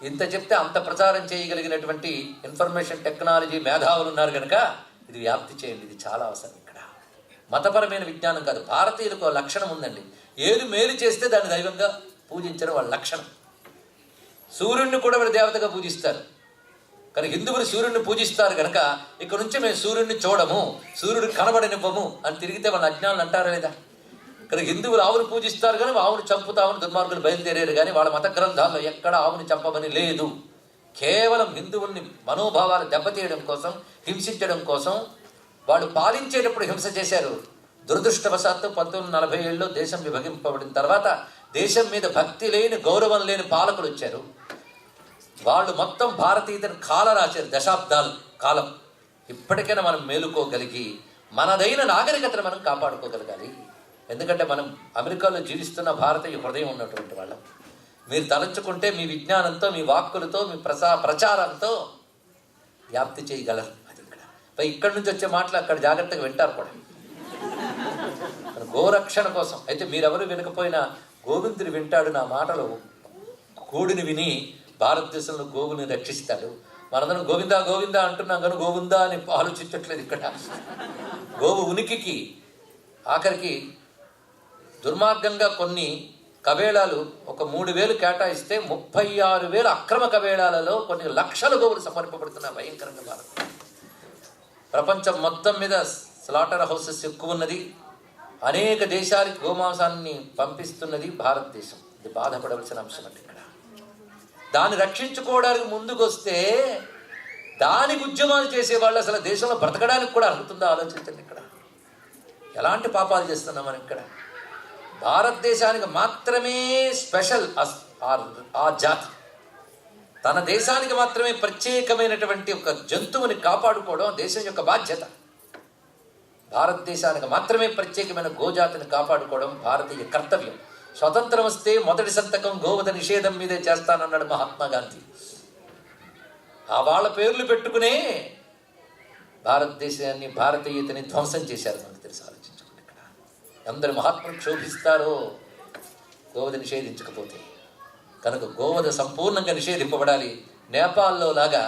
ఇంత చెప్తే అంత ప్రచారం చేయగలిగినటువంటి ఇన్ఫర్మేషన్ టెక్నాలజీ మేధావులు ఉన్నారు కనుక ఇది వ్యాప్తి చేయండి. ఇది చాలా అవసరం ఇక్కడ. మతపరమైన విజ్ఞానం కాదు. భారతీయులకు లక్షణం ఉందండి, ఏది మేలు చేస్తే దాన్ని దైవంగా పూజించడం వాళ్ళ లక్షణం. సూర్యుడిని కూడా వాళ్ళు దేవతగా పూజిస్తారు. కానీ హిందువులు సూర్యుడిని పూజిస్తారు కనుక ఇక్కడ నుంచి మేము సూర్యుడిని చూడము, సూర్యుడు కనబడనివ్వము అని తిరిగితే వాళ్ళ అజ్ఞానులు అంటారా లేదా. ఇక్కడ హిందువులు ఆవును పూజిస్తారు కానీ ఆవును చంపుతామని దుర్మార్గులు బయలుదేరారు. కానీ వాళ్ళ మత గ్రంథాల్లో ఎక్కడ ఆవుని చంపమని లేదు. కేవలం హిందువుల్ని మనోభావాలు దెబ్బతీయడం కోసం, హింసించడం కోసం వాళ్ళు పాలించేటప్పుడు హింస చేశారు. దురదృష్టవశాత్తు 1947లో దేశం విభజింపబడిన తర్వాత దేశం మీద భక్తి లేని, గౌరవం లేని పాలకులు వచ్చారు. వాళ్ళు మొత్తం భారతీయతను కాల రాశారు, దశాబ్దాల కాలం. ఇప్పటికైనా మనం మేలుకోగలిగి మనదైన నాగరికతను మనం కాపాడుకోగలగాలి. ఎందుకంటే మనం అమెరికాలో జీవిస్తున్న భారతీయ హృదయం ఉన్నటువంటి వాళ్ళం. మీరు తలంచుకుంటే మీ విజ్ఞానంతో, మీ వాక్కులతో, మీ ప్రచారంతో వ్యాప్తి చేయగలరు. అది ఇక్కడి నుంచి వచ్చే మాటలు అక్కడ జాగ్రత్తగా వింటారు కూడా. గోరక్షణ కోసం అయితే మీరెవరు వినకపోయినా గోవిందుడు వింటాడు నా మాటలు. కోడిని విని భారతదేశంలో గోవుని రక్షిస్తాడు. మనందరం గోవిందా గోవిందా అంటున్నాం కానీ గోవిందా అని ఆలోచించట్లేదు. ఇక్కడ గోవు ఉనికికి ఆఖరికి దుర్మార్గంగా కొన్ని కవేళాలు ఒక 3,000 కేటాయిస్తే 36,000 అక్రమ కవేళాలలో కొన్ని లక్షల గోవులు సమర్పబడుతున్న భయంకరంగా భారత. ప్రపంచం మొత్తం మీద స్లాటర్ హౌసెస్ ఎక్కువ ఉన్నది. అనేక దేశాలకు గోమాంసాన్ని పంపిస్తున్నది భారతదేశం. ఇది బాధపడవలసిన అంశం అంటే ఇక్కడ. దాన్ని రక్షించుకోవడానికి ముందుకు వస్తే దానికి ఉద్యమాలు చేసేవాళ్ళు అసలు దేశంలో బ్రతకడానికి కూడా అర్హుతుందో ఆలోచించండి. ఇక్కడ ఎలాంటి పాపాలు చేస్తున్నాం మనం. ఇక్కడ భారతదేశానికి మాత్రమే స్పెషల్ ఆ జాతి, తన దేశానికి మాత్రమే ప్రత్యేకమైనటువంటి ఒక జంతువుని కాపాడుకోవడం దేశం యొక్క బాధ్యత. భారతదేశానికి మాత్రమే ప్రత్యేకమైన గోజాతిని కాపాడుకోవడం భారతీయ కర్తవ్యం. స్వతంత్రం వస్తే మొదటి సంతకం గోవధ నిషేధం మీదే చేస్తానన్నాడు మహాత్మా గాంధీ. ఆ వాళ్ళ పేర్లు పెట్టుకునే భారతదేశాన్ని, భారతీయతని ధ్వంసం చేశారు. మనకు తెలిసి ఆలోచించుకోండి. ఇక్కడ అందరు మహాత్ములు క్షోభిస్తారో గోవధ నిషేధించకపోతే. కనుక గోవధ సంపూర్ణంగా నిషేధింపబడాలి. నేపాల్లో లాగా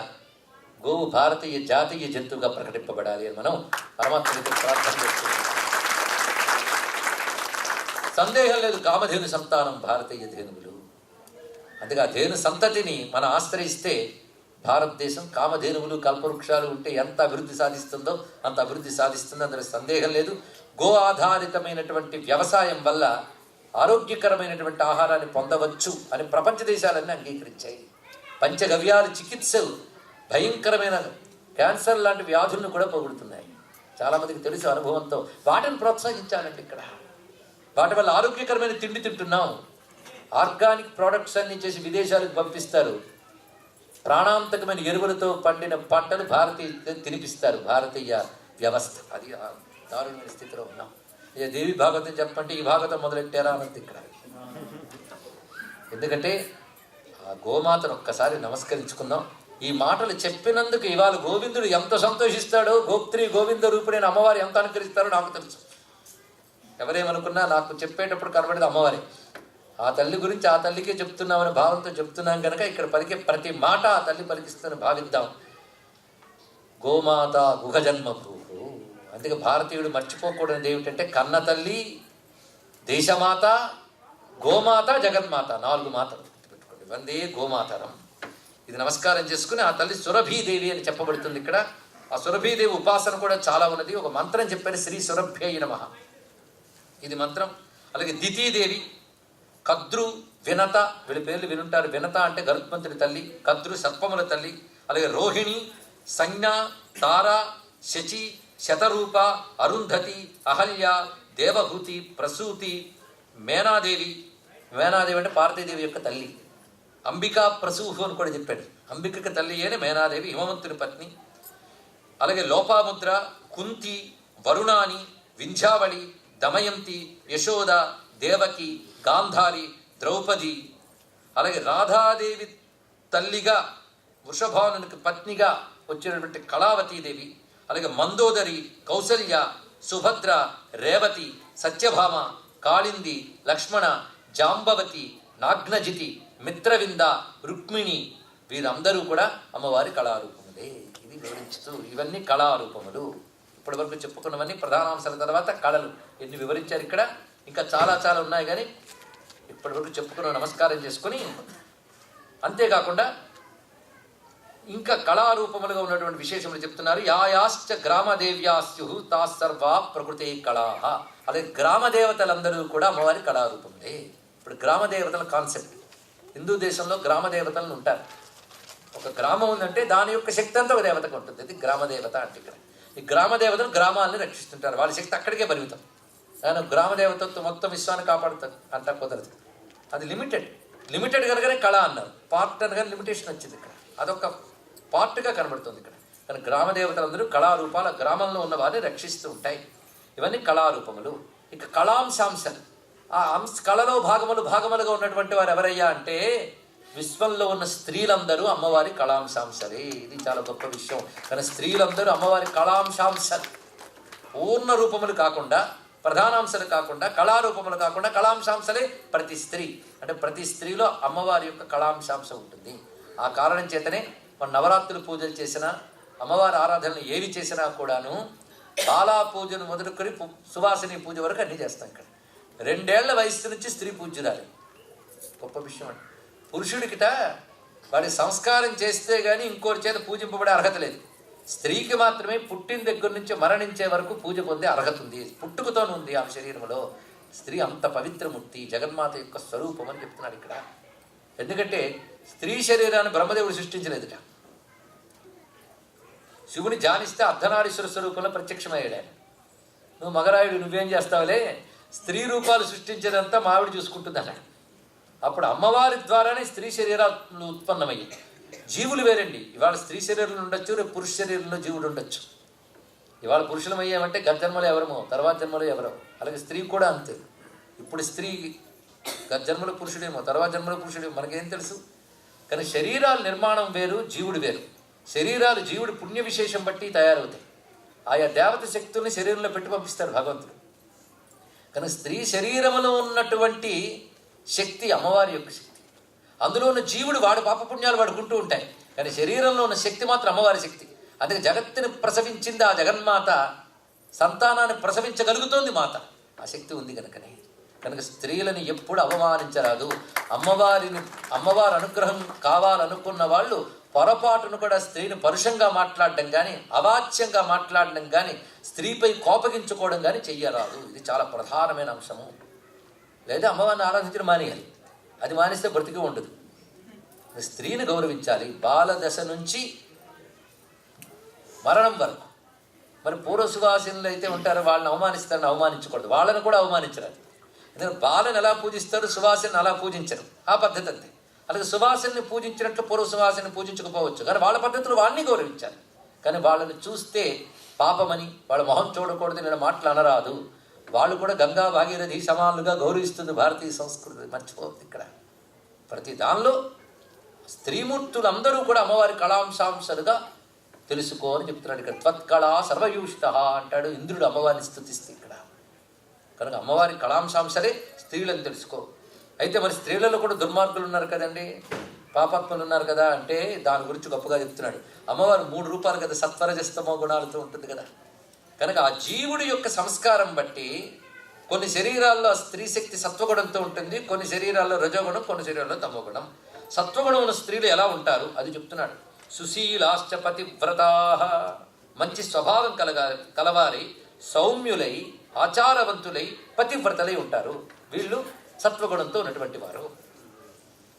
గోవు భారతీయ జాతీయ జంతువుగా ప్రకటింపబడాలి అని మనం పరమాత్మకి ప్రార్థన చేస్తున్నాం. సందేహం లేదు, కామధేను సంతానం భారతీయ ధేనువులు. అందుకే ఆ ధేను సంతతిని మనం ఆశ్రయిస్తే భారతదేశం కామధేనువులు కల్పవృక్షాలు ఉంటే ఎంత అభివృద్ధి సాధిస్తుందో అంత అభివృద్ధి సాధిస్తుందో అందులో సందేహం లేదు. గో ఆధారితమైనటువంటి వ్యవసాయం వల్ల ఆరోగ్యకరమైనటువంటి ఆహారాన్ని పొందవచ్చు అని ప్రపంచ దేశాలన్నీ అంగీకరించాయి. పంచగవ్యాలు చికిత్సలు భయంకరమైన క్యాన్సర్ లాంటి వ్యాధులను కూడా పోగొడుతున్నాయి. చాలామందికి తెలుసు అనుభవంతో. వాటిని ప్రోత్సహించాలండి. ఇక్కడ వాటి వల్ల ఆరోగ్యకరమైన తిండి తింటున్నాం. ఆర్గానిక్ ప్రోడక్ట్స్ అన్ని చేసి విదేశాలకు పంపిస్తారు. ప్రాణాంతకమైన ఎరువులతో పండిన పంటలు భారతీయ తినిపిస్తారు. భారతీయ వ్యవస్థ అది దారుణమైన స్థితిలో ఉన్నాం. ఇక దేవి భాగవతం చెప్పంటే ఈ భాగవతం మొదలెట్టారా అన్నది ఇక్కడ. ఎందుకంటే ఆ గోమాతను ఒక్కసారి నమస్కరించుకుందాం. ఈ మాటలు చెప్పినందుకు ఇవాళ గోవిందుడు ఎంత సంతోషిస్తాడో, గోప్త్రి గోవింద రూపుడైన అమ్మవారు ఎంత అనుకరిస్తారో నాకు తెలుసు. ఎవరేమనుకున్నా నాకు చెప్పేటప్పుడు కనబడేది అమ్మవారే. ఆ తల్లి గురించి ఆ తల్లికే చెప్తున్నామని భావంతో చెప్తున్నాం కనుక ఇక్కడ పలికే ప్రతి మాట ఆ తల్లి పలికిస్తుందని భావిద్దాం. గోమాత గుహజన్మభూ. అందుకే భారతీయుడు మర్చిపోకూడనిది ఏమిటంటే కన్న తల్లి, దేశమాత, గోమాత, జగన్మాత, 4 మాతలు గుర్తుపెట్టుకోండి. వందే గోమాతరం. ఇది నమస్కారం చేసుకుని ఆ తల్లి సురభీదేవి అని చెప్పబడుతుంది ఇక్కడ. ఆ సురభీదేవి ఉపాసన కూడా చాలా ఉన్నది. ఒక మంత్రం చెప్పారు, శ్రీ సురభ్యై నమః. ఇది మంత్రం. అలాగే దితీదేవి, కద్రు, వినత, వీళ్ళ పేర్లు వినుంటారు. వినత అంటే గరుత్మంతుడి తల్లి, కద్రు సర్పముల తల్లి. అలాగే రోహిణి, సంజ్ఞ, తార, శచి, శతరూప, అరుంధతి, అహల్య, దేవహూతి, ప్రసూతి, మేనాదేవి. మేనాదేవి అంటే పార్వతీదేవి యొక్క తల్లి. అంబికా ప్రసూహు అని కూడా చెప్పాడు. అంబికకి తల్లి అయిన మేనాదేవి హిమవంతుని పత్ని. అలాగే లోపాముద్ర, కుంతి, వరుణాని, వింధ్యావళి, దమయంతి, యశోద, దేవకి, గాంధారి, ద్రౌపది. అలాగే రాధాదేవి తల్లిగా వృషభానునికి పత్నిగా వచ్చినటువంటి కళావతీదేవి. అలాగే మందోదరి, కౌసల్య, సుభద్ర, రేవతి, సత్యభామ, కాళింది, లక్ష్మణ, జాంబవతి, నాగ్నజితి, మిత్రవింద, రుక్మిణి. వీరందరూ కూడా అమ్మవారి కళారూపములే. ఇది వివరించుతూ ఇవన్నీ కళారూపములు. ఇప్పటి వరకు చెప్పుకున్నవన్నీ ప్రధానాంశాల తర్వాత కళలు ఎన్ని వివరించారు ఇక్కడ. ఇంకా చాలా చాలా ఉన్నాయి కానీ ఇప్పటి వరకు చెప్పుకున్న నమస్కారం చేసుకుని, అంతేకాకుండా ఇంకా కళారూపములుగా ఉన్నటువంటి విశేషములు చెప్తున్నారు. యాయాశ్చ గ్రామదేవ్యాస్యు తాసర్వా ప్రకృతి కళాహ. అలాగే గ్రామదేవతలందరూ కూడా అమ్మవారి కళారూపములే. ఇప్పుడు గ్రామదేవతల కాన్సెప్ట్, హిందూ దేశంలో గ్రామదేవతలను ఉంటారు. ఒక గ్రామం ఉందంటే దాని యొక్క శక్తి అంతా ఒక దేవతకు ఉంటుంది. అది గ్రామదేవత అంటే ఇక్కడ. ఈ గ్రామదేవతలు గ్రామాలని రక్షిస్తుంటారు. వాళ్ళ శక్తి అక్కడికే పరిమితం. ఆయన గ్రామదేవతతో మొత్తం విశ్వాన్ని కాపాడుతారు అంతా కుదరదు. అది లిమిటెడ్ కనుకనే కళ అన్నారు. పార్ట్ అనగానే లిమిటేషన్ వచ్చింది ఇక్కడ. అదొక పార్ట్గా కనబడుతుంది ఇక్కడ. కానీ గ్రామదేవతలందరూ కళారూపాల గ్రామంలో ఉన్న వారిని రక్షిస్తూ ఉంటాయి. ఇవన్నీ కళారూపములు. ఇక కళాంశాంశాలు, ఆ కళలో భాగములుగా ఉన్నటువంటి వారు ఎవరయ్యా అంటే విశ్వంలో ఉన్న స్త్రీలందరూ అమ్మవారి కళాంశాంశలే. ఇది చాలా గొప్ప విషయం. కానీ స్త్రీలందరూ అమ్మవారి కళాంశాంశాలు. పూర్ణ రూపములు కాకుండా, ప్రధానాంశాలు కాకుండా, కళారూపములు కాకుండా కళాంశాంశలే ప్రతి స్త్రీ. అంటే ప్రతి స్త్రీలో అమ్మవారి యొక్క కళాంశాంశం ఉంటుంది. ఆ కారణం చేతనే మన నవరాత్రులు పూజలు చేసినా, అమ్మవారి ఆరాధనలు ఏవి చేసినా కూడాను బాలా పూజను మొదలుకొని సువాసిని పూజ వరకు అన్నీ చేస్తాం. ఇక్కడ 2 ఏళ్ల వయసు నుంచి స్త్రీ పూజ్యురాలి. గొప్ప విషయం అండి. పురుషుడికిట వాడి సంస్కారం చేస్తే కానీ ఇంకోరి చేత పూజింపబడే అర్హత లేదు. స్త్రీకి మాత్రమే పుట్టిన దగ్గర నుంచి మరణించే వరకు పూజ పొందే అర్హత ఉంది. పుట్టుకతోనే ఉంది ఆమె శరీరంలో. స్త్రీ అంత పవిత్రమూర్తి, జగన్మాత యొక్క స్వరూపం అని చెప్తున్నాడు ఇక్కడ. ఎందుకంటే స్త్రీ శరీరాన్ని బ్రహ్మదేవుడు సృష్టించలేదుట. శివుని ధ్యానిస్తే అర్ధనారీశ్వర స్వరూపంలో ప్రత్యక్షమయ్యాడు ఆయన. నువ్వు మగరాయుడు నువ్వేం చేస్తావులే, స్త్రీ రూపాలు సృష్టించేదంతా మావిడి చూసుకుంటుంది అన్నాడు. అప్పుడు అమ్మవారి ద్వారానే స్త్రీ శరీరాలు ఉత్పన్నమయ్యాయి. జీవులు వేరండి. ఇవాళ స్త్రీ శరీరంలో ఉండొచ్చు, రేపు పురుష శరీరంలో జీవుడు ఉండొచ్చు. ఇవాళ పురుషులం అయ్యామంటే గత జన్మలో ఎవరమో, తర్వాత జన్మలో ఎవరో. అలాగే స్త్రీ కూడా అంతే. ఇప్పుడు స్త్రీ గత జన్మలో పురుషుడేమో, తర్వాత జన్మలో పురుషుడేమో, మనకేం తెలుసు? కానీ శరీరాల నిర్మాణం వేరు, జీవుడు వేరు. శరీరాలు జీవుడు పుణ్య విశేషం బట్టి తయారవుతాయి. ఆయా దేవత శక్తుల్ని శరీరంలో పెట్టి పంపిస్తాడు భగవంతుడు. కానీ స్త్రీ శరీరంలో ఉన్నటువంటి శక్తి అమ్మవారి యొక్క శక్తి. అందులో ఉన్న జీవుడు వాడు పాపపుణ్యాలు వాడుకుంటూ ఉంటాయి, కానీ శరీరంలో ఉన్న శక్తి మాత్రం అమ్మవారి శక్తి. అందుకే జగత్తుని ప్రసవించింది ఆ జగన్మాత, సంతానాన్ని ప్రసవించగలుగుతోంది మాత. ఆ శక్తి ఉంది కనుకనే. కనుక స్త్రీలని ఎప్పుడు అవమానించరాదు. అమ్మవారి అనుగ్రహం కావాలనుకున్న వాళ్ళు పొరపాటును కూడా స్త్రీని పరుషంగా మాట్లాడడం కానీ, అవాచ్యంగా మాట్లాడడం కానీ, స్త్రీపై కోపగించుకోవడం కానీ చెయ్యరాదు. ఇది చాలా ప్రధానమైన అంశము. లేదా అమ్మవారిని ఆరాధించడం మానేయాలి. అది మానేస్తే బ్రతికి ఉండదు. స్త్రీని గౌరవించాలి బాలదశ నుంచి మరణం వరకు. మరి పూర్వ సువాసినులు అయితే ఉంటారో వాళ్ళని అవమానిస్తారని అవమానించకూడదు, వాళ్ళని కూడా అవమానించరాదు. ఎందుకంటే బాలను ఎలా పూజిస్తారు, సువాసిని అలా పూజించరు. ఆ పద్ధతి అంతే. అలాగే సువాసిని పూజించినట్లు పూర్వ సువాసిని పూజించకపోవచ్చు, కానీ వాళ్ళ పద్ధతులు వాళ్ళని గౌరవించాలి. కానీ వాళ్ళని చూస్తే పాపమని, వాళ్ళ మొహం చూడకూడదు, నేను మాటలు అనరాదు. వాళ్ళు కూడా గంగా భాగీరథి సమానులుగా గౌరవిస్తుంది భారతీయ సంస్కృతి. మర్చిపోతుంది ఇక్కడ. ప్రతి దానిలో స్త్రీమూర్తులందరూ కూడా అమ్మవారి కళాంశాంశాలుగా తెలుసుకో అని చెప్తున్నాడు ఇక్కడ. త్వత్కళా సర్వయూష్ట అంటాడు ఇంద్రుడు అమ్మవారిని స్తుతిస్తే ఇక్కడ. కనుక అమ్మవారి కళాంశాంశాలే స్త్రీలను తెలుసుకో. అయితే మరి స్త్రీలలో కూడా దుర్మార్గులు ఉన్నారు కదండి, పాపాత్ములు ఉన్నారు కదా అంటే దాని గురించి గొప్పగా చెప్తున్నాడు. అమ్మవారు 3 రూపాలు కదా, సత్వరజస్తమో గుణాలతో ఉంటుంది కదా. కనుక ఆ జీవుడి యొక్క సంస్కారం బట్టి కొన్ని శరీరాల్లో స్త్రీ శక్తి సత్వగుణంతో ఉంటుంది, కొన్ని శరీరాల్లో రజోగుణం, కొన్ని శరీరాల్లో తమోగుణం. సత్వగుణం ఉన్న స్త్రీలు ఎలా ఉంటారు అది చెప్తున్నాడు. సుశీలాశ్చ పతివ్రతా, మంచి స్వభావం కలవారి, సౌమ్యులై, ఆచారవంతులై, పతివ్రతలై ఉంటారు. వీళ్ళు సత్వగుణంతో ఉన్నటువంటి వారు.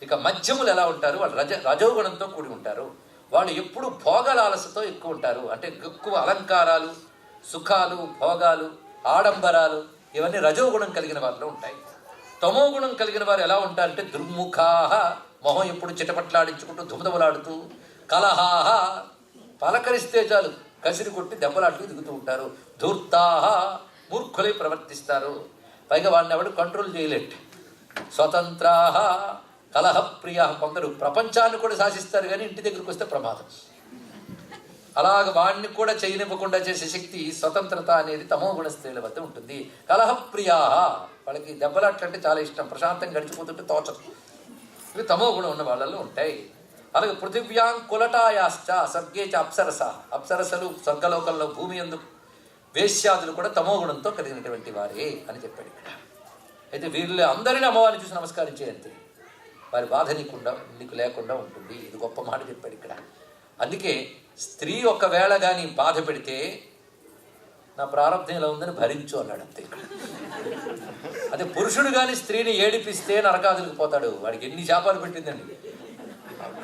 ఇక మధ్యములు ఎలా ఉంటారు? వాళ్ళు రజోగుణంతో కూడి ఉంటారు. వాళ్ళు ఎప్పుడు భోగలాలసతో ఎక్కువ ఉంటారు. అంటే ఎక్కువ అలంకారాలు, సుఖాలు, భోగాలు, ఆడంబరాలు ఇవన్నీ రజోగుణం కలిగిన వారిలో ఉంటాయి. తమోగుణం కలిగిన వారు ఎలా ఉంటారంటే దుర్ముఖాహ, మొహం ఎప్పుడు చిటపట్లాడించుకుంటూ దుమదమలాడుతూ, కలహాహ, పలకరిస్తే చాలు కసిరి కొట్టి దెబ్బలాడుతూ దిగుతూ ఉంటారు. ధూర్తాహ, మూర్ఖులై ప్రవర్తిస్తారు. పైగా వాడిని ఎవడు కంట్రోల్ చేయలేట్. స్వతంత్రాహ, కలహప్రియ, కొందరు ప్రపంచాన్ని కూడా శాసిస్తారు కానీ ఇంటి దగ్గరికి వస్తే ప్రమాదం. అలాగ వాడిని కూడా చేయనివ్వకుండా చేసే శక్తి, స్వతంత్రత అనేది తమోగుణ స్త్రీల వద్ద ఉంటుంది. కలహప్రియా, వాళ్ళకి దెబ్బలాట్లంటే చాలా ఇష్టం, ప్రశాంతంగా గడిచిపోతుంటే తోచదు. ఇవి తమోగుణం ఉన్న వాళ్ళలో ఉంటాయి. అలాగే పృథివ్యాం కులటాయాశ్చ స్వర్గేచ అప్సరస, అప్సరసలు స్వర్గలోకంలో భూమి యందు వేశ్యాదులు కూడా తమోగుణంతో కలిగినటువంటి వారే అని చెప్పాడు ఇక్కడ. అయితే వీళ్ళు అందరినీ అమ్మవారిని చూసి నమస్కరించే అంతే, వారి బాధ నీకు లేకుండా ఉంటుంది. ఇది గొప్ప మాట చెప్పాడు ఇక్కడ. అందుకే స్త్రీ ఒకవేళ కానీ బాధ పెడితే నా ప్రారంభం ఇలా ఉందని భరించు అన్నాడు అంతే ఇక్కడ. అదే పురుషుడు కానీ స్త్రీని ఏడిపిస్తే నరకాదులకు పోతాడు. వాడికి ఎన్ని శాపాలు పెట్టిందండి.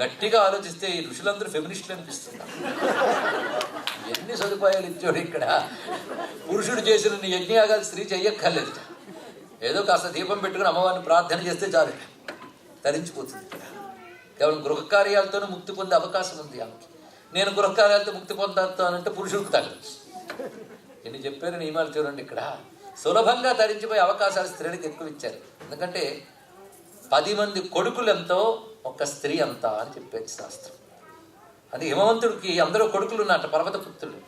గట్టిగా ఆలోచిస్తే ఈ ఋషులందరూ ఫెమినిస్టులు అనిపిస్తున్నారు. ఎన్ని సదుపాయాలు ఇచ్చాడు ఇక్కడ. పురుషుడు చేసిన యజ్ఞయాగాలు స్త్రీ చెయ్యక్కర్లేదు. ఏదో కాస్త దీపం పెట్టుకుని అమ్మవారిని ప్రార్థన చేస్తే చాలు, తరించిపోతుంది. కేవలం గృహకార్యాలతోనే ముక్తి పొందే అవకాశం ఉంది ఆమెకి. నేను గృహకార్యాలతో ముక్తి పొందుతానంటే పురుషుడికి తగ్గదు. ఎన్ని చెప్పారు నియమాలు చూడండి ఇక్కడ. సులభంగా తరించిపోయే అవకాశాలు స్త్రీలకు ఎక్కువ ఇచ్చారు. ఎందుకంటే 10 మంది కొడుకులెంతో ఒక స్త్రీ అంతా అని చెప్పేది శాస్త్రం. అది హిమవంతుడికి అందరూ కొడుకులు ఉన్నట్టు, పర్వతపుత్రులు.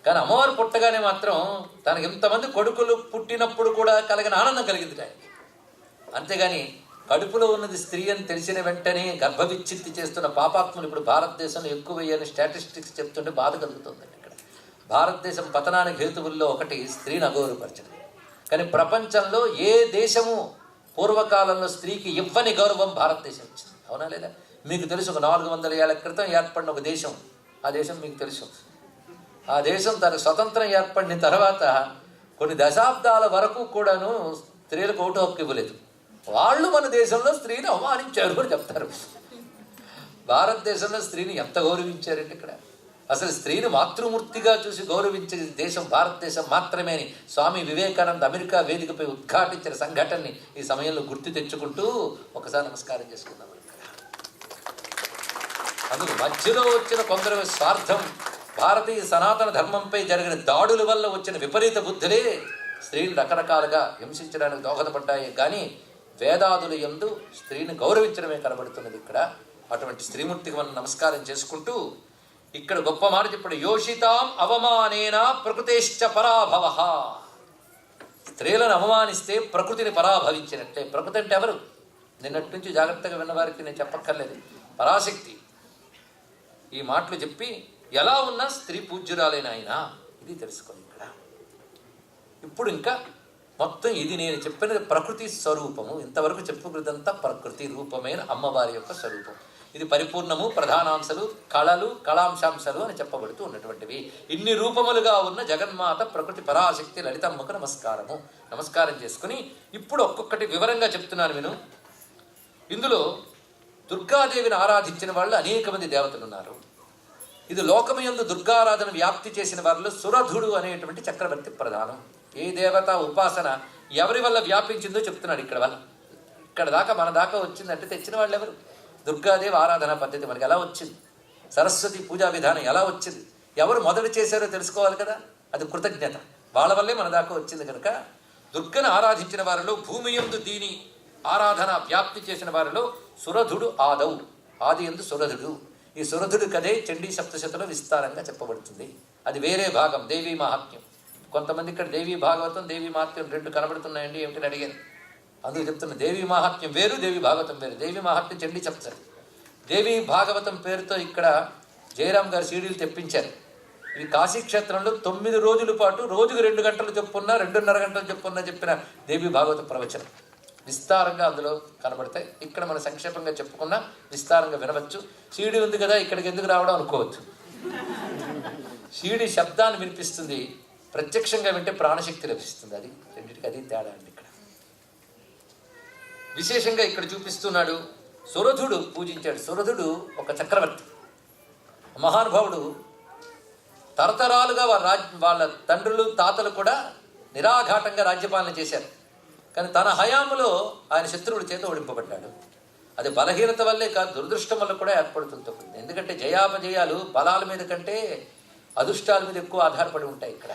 కానీ అమ్మవారు పుట్టగానే మాత్రం తనకి ఇంతమంది కొడుకులు పుట్టినప్పుడు కూడా కలిగిన ఆనందం కలిగింది ఆయనకి. అంతేగాని కడుపులో ఉన్నది స్త్రీ అని తెలిసిన వెంటనే గర్భవిచ్ఛిత్తి చేస్తున్న పాపాత్ములు ఇప్పుడు భారతదేశంలో ఎక్కువయ్యని స్టాటిస్టిక్స్ చెప్తుంటే బాధ కలుగుతుందండి ఇక్కడ. భారతదేశం పతనానికి హేతువుల్లో ఒకటి స్త్రీని అగౌరవపరచడం. కానీ ప్రపంచంలో ఏ దేశము పూర్వకాలంలో స్త్రీకి ఇవ్వని గౌరవం భారతదేశం ఇచ్చింది. అవునా లేదా? మీకు తెలుసు, ఒక 400 ఏళ్ల క్రితం ఏర్పడిన ఒక దేశం, ఆ దేశం మీకు తెలుసు. ఆ దేశం తన స్వతంత్రం ఏర్పడిన తర్వాత కొన్ని దశాబ్దాల వరకు కూడాను స్త్రీలకు ఓటు హక్కు ఇవ్వలేదు. వాళ్ళు మన దేశంలో స్త్రీని అవమానించారు అని చెప్తారు. భారతదేశంలో స్త్రీని ఎంత గౌరవించారంటే ఇక్కడ. అసలు స్త్రీని మాతృమూర్తిగా చూసి గౌరవించే దేశం భారతదేశం మాత్రమే అని స్వామి వివేకానంద అమెరికా వేదికపై ఉద్ఘాటించిన సంఘటనని ఈ సమయంలో గుర్తు తెచ్చుకుంటూ ఒకసారి నమస్కారం చేసుకుందాం. అందుకు మధ్యలో వచ్చిన కొందరు స్వార్థం భారతీయ సనాతన ధర్మంపై జరిగిన దాడుల వల్ల వచ్చిన విపరీత బుద్ధులే స్త్రీని రకరకాలుగా హింసించడానికి దోహదపడ్డాయి. కానీ వేదాదుల యందు స్త్రీని గౌరవించడమే కనబడుతున్నది ఇక్కడ. అటువంటి స్త్రీమూర్తికి మనం నమస్కారం చేసుకుంటూ ఇక్కడ గొప్ప మాట చెప్పాడు, యోషితాం అవమానేన ప్రకృతేశ్చ పరాభవ. స్త్రీలను అవమానిస్తే ప్రకృతిని పరాభవించినట్లే. ప్రకృతి అంటే ఎవరు? నిన్నటి నుంచి జాగ్రత్తగా విన్నవారికి నేను చెప్పక్కర్లేదు, పరాశక్తి. ఈ మాటలు చెప్పి ఎలా ఉన్నా స్త్రీ పూజ్యురాలైన ఆయన ఇది తెలుసుకోండి ఇక్కడ. ఇప్పుడు ఇంకా మొత్తం ఇది నేను చెప్పినది ప్రకృతి స్వరూపము. ఇంతవరకు చెప్పుకున్నదంతా ప్రకృతి రూపమైన అమ్మవారి యొక్క స్వరూపం. ఇది పరిపూర్ణము, ప్రధానాంశాలు, కళలు, కళాంశాంశాలు అని చెప్పబడుతూ ఉన్నటువంటివి. ఇన్ని రూపములుగా ఉన్న జగన్మాత ప్రకృతి పరాశక్తి లలితమ్మకు నమస్కారము. నమస్కారం చేసుకుని ఇప్పుడు ఒక్కొక్కటి వివరంగా చెప్తున్నాను విను. ఇందులో దుర్గాదేవిని ఆరాధించిన వాళ్ళు అనేక మంది దేవతలు ఉన్నారు. ఇది లోకమయందు దుర్గారాధన వ్యాప్తి చేసిన వారిలో సురధుడు అనేటువంటి చక్రవర్తి ప్రధానం. ఏ దేవత ఉపాసన ఎవరి వల్ల వ్యాపించిందో చెప్తున్నాడు ఇక్కడ. వల్ల ఇక్కడ దాకా మన దాకా వచ్చిందంటే తెచ్చిన వాళ్ళు ఎవరు? దుర్గాదేవి ఆరాధన పద్ధతి మనకి ఎలా వచ్చింది? సరస్వతి పూజా విధానం ఎలా వచ్చింది? ఎవరు మొదలు చేశారో తెలుసుకోవాలి కదా. అది కృతజ్ఞత, వాళ్ళ వల్లే మన దాకా వచ్చింది కనుక దుర్గను ఆరాధించిన వారిలో, భూమి యందు దీని ఆరాధన వ్యాప్తి చేసిన వారిలో సురధుడు ఆదౌ. ఆది యందు సురధుడు. ఈ సురధుడు కదే చండీ సప్తశతిలో విస్తారంగా చెప్పబడుతుంది. అది వేరే భాగం, దేవీ మహాత్మ్యం. కొంతమంది ఇక్కడ దేవీ భాగవతం, దేవీ మహాత్మ్యం రెండు కనబడుతున్నాయండి ఏమిటని అడిగాను. అందుకు చెప్తున్నా, దేవీ మహాత్మ్యం వేరు, దేవీ భాగవతం వేరు. దేవీ మహాత్మ్యం చండీ సప్తశతి. దేవీ భాగవతం పేరుతో ఇక్కడ జయరాం గారు సీడీలు తెప్పించారు. ఇవి కాశీక్షేత్రంలో 9 రోజుల పాటు రోజుకు 2 గంటలు చెప్పున్న, 2.5 గంటలు చెప్పున్న చెప్పిన దేవి భాగవత ప్రవచనం విస్తారంగా అందులో కనబడతాయి. ఇక్కడ మనం సంక్షేపంగా చెప్పుకున్నా విస్తారంగా వినవచ్చు. సీడీ ఉంది కదా ఇక్కడికి ఎందుకు రావడం అనుకోవచ్చు. సీడీ శబ్దాన్ని వినిపిస్తుంది, ప్రత్యక్షంగా వింటే ప్రాణశక్తి లభిస్తుంది. అది రెండింటికి అది తేడా అండి. ఇక్కడ విశేషంగా ఇక్కడ చూపిస్తున్నాడు, సురధుడు పూజించాడు. సురధుడు ఒక చక్రవర్తి, మహానుభావుడు. తరతరాలుగా వాళ్ళ తండ్రులు తాతలు కూడా నిరాఘాటంగా రాజ్యపాలన చేశారు. కానీ తన హయాములో ఆయన శత్రువుడి చేత ఓడింపబడ్డాడు. అది బలహీనత వల్లే కాదు, దురదృష్టం వల్ల కూడా ఏర్పడుతుంది. ఎందుకంటే జయాపజయాలు బలాల మీద కంటే అదృష్టాల మీద ఎక్కువ ఆధారపడి ఉంటాయి ఇక్కడ.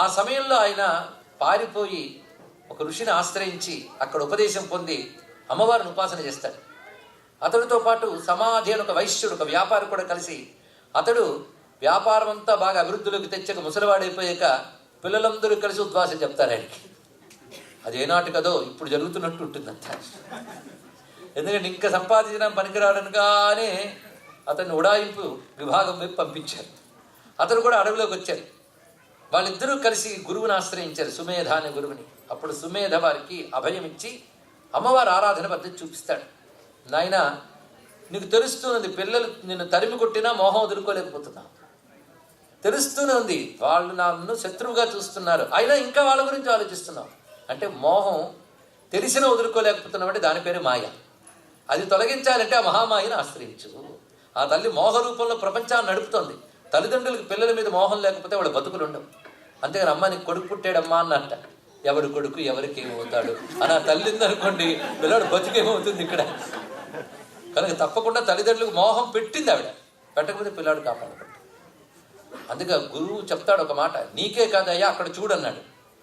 ఆ సమయంలో ఆయన పారిపోయి ఒక ఋషిని ఆశ్రయించి అక్కడ ఉపదేశం పొంది అమ్మవారిని ఉపాసన చేస్తాడు. అతడితో పాటు సమాధి అని ఒక వైశ్యుడు, ఒక వ్యాపారి కూడా కలిసి, అతడు వ్యాపారం అంతా బాగా అభివృద్ధిలోకి తెచ్చాక ముసలివాడైపోయాక పిల్లలందరూ కలిసి ఉద్వాసం చెప్తారు ఆయనకి. అది ఏనాటి కదో ఇప్పుడు జరుగుతున్నట్టు ఉంటుందంట. ఎందుకంటే ఇంకా సంపాదించడం పనికిరాడనగానే అతన్ని ఉడాయింపు విభాగం వైపు పంపించారు. అతను కూడా అడవిలోకి వచ్చాడు. వాళ్ళిద్దరూ కలిసి గురువుని ఆశ్రయించారు, సుమేధ అనే గురువుని. అప్పుడు సుమేధ వారికి అభయం ఇచ్చి అమ్మవారి ఆరాధన పద్ధతి చూపిస్తాడు. నాయన, నీకు తెలుస్తున్నది, పిల్లలు నిన్ను తరిమి కొట్టినా మోహం వదులుకోలేకపోతున్నా. తెలుస్తూనే ఉంది, వాళ్ళు నన్ను శత్రువుగా చూస్తున్నారు, అయినా ఇంకా వాళ్ళ గురించి ఆలోచిస్తున్నావు. అంటే మోహం తెలిసిన వదులుకోలేకపోతున్నామంటే దాని పేరు మాయ. అది తొలగించాలంటే ఆ మహామాయను ఆశ్రయించు. ఆ తల్లి మోహ రూపంలో ప్రపంచాన్ని నడుపుతోంది. తల్లిదండ్రులకు పిల్లల మీద మోహం లేకపోతే వాళ్ళ బతుకులు ఉండవు. అంతేగాని అమ్మ నీకు కొడుకు పుట్టాడమ్మా అన్నట్ట, ఎవరి కొడుకు ఎవరికి ఏమవుతాడు అని ఆ తల్లి ఉందనుకోండి, పిల్లవాడు బతుకేమవుతుంది ఇక్కడ. కనుక తప్పకుండా తల్లిదండ్రులకు మోహం పెట్టింది ఆవిడ, పెట్టకపోతే పిల్లాడు కాపాడబడ్డాడు. అందుకే గురువు చెప్తాడు ఒక మాట, నీకే కాదయ్యా అక్కడ చూడన్నాడు.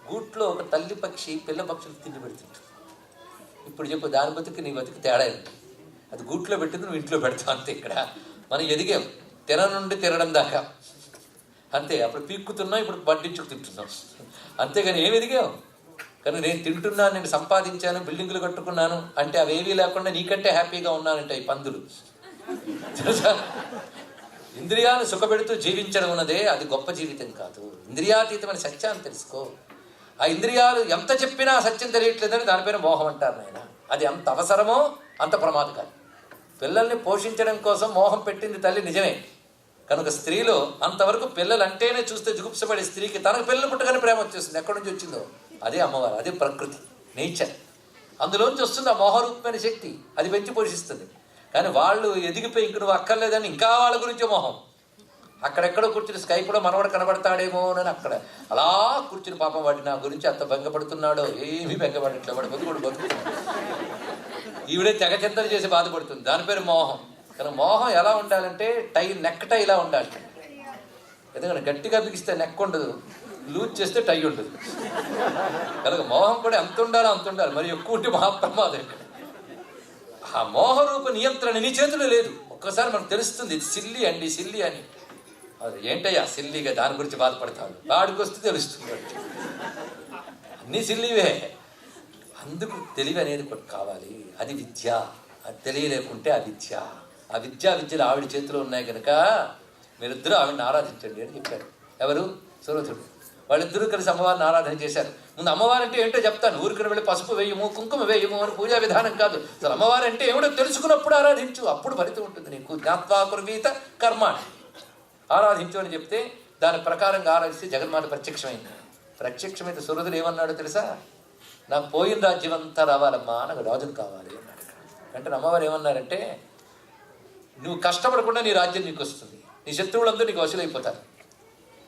గూట్లో ఒక తల్లి పక్షి పిల్ల పక్షులు తిండి పెడుతుంటుంది. ఇప్పుడు చెప్పు, దాని బతుకు నీ బతుకు తేడా ఏంటి? అది గూట్లో పెట్టింది, నువ్వు ఇంట్లో పెడతావు అంతే. ఇక్కడ మనం ఎదిగాం తిన నుండి తినడం దాకా అంతే. అప్పుడు పీక్కుతున్నాం, ఇప్పుడు పట్టించుకు తింటున్నాం. అంతేగాని ఏమి ఎదిగాం? కానీ నేను తింటున్నాను, నేను సంపాదించాను, బిల్డింగులు కట్టుకున్నాను అంటే అవేవీ లేకుండా నీకంటే హ్యాపీగా ఉన్నానంటే ఈ పందులు. తెలుసా? ఇంద్రియాలు సుఖపెడుతూ జీవించడం ఉన్నదే అది గొప్ప జీవితం కాదు. ఇంద్రియాతీతమైన సత్యాన్ని తెలుసుకో. ఆ ఇంద్రియాలు ఎంత చెప్పినా సత్యం తెలియట్లేదని దాని పేరు మోహం అంటారు నాయన. అది ఎంత అవసరమో అంత ప్రమాదకారి. పిల్లల్ని పోషించడం కోసం మోహం పెట్టింది తల్లి, నిజమే. కనుక స్త్రీలో అంతవరకు పిల్లలు అంటేనే చూస్తే జుగుప్సపడే స్త్రీకి తనకు పిల్లలు పుట్టగానే ప్రేమ వచ్చేస్తుంది. ఎక్కడి నుంచి వచ్చిందో అదే అమ్మవారు, అదే ప్రకృతి, నేచర్. అందులోంచి వస్తుంది ఆ మోహరూపమైన శక్తి, అది పెంచి పోషిస్తుంది. కానీ వాళ్ళు ఎదిగిపోయి ఇంక నువ్వు అక్కర్లేదని ఇంకా వాళ్ళ గురించి మోహం. అక్కడెక్కడో కూర్చుని స్కైప్లో మనవాడు కనబడతాడేమో అని అక్కడ అలా కూర్చుని పాపం వాడి నా గురించి అంత బెంగపడుతున్నాడో. ఏమీ బెంగపడట్లే, వాడు బతుకుతున్నాడు. ఈవిడే తెగ చింతన చేసి బాధపడుతుంది, దాని పేరు మోహం. కానీ మోహం ఎలా ఉండాలంటే నెక్ టై ఇలా ఉండాలి. ఎందుకంటే గట్టిగా బిగిస్తే నెక్ ఉండదు, లూజ్ చేస్తే టై ఉండదు కనుక మోహం కూడా ఎంత ఉండాలో అంత ఉండాలి, మరి ఎక్కువ ఉంటే మహాప్రమాదం. ఇక్కడ ఆ మోహరూప నియంత్రణ నీ చేతిలో లేదు. ఒక్కసారి మనకు తెలుస్తుంది ఇది సిల్లి అండి, సిల్లి అని. అది ఏంటయ్యా సిల్లిగా దాని గురించి బాధపడతాడు, వాడికి వస్తే తెలుస్తుంది. అన్నీ సిల్లివే. అందుకు తెలివి అనేది ఒకటి కావాలి, అది విద్య. అది తెలియలేకుంటే అవిద్య. ఆ విద్యలు ఆవిడ చేతిలో ఉన్నాయి కనుక మీరిద్దరూ ఆవిడని ఆరాధించండి అని చెప్పారు. ఎవరు? సురథుడు. వాళ్ళిద్దరూ కలిసి అమ్మవారిని ఆరాధన చేశారు. ముందు అమ్మవారంటే ఏంటో చెప్తాను. ఊరికి వెళ్ళి పసుపు వేయము, కుంకుమ వేయము అని పూజా విధానం కాదు. అసలు అమ్మవారంటే ఏమిటో తెలుసుకున్నప్పుడు ఆరాధించు, అప్పుడు ఫలితం ఉంటుంది నీకు. జ్ఞాత్వా కుర్వీత కర్మాణి, ఆరాధించు అని చెప్తే దాని ప్రకారంగా ఆరాధిస్తే జగన్మాత ప్రత్యక్షమైంది. ప్రత్యక్షమైతే సురథుడు ఏమన్నాడో తెలుసా? నాకు పోయిన రాజ్యం అంతా రావాలమ్మా, నాకు రాజును కావాలి అన్నాడు. అంటే అమ్మవారు ఏమన్నారంటే, నువ్వు కష్టపడకుండా నీ రాజ్యం నీకు వస్తుంది, నీ శత్రువులందరూ నీకు వసూలైపోతారు.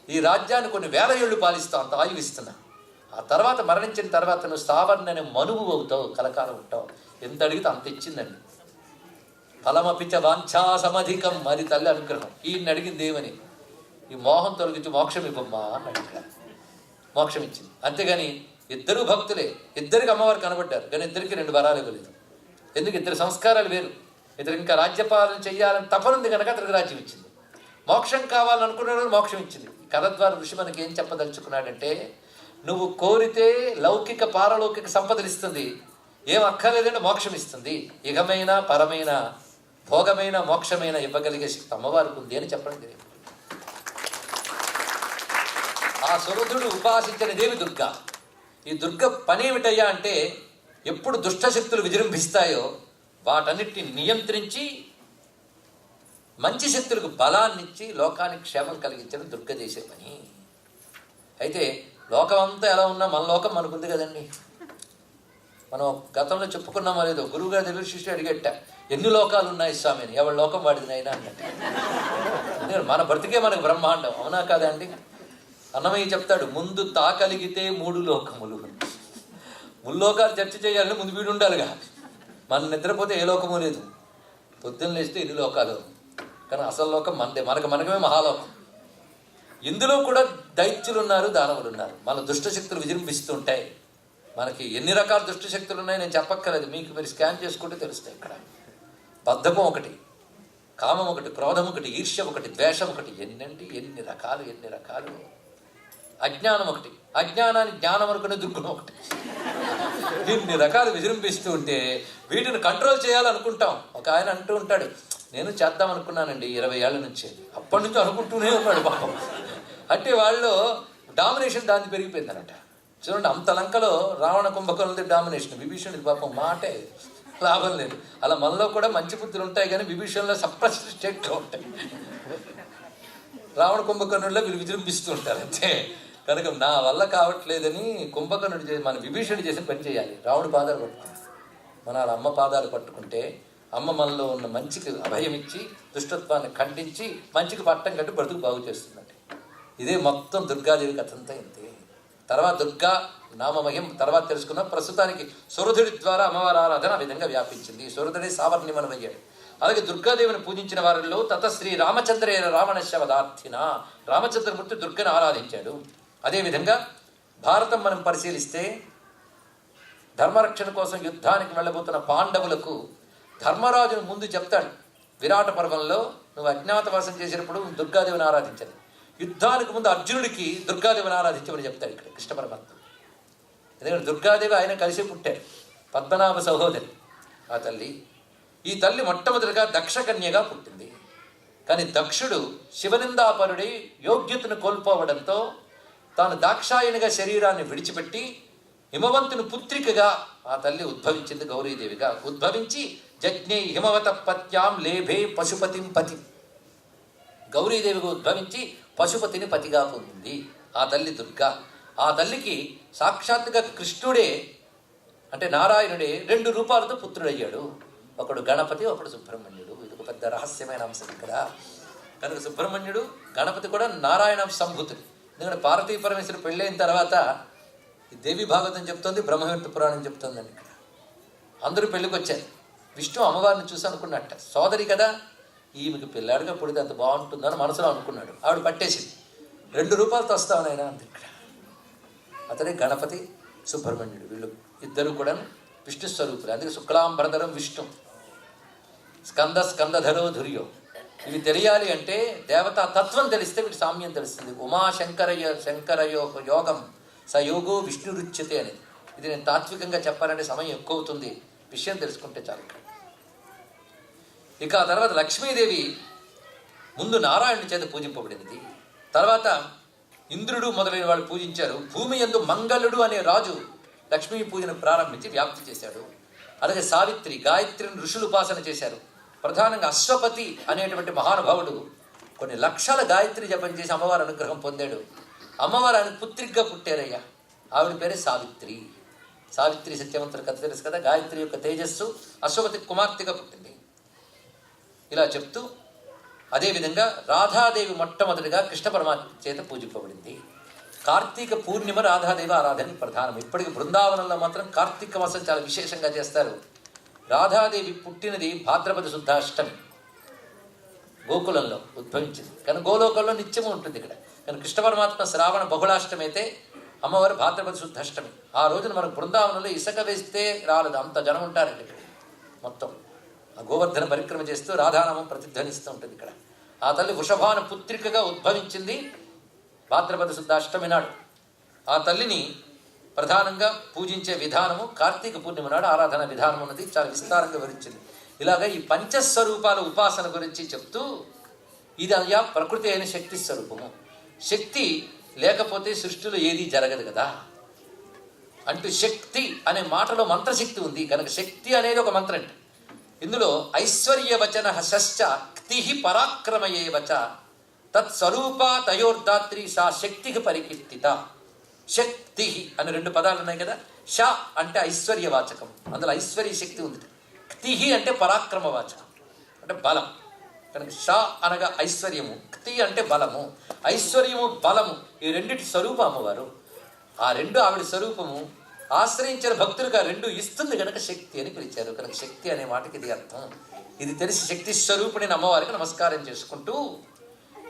ఈ రాజ్యాన్ని కొన్ని వేల ఏళ్ళు పాలిస్తావు, అంత ఆయువు ఇస్తున్నా. ఆ తర్వాత మరణించిన తర్వాత నువ్వు స్థావరణ అనే మనువు అవుతావు, కలకాలం ఉంటావు. ఎంత అడిగితే అంత ఇచ్చిందండి. ఫలమపిచ వాంఛా సమధికం, మరి తల్లి అనుగ్రహం. ఈయన్ని అడిగింది ఏమని? ఈ మోహం తొలగించి మోక్షం ఇవ్వమ్మా అన్నాడు. మోక్షం ఇచ్చింది. అంతేగాని ఇద్దరు భక్తులే, ఇద్దరికి అమ్మవారు కనబడ్డారు, కానీ ఇద్దరికి 2 వరాలు ఇవ్వలేదు. ఎందుకు? ఇద్దరు సంస్కారాలు వేరు. ఇద్దరు ఇంకా రాజ్యపాలన చెయ్యాలని తపనుంది కనుక అతనికి రాజ్యం ఇచ్చింది. మోక్షం కావాలనుకున్న మోక్షం ఇచ్చింది. కథ ద్వారా ఋషి మనకి ఏం చెప్పదలుచుకున్నాడంటే, నువ్వు కోరితే లౌకిక పారలౌకిక సంపదలు ఇస్తుంది, ఏం అక్కర్లేదంటే మోక్షం ఇస్తుంది. ఇహమైన పరమైన భోగమైన మోక్షమైన ఇవ్వగలిగే శక్తి అమ్మవారికి ఉంది అని చెప్పడం జరిగింది. ఆ సురథుడు ఉపాసించిన దేవి దుర్గా. ఈ దుర్గ పనేమిటయ్యా అంటే, ఎప్పుడు దుష్టశక్తులు విజృంభిస్తాయో వాటన్నిటిని నియంత్రించి మంచి శక్తులకు బలాన్నిచ్చి లోకానికి క్షేమం కలిగించడం దుర్గ చేసే పని. అయితే లోకం అంతా ఎలా ఉన్నా మన లోకం మనకుంది కదండి. మనం గతంలో చెప్పుకున్నామో లేదో, గురువుగారి దగ్గర శిష్యుడు అడిగట్ట, ఎన్ని లోకాలు ఉన్నాయి స్వామి అని. ఎవరి లోకం వాడిదినైనా అన్నట్టు. ఎందుకంటే మన బ్రతికే మనకు బ్రహ్మాండం, అవునా కాదా అండి? అన్నమయ్య చెప్తాడు, ముందు తాకలిగితే 3 లోకములు. ముల్లోకాలు చర్చ చేయాలని ముందు వీడు ఉండాలిగా. మనం నిద్రపోతే ఏ లోకము లేదు, పొద్దున్న లేస్తే 2 లోకాలు. కానీ అసలు లోకం మనదే, మనకమే మహాలోకం. ఇందులో కూడా దైత్యులు ఉన్నారు, దానవులు ఉన్నారు. మన దుష్టశక్తులు విజృంభిస్తూ ఉంటాయి. మనకి ఎన్ని రకాల దుష్టశక్తులు ఉన్నాయి నేను చెప్పక్కర్లేదు, మీకు మీరు స్కాన్ చేసుకుంటే తెలుస్తాయి. ఇక్కడ బద్ధకం ఒకటి, కామం ఒకటి, క్రోధం ఒకటి, ఈర్ష్య ఒకటి, ద్వేషం ఒకటి, ఎన్ని రకాలు. అజ్ఞానం ఒకటి, అజ్ఞానాన్ని జ్ఞానం అనుకునే దుర్గుణం ఒకటి. ఇన్ని రకాలు విజృంభిస్తూ ఉంటే వీటిని కంట్రోల్ చేయాలనుకుంటాం. ఒక ఆయన అంటూ ఉంటాడు, నేను చేద్దాం అనుకున్నానండి 20 ఏళ్ల నుంచి, అప్పటి నుంచి అనుకుంటూనే ఉన్నాడు పాపం. అంటే వాళ్ళు డామినేషన్ దాన్ని పెరిగిపోయింది అనట. చూడండి, అంత లంకలో రావణ కుంభకర్ణులది డామినేషన్, విభీషణుడి పాపం మాటే లాభం లేదు. అలా మనలో కూడా మంచి బుద్ధులు ఉంటాయి, కానీ విభీషణలో సప్రెస్డ్ స్టేట్లో ఉంటాయి. రావణ కుంభకర్ణుల్లో వీళ్ళు విజృంభిస్తూ ఉంటారు అంతే. కనుక నా వల్ల కావట్లేదని కుంభకర్ణుడు మన విభీషణుడు చేసిన పని చేయాలి. రావుడి పాదాలు పట్టుకుంటాం, మన అమ్మ పాదాలు పట్టుకుంటే అమ్మ మనలో ఉన్న మంచికి అభయం ఇచ్చి దుష్టత్వాన్ని ఖండించి మంచికి పట్టం కట్టి బ్రతుకు బాగు చేస్తుందండి. ఇదే మొత్తం దుర్గాదేవి కథంతా ఇంతే. తర్వాత దుర్గా నామమహిం తర్వాత తెలుసుకున్నాం. ప్రస్తుతానికి సురథుడి ద్వారా అమ్మవారి ఆరాధన ఆ విధంగా వ్యాపించింది. సురథుడే సావర్ణిమనమయ్యాడు. అలాగే దుర్గాదేవిని పూజించిన వారిలో తతశ్రీ రామచంద్రేన రావణస్య వదార్థిన, రామచంద్రమూర్తి దుర్గను ఆరాధించాడు. అదేవిధంగా భారతం మనం పరిశీలిస్తే ధర్మరక్షణ కోసం యుద్ధానికి వెళ్ళబోతున్న పాండవులకు ధర్మరాజును ముందు చెప్తాడు. విరాట పర్వంలో నువ్వు అజ్ఞాతవాసం చేసినప్పుడు దుర్గాదేవిని ఆరాధించాలి. యుద్ధానికి ముందు అర్జునుడికి దుర్గాదేవిని ఆరాధించమని చెప్తాడు ఇక్కడ కృష్ణ పరమాత్మ. ఎందుకంటే దుర్గాదేవి ఆయన కలిసి పుట్టాడు, పద్మనాభ సహోదరి ఆ తల్లి. ఈ తల్లి మొట్టమొదటిగా దక్షకన్యగా పుట్టింది. కానీ దక్షుడు శివనిందాపరుడై యోగ్యతను కోల్పోవడంతో తాను దాక్షాయనిగా శరీరాన్ని విడిచిపెట్టి హిమవంతుని పుత్రికగా ఆ తల్లి ఉద్భవించింది. గౌరీదేవిగా ఉద్భవించి జజ్ఞే హిమవత పత్యాం లేభే పశుపతిం పతి, గౌరీదేవిగా ఉద్భవించి పశుపతిని పతిగా పొందింది ఆ తల్లి దుర్గా. ఆ తల్లికి సాక్షాత్తుగా కృష్ణుడే అంటే నారాయణుడే 2 రూపాలతో పుత్రుడయ్యాడు. ఒకడు గణపతి, ఒకడు సుబ్రహ్మణ్యుడు. ఇది ఒక పెద్ద రహస్యమైన అంశం ఇక్కడ. కనుక సుబ్రహ్మణ్యుడు గణపతి కూడా నారాయణ సంభూతుడు. ఎందుకంటే పార్వతీ పరమేశ్వరుడు పెళ్ళైన తర్వాత DeviBhagavatam చెప్తుంది, బ్రహ్మవిష్ణు పురాణం చెప్తుందండి. ఇక్కడ అందరూ పెళ్ళికి వచ్చారు. విష్ణు అమ్మవారిని చూసి అనుకున్నట్ట, సోదరి కదా ఈమెకు పిల్లాడిగా పుడితే అంత బాగుంటుందని మనసులో అనుకున్నాడు. ఆవిడ పట్టేసింది. ₹2 వస్తావు నాయనా అంది. ఇక్కడ అతడే గణపతి సుబ్రహ్మణ్యుడు. వీళ్ళు ఇద్దరు కూడా విష్ణు స్వరూపులు. అందుకే శుక్లాంబరధరం విష్ణు, స్కందధరో ధుర్యో. ఇవి తెలియాలి అంటే దేవతా తత్వం తెలిస్తే వీటి సామ్యం తెలుస్తుంది. శంకరయో యోగం సయోగో విష్ణురుచ్యతే అనేది. ఇది నేను తాత్వికంగా చెప్పాలంటే సమయం ఎక్కువ అవుతుంది, విషయం తెలుసుకుంటే చాలు. ఇక ఆ తర్వాత లక్ష్మీదేవి ముందు నారాయణుని చేత పూజింపబడినది. తర్వాత ఇంద్రుడు మొదలైన వాళ్ళు పూజించారు. భూమి యందు మంగళుడు అనే రాజు లక్ష్మీ పూజను ప్రారంభించి వ్యాప్తి చేశాడు. అలాగే సావిత్రి, గాయత్రిని ఋషులు ఉపాసన చేశారు. ప్రధానంగా అశ్వపతి అనేటువంటి మహానుభావుడు కొన్ని లక్షల గాయత్రి జపం చేసి అమ్మవారి అనుగ్రహం పొందాడు. అమ్మవారు ఆయన పుత్రికగా పుట్టారయ్యా. ఆవిడ పేరే సావిత్రి. సావిత్రి సత్యవంతుల కథ తెలుసు కదా. గాయత్రి యొక్క తేజస్సు అశ్వపతి కుమార్తెగా పుట్టింది. ఇలా చెప్తూ అదేవిధంగా రాధాదేవి మొట్టమొదటిగా కృష్ణ పరమాత్మ చేత పూజింపబడింది. కార్తీక పూర్ణిమ రాధాదేవి ఆరాధన ప్రధానం. ఇప్పటికి బృందావనంలో మాత్రం కార్తీక మాసం చాలా విశేషంగా చేస్తారు. రాధాదేవి పుట్టినది భాద్రపద శుద్ధాష్టమి, గోకులంలో ఉద్భవించింది. కానీ గోలోకంలో నిత్యము ఉంటుంది ఇక్కడ. కానీ కృష్ణ పరమాత్మ శ్రావణ బహుళాష్టమి అయితే అమ్మవారు భాద్రపద శుద్ధాష్టమి. ఆ రోజున మనకు బృందావనంలో ఇసుక వేస్తే రాలేదు, అంత జనం ఉంటారండి ఇక్కడ. మొత్తం ఆ గోవర్ధన పరిక్రమ చేస్తూ రాధానామం ప్రతిధ్వనిస్తూ ఉంటుంది ఇక్కడ. ఆ తల్లి వృషభాను పుత్రికగా ఉద్భవించింది భాద్రపద శుద్ధాష్టమి నాడు. ఆ తల్లిని ప్రధానంగా పూజించే విధానము కార్తీక పూర్ణిమ నాడు ఆరాధన విధానం ఉన్నది చాలా విస్తారంగా వివరించింది. ఇలాగ ఈ పంచస్వరూపాల ఉపాసన గురించి చెప్తూ ఇది అయ్యా ప్రకృతి అయిన శక్తి స్వరూపము. శక్తి లేకపోతే సృష్టిలో ఏదీ జరగదు కదా అంటూ శక్తి అనే మాటలో మంత్రశక్తి ఉంది కనుక శక్తి అనేది ఒక మంత్రం. ఇందులో ఐశ్వర్యవచన షశ్చ క్తి పరాక్రమయేవచ తత్స్వరూప తయోర్ధాత్రి సా శక్తికి పరికీర్తిత. శక్తి అని 2 పదాలు ఉన్నాయి కదా. ష అంటే ఐశ్వర్యవాచకం, అందులో ఐశ్వర్య శక్తి ఉంది. క్తి అంటే పరాక్రమవాచకం అంటే బలం. కనుక ష అనగా ఐశ్వర్యము, క్తి అంటే బలము. ఐశ్వర్యము బలము ఈ రెండిటి స్వరూపం అమ్మవారు. ఆ రెండు ఆవిడ స్వరూపము. ఆశ్రయించిన భక్తులకు ఆ 2 ఇస్తుంది కనుక శక్తి అని పిలిచారు. కనుక శక్తి అనే మాటకి ఇది అర్థం. ఇది తెలిసి శక్తి స్వరూపిణి అమ్మవారికి నమస్కారం చేసుకుంటూ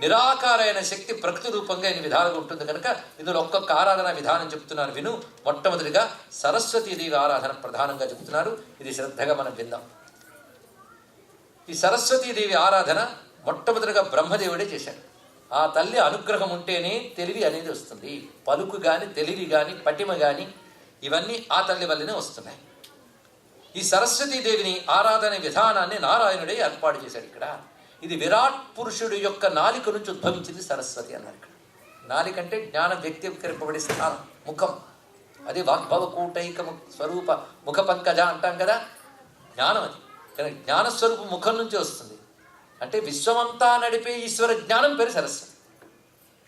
నిరాకారైన శక్తి ప్రకృతి రూపంగా ఎన్ని విధాలుగా ఉంటుంది కనుక ఇందులో ఒక్కొక్క ఆరాధన విధానం చెప్తున్నారు విను. మొట్టమొదటిగా సరస్వతీదేవి ఆరాధన ప్రధానంగా చెప్తున్నారు. ఇది శ్రద్ధగా మనం విందాం. ఈ సరస్వతీదేవి ఆరాధన మొట్టమొదటిగా బ్రహ్మదేవుడే చేశాడు. ఆ తల్లి అనుగ్రహం ఉంటేనే తెలివి అనేది వస్తుంది. పలుకు కానీ తెలివి కానీ పటిమ కానీ ఇవన్నీ ఆ తల్లి వల్లనే వస్తున్నాయి. ఈ సరస్వతీదేవిని ఆరాధన విధానాన్ని నారాయణుడే ఏర్పాటు చేశాడు ఇక్కడ. ఇది విరాట్ పురుషుడు యొక్క నాలిక నుంచి ఉద్భవించింది సరస్వతి అన్నారు ఇక్కడ. నాలిక అంటే జ్ఞానం వ్యక్తీకరింపబడే స్థానం, ముఖం. అది వాగ్భవ కూటైక స్వరూప ముఖ పంకజ అంటాం కదా, జ్ఞానం అది. కానీ జ్ఞానస్వరూపం ముఖం నుంచి వస్తుంది. అంటే విశ్వమంతా నడిపే ఈశ్వర జ్ఞానం పేరు సరస్వతి.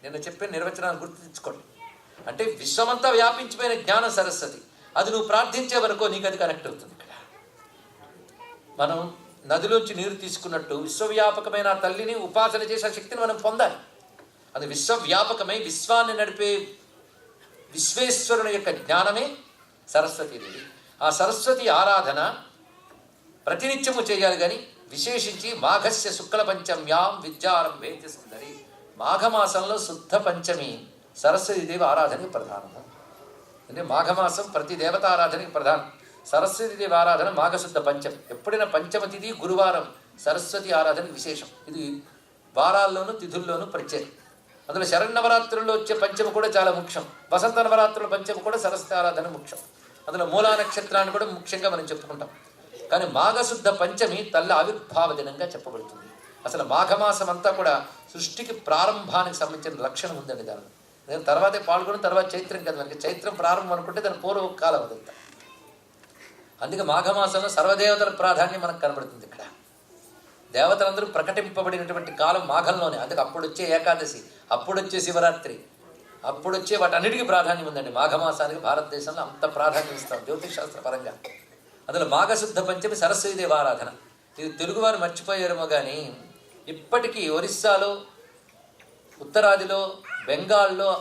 నేను చెప్పే నిర్వచనాన్ని గుర్తు తెచ్చుకోండి. అంటే విశ్వమంతా వ్యాపించిపోయిన జ్ఞానం సరస్వతి. అది నువ్వు ప్రార్థించే వరకు నీకు అది కనెక్ట్ అవుతుంది. ఇక్కడ మనం నదిలోంచి నీరు తీసుకున్నట్టు విశ్వవ్యాపకమైన ఆ తల్లిని ఉపాసన చేసే శక్తిని మనం పొందాలి. అది విశ్వవ్యాపకమై విశ్వాన్ని నడిపే విశ్వేశ్వరుని యొక్క జ్ఞానమే సరస్వతీదేవి. ఆ సరస్వతి ఆరాధన ప్రతినిత్యము చేయాలి. కానీ విశేషించి మాఘస్య శుక్ల పంచమ్యాం విద్యారంభేతి సుందరి. మాఘమాసంలో శుద్ధ పంచమి సరస్వతీదేవి ఆరాధనకి ప్రధానము. అంటే మాఘమాసం ప్రతి దేవతారాధనకి ప్రధానం. సరస్వతీదేవి ఆరాధన మాఘశుద్ధ పంచమి. ఎప్పుడైనా పంచమ తిథి గురువారం సరస్వతి ఆరాధనకి విశేషం. ఇది వారాల్లోనూ తిథుల్లోనూ ప్రత్యేకం. అందులో శరన్నవరాత్రుల్లో వచ్చే పంచమ కూడా చాలా ముఖ్యం. వసంత నవరాత్రుల పంచమ కూడా సరస్వతి ఆరాధన ముఖ్యం. అందులో మూలా నక్షత్రాన్ని కూడా ముఖ్యంగా మనం చెప్పుకుంటాం. కానీ మాఘశుద్ధ పంచమి తల్లి ఆవిర్భావ దినంగా చెప్పబడుతుంది. అసలు మాఘమాసం అంతా కూడా సృష్టికి ప్రారంభానికి సంబంధించిన లక్షణం ఉందండి. దానిలో నేను తర్వాతే పాల్గొని తర్వాత చైత్రం కదా, మనకి చైత్రం ప్రారంభం అనుకుంటే దాని పూర్వ కాలం అదంతా. అందుకే మాఘమాసంలో సర్వదేవతల ప్రాధాన్యం మనకు కనబడుతుంది. ఇక్కడ దేవతలందరూ ప్రకటింపబడినటువంటి కాలం మాఘంలోనే. అందుకే అప్పుడు వచ్చే ఏకాదశి, అప్పుడు వచ్చే శివరాత్రి, అప్పుడు వచ్చే వాటన్నిటికీ ప్రాధాన్యం ఉందండి. మాఘమాసానికి భారతదేశంలో అంత ప్రాధాన్యం ఇస్తాం జ్యోతిష్ శాస్త్ర పరంగా. అందులో మాఘశుద్ధ పంచమి సరస్వతీదేవి ఆరాధన. ఇది తెలుగువారు మర్చిపోయారేమో కానీ ఇప్పటికీ ఒరిస్సాలో, ఉత్తరాదిలో, బెంగాల్లో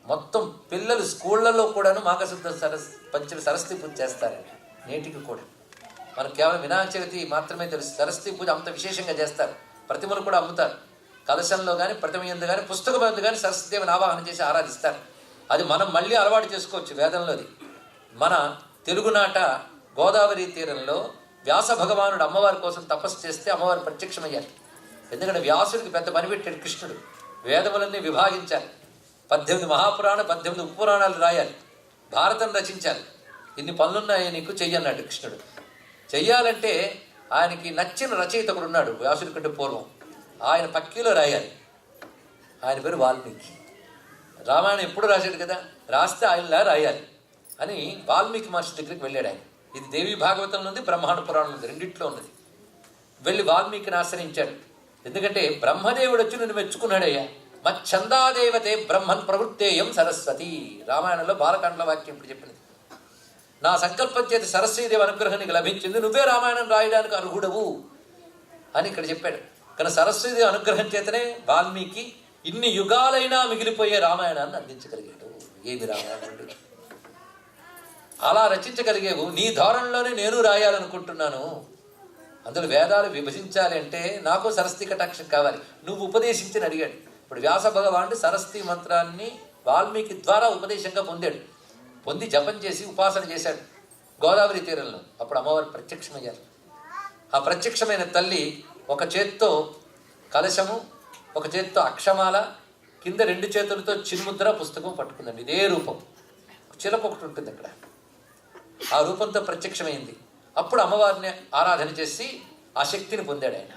మొత్తం పిల్లలు స్కూళ్లలో కూడాను మాఘశుద్ధ పంచమి సరస్వతి పూజ చేస్తారండి నేటికి కూడా. మనకు కేవలం వినాయక చవితి మాత్రమే తెలుసు. సరస్వతి పూజ అంత విశేషంగా చేస్తారు. ప్రతిమలు కూడా అమ్ముతారు. కలశంలో కానీ ప్రతిమ యందు కానీ పుస్తకం యందు కానీ సరస్వతీదేవిని ఆవాహన చేసి ఆరాధిస్తారు. అది మనం మళ్ళీ అలవాటు చేసుకోవచ్చు వేదంలోది. మన తెలుగునాట గోదావరి తీరంలో వ్యాస భగవానుడు అమ్మవారి కోసం తపస్సు చేస్తే అమ్మవారు ప్రత్యక్షమయ్యారు. ఎందుకంటే వ్యాసుడికి పెద్ద పని పెట్టాడు కృష్ణుడు. వేదములన్నీ విభాగించాలి, 18 మహాపురాణ 18 ఉపపురాణాలు రాయాలి, భారతం రచించాలి. ఇన్ని పనులున్నాయి నీకు, చెయ్యన్నాడు కృష్ణుడు. చెయ్యాలంటే ఆయనకి నచ్చిన రచయిత కూడా ఉన్నాడు వ్యాసుడి కంటే పూర్వం. ఆయన పక్కీలో రాయాలి. ఆయన పేరు వాల్మీకి. రామాయణం ఎప్పుడు రాశాడు కదా, రాస్తే ఆయనలా రాయాలి అని వాల్మీకి మహర్షి దగ్గరికి వెళ్ళాడు ఆయన. ఇది దేవి భాగవతం ఉంది, బ్రహ్మాండ పురాణం ఉంది, రెండిట్లో ఉన్నది. వెళ్ళి వాల్మీకిని ఆశ్రయించాడు. ఎందుకంటే బ్రహ్మదేవుడు వచ్చి నిన్ను మెచ్చుకున్నాడయ్యా. మచ్చందాదేవతే బ్రహ్మన్ ప్రవృత్తేయం సరస్వతి. రామాయణంలో బాలకాండల వాక్యం ఇప్పుడు చెప్పింది. నా సంకల్పం చేత సరస్వతీదేవి అనుగ్రహం నీకు లభించింది, నువ్వే రామాయణం రాయడానికి అర్హుడవు అని ఇక్కడ చెప్పాడు. కానీ సరస్వతీదేవి అనుగ్రహం చేతనే వాల్మీకి ఇన్ని యుగాలైనా మిగిలిపోయే రామాయణాన్ని అందించగలిగాడు. ఏమి రామాయణం అలా రచించగలిగేవు. నీ ధోరణిలోనే నేను రాయాలనుకుంటున్నాను. అందులో వేదాలు విభజించాలి అంటే నాకు సరస్వతి కటాక్షం కావాలి, నువ్వు ఉపదేశించని అడిగాడు. ఇప్పుడు వ్యాస భగవానుడు సరస్వతి మంత్రాన్ని వాల్మీకి ద్వారా ఉపదేశంగా పొందాడు. పొంది జపం చేసి ఉపాసన చేశాడు గోదావరి తీరంలో. అప్పుడు అమ్మవారు ప్రత్యక్షమయ్యారు. ఆ ప్రత్యక్షమైన తల్లి ఒక చేత్తో కలశము, ఒక చేత్తో అక్షమాల, కింద 2 చేతులతో చిన్ముద్ర పుస్తకం పట్టుకుందండి. ఇదే రూపం. చిలక ఒకటి ఉంటుంది అక్కడ. ఆ రూపంతో ప్రత్యక్షమైంది. అప్పుడు అమ్మవారిని ఆరాధన చేసి ఆ శక్తిని పొందాడు ఆయన.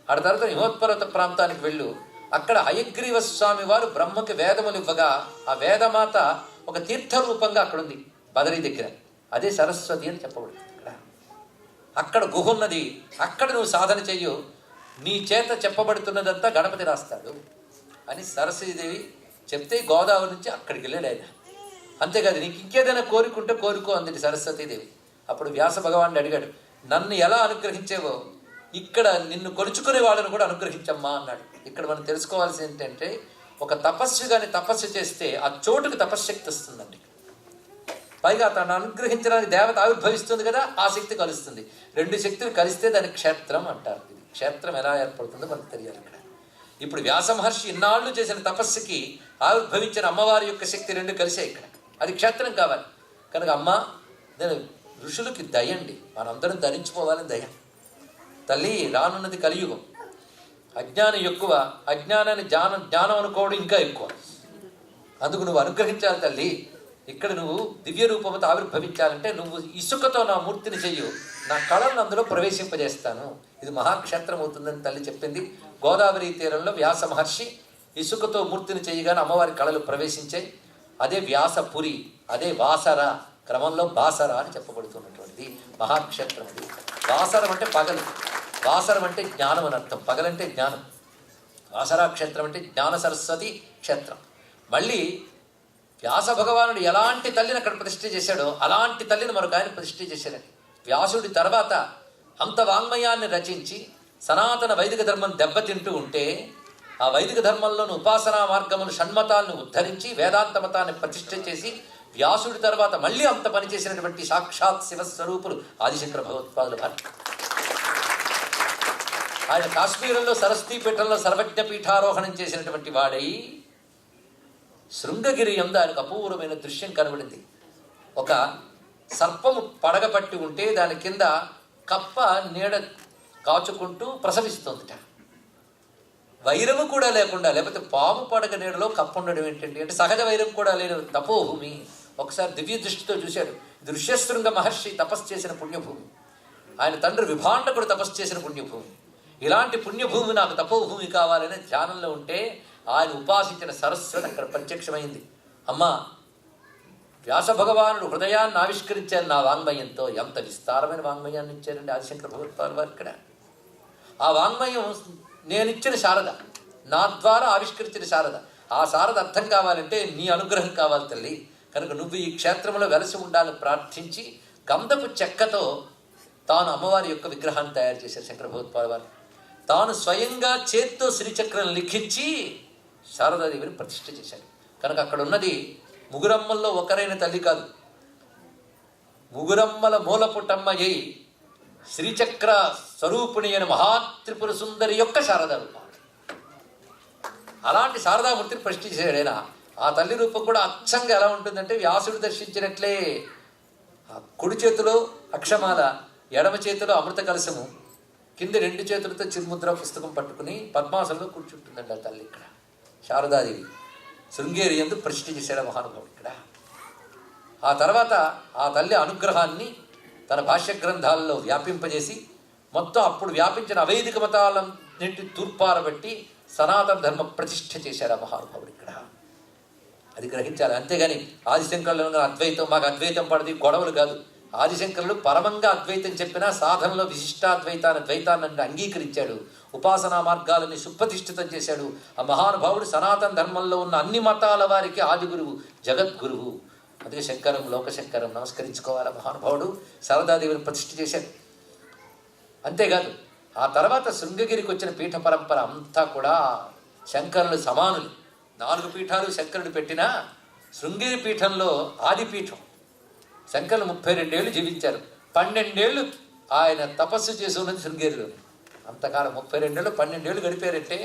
ఆ తర్వాత హిమోత్పర్వత ప్రాంతానికి వెళ్ళు. అక్కడ హయగ్రీవ స్వామి వారు బ్రహ్మకి వేదములు ఇవ్వగా ఆ వేదమాత ఒక తీర్థ రూపంగా అక్కడ ఉంది బదరీ దగ్గర. అదే సరస్వతి అని చెప్పబడుతుంది. అక్కడ గుహ ఉన్నది. అక్కడ నువ్వు సాధన చెయ్యు, నీ చేత చెప్పబడుతున్నదంతా గణపతి రాస్తాడు అని సరస్వతీదేవి చెప్తే గోదావరి నుంచి అక్కడికి వెళ్ళాడు ఆయన. అంతేకాదు, నీకు ఇంకేదైనా కోరుకుంటే కోరుకో అంది సరస్వతీదేవి. అప్పుడు వ్యాస భగవానుడు అడిగాడు, నన్ను ఎలా అనుగ్రహించేవో ఇక్కడ నిన్ను కొలుచుకునే వాళ్ళను కూడా అనుగ్రహించమ్మా అన్నాడు. ఇక్కడ మనం తెలుసుకోవాల్సి ఏంటంటే, ఒక తపస్సు కానీ తపస్సు చేస్తే ఆ చోటుకు తపశ్శక్తి వస్తుందండి. పైగా తను అనుగ్రహించడానికి దేవత ఆవిర్భవిస్తుంది కదా, ఆ శక్తి కలుస్తుంది. 2 శక్తులు కలిస్తే దాన్ని క్షేత్రం అంటారు. ఇది క్షేత్రం ఎలా ఏర్పడుతుందో మనకు తెలియాలి ఇక్కడ. ఇప్పుడు వ్యాస మహర్షి ఇన్నాళ్ళు చేసిన తపస్సుకి ఆవిర్భవించిన అమ్మవారి యొక్క శక్తి 2 కలిసే ఇక్కడ. అది క్షేత్రం కావాలి. కనుక అమ్మ, నేను ఋషులకి దయండి, మనందరం ధరించుకోవాలని దయ. తల్లి, రానున్నది కలియుగం. అజ్ఞానం ఎక్కువ, అజ్ఞానాన్ని జ్ఞానం అనుకోవడం ఇంకా ఎక్కువ. అందుకు నువ్వు అనుగ్రహించాలి తల్లి. ఇక్కడ నువ్వు దివ్య రూపంతో ఆవిర్భవించాలంటే నువ్వు ఇసుకతో నా మూర్తిని చెయ్యు, నా కళలను అందులో ప్రవేశింపజేస్తాను. ఇది మహాక్షేత్రం అవుతుందని తల్లి చెప్పింది. గోదావరి తీరంలో వ్యాస మహర్షి ఇసుకతో మూర్తిని చేయగానే అమ్మవారి కళలు ప్రవేశించాయి. అదే వ్యాసపురి, అదే వాసర, క్రమంలో బాసర అని చెప్పబడుతున్నటువంటిది మహాక్షేత్రం. అది వాసరం అంటే పగలు, వాసరం అంటే జ్ఞానం అని అర్థం, పగలంటే జ్ఞానం. వాసరా క్షేత్రం అంటే జ్ఞాన సరస్వతి క్షేత్రం. మళ్ళీ వ్యాస భగవానుడు ఎలాంటి తల్లిని అక్కడ ప్రతిష్ఠ చేశాడో అలాంటి తల్లిని మరొక ఆయన ప్రతిష్ఠ చేశాడని. వ్యాసుడి తర్వాత అంత వాంగ్మయాన్ని రచించి సనాతన వైదిక ధర్మం దెబ్బతింటూ ఉంటే, ఆ వైదిక ధర్మంలోని ఉపాసనా మార్గములు షణ్మతాలను ఉద్ధరించి వేదాంత మతాన్ని ప్రతిష్ఠ చేసి వ్యాసుడి తర్వాత మళ్ళీ అంత పనిచేసినటువంటి సాక్షాత్ శివస్వరూపులు ఆదిశంకర భగవత్పాదుల వారు. ఆయన కాశ్మీరంలో సరస్వతీపీఠంలో సర్వజ్ఞ పీఠారోహణం చేసినటువంటి వాడై శృంగగిరి యందు ఆయనకు అపూర్వమైన దృశ్యం కనబడింది. ఒక సర్పము పడగపట్టి ఉంటే దాని కింద కప్ప నీడ కాచుకుంటూ ప్రసవిస్తుందిట. వైరము కూడా లేకుండా, లేకపోతే పాము పడగ నీడలో కప్ప ఉండడం ఏంటండి అంటే సహజ వైరం కూడా లేని తపోభూమి. ఒకసారి దివ్య దృష్టితో చూశాడు. ఇది ఋష్యశృంగ మహర్షి తపస్సు చేసిన పుణ్యభూమి. ఆయన తండ్రి విభాండకుడు తపస్సు చేసిన పుణ్యభూమి. ఇలాంటి పుణ్యభూమి నాకు తపోభూమి కావాలని ధ్యానంలో ఉంటే ఆయన ఉపాసించిన సరస్వతి అక్కడ ప్రత్యక్షమైంది. అమ్మా, వ్యాస భగవానుడు హృదయాన్ని ఆవిష్కరించారు నా వాంగ్మయంతో. ఎంత విస్తారమైన వాంగ్మయాన్ని ఇచ్చారండి ఆదిశంకర భగవత్పాదుల వారు ఇక్కడ. ఆ వాంగ్మయం నేనిచ్చిన శారద, నా ద్వారా ఆవిష్కరించిన శారద. ఆ శారద అర్థం కావాలంటే నీ అనుగ్రహం కావాలి తల్లి. కనుక నువ్వు ఈ క్షేత్రంలో వెలసి ఉండాలని ప్రార్థించి గంధపు చెక్కతో తాను అమ్మవారి యొక్క విగ్రహాన్ని తయారు చేశారు శంకర భగవత్పాదుల వారు. తాను స్వయంగా చేత్తో శ్రీచక్రం లిఖించి శారదాదేవిని ప్రతిష్ఠ చేశాడు. కనుక అక్కడ ఉన్నది ముగురమ్మల్లో ఒకరైన తల్లి కాదు, ముగురమ్మల మూలపుటమ్మ అయి శ్రీచక్ర స్వరూపిణి అయిన మహాత్రిపుర సుందరి యొక్క శారదా రూపం. అలాంటి శారదామూర్తిని ప్రశ్న చేశాడు ఆయన. ఆ తల్లి రూపం కూడా అచ్చంగా ఎలా ఉంటుందంటే వ్యాసుడు దర్శించినట్లే. ఆ కుడి చేతిలో అక్షమాల, ఎడమ చేతిలో అమృత కలశము, కింద 2 చేతులతో చిరుముద్ర పుస్తకం పట్టుకుని పద్మాసనంలో కూర్చుంటుందండి ఆ తల్లి. ఇక్కడ శారదాదేవి శృంగేరి యందు ప్రతిష్ఠ చేశాడు మహానుభావుడు ఇక్కడ. ఆ తర్వాత ఆ తల్లి అనుగ్రహాన్ని తన భాష్య గ్రంథాలలో వ్యాపింపజేసి మొత్తం అప్పుడు వ్యాపించిన అవైదిక మతాలన్నింటి తూర్పారబట్టి సనాతన ధర్మ ప్రతిష్ఠ చేశాడు ఆ మహానుభావుడు ఇక్కడ. అది గ్రహించాలి. అంతేగాని ఆదిశంకరులు అద్వైతం, మాకు అద్వైతం పడది, గొడవలు కాదు. ఆదిశంకరులు పరమంగా అద్వైతం చెప్పినా సాధనలో ద్వైతాన్ని అంగీకరించాడు. ఉపాసనా మార్గాలని సుప్రతిష్ఠితం చేశాడు. ఆ మహానుభావుడు సనాతన ధర్మంలో ఉన్న అన్ని మతాల వారికి ఆది గురువు, జగద్గురువు. అందుకే శంకరం, లోకశంకరం నమస్కరించుకోవాలి. మహానుభావుడు శారదాదేవిని ప్రతిష్ఠ చేశాడు. అంతేకాదు ఆ తర్వాత శృంగగిరికి వచ్చిన పీఠ పరంపర అంతా కూడా శంకరులు సమానులు. 4 పీఠాలు శంకరుడు పెట్టినా శృంగేరి పీఠంలో ఆది పీఠం. శంకరులు 32 ఏళ్ళు జీవించారు. 12 ఏళ్ళు ఆయన తపస్సు చేసి ఉన్నది శృంగేరిలో. అంతకాలం 32 ఏళ్ళు 12 ఏళ్ళు గడిపారంటే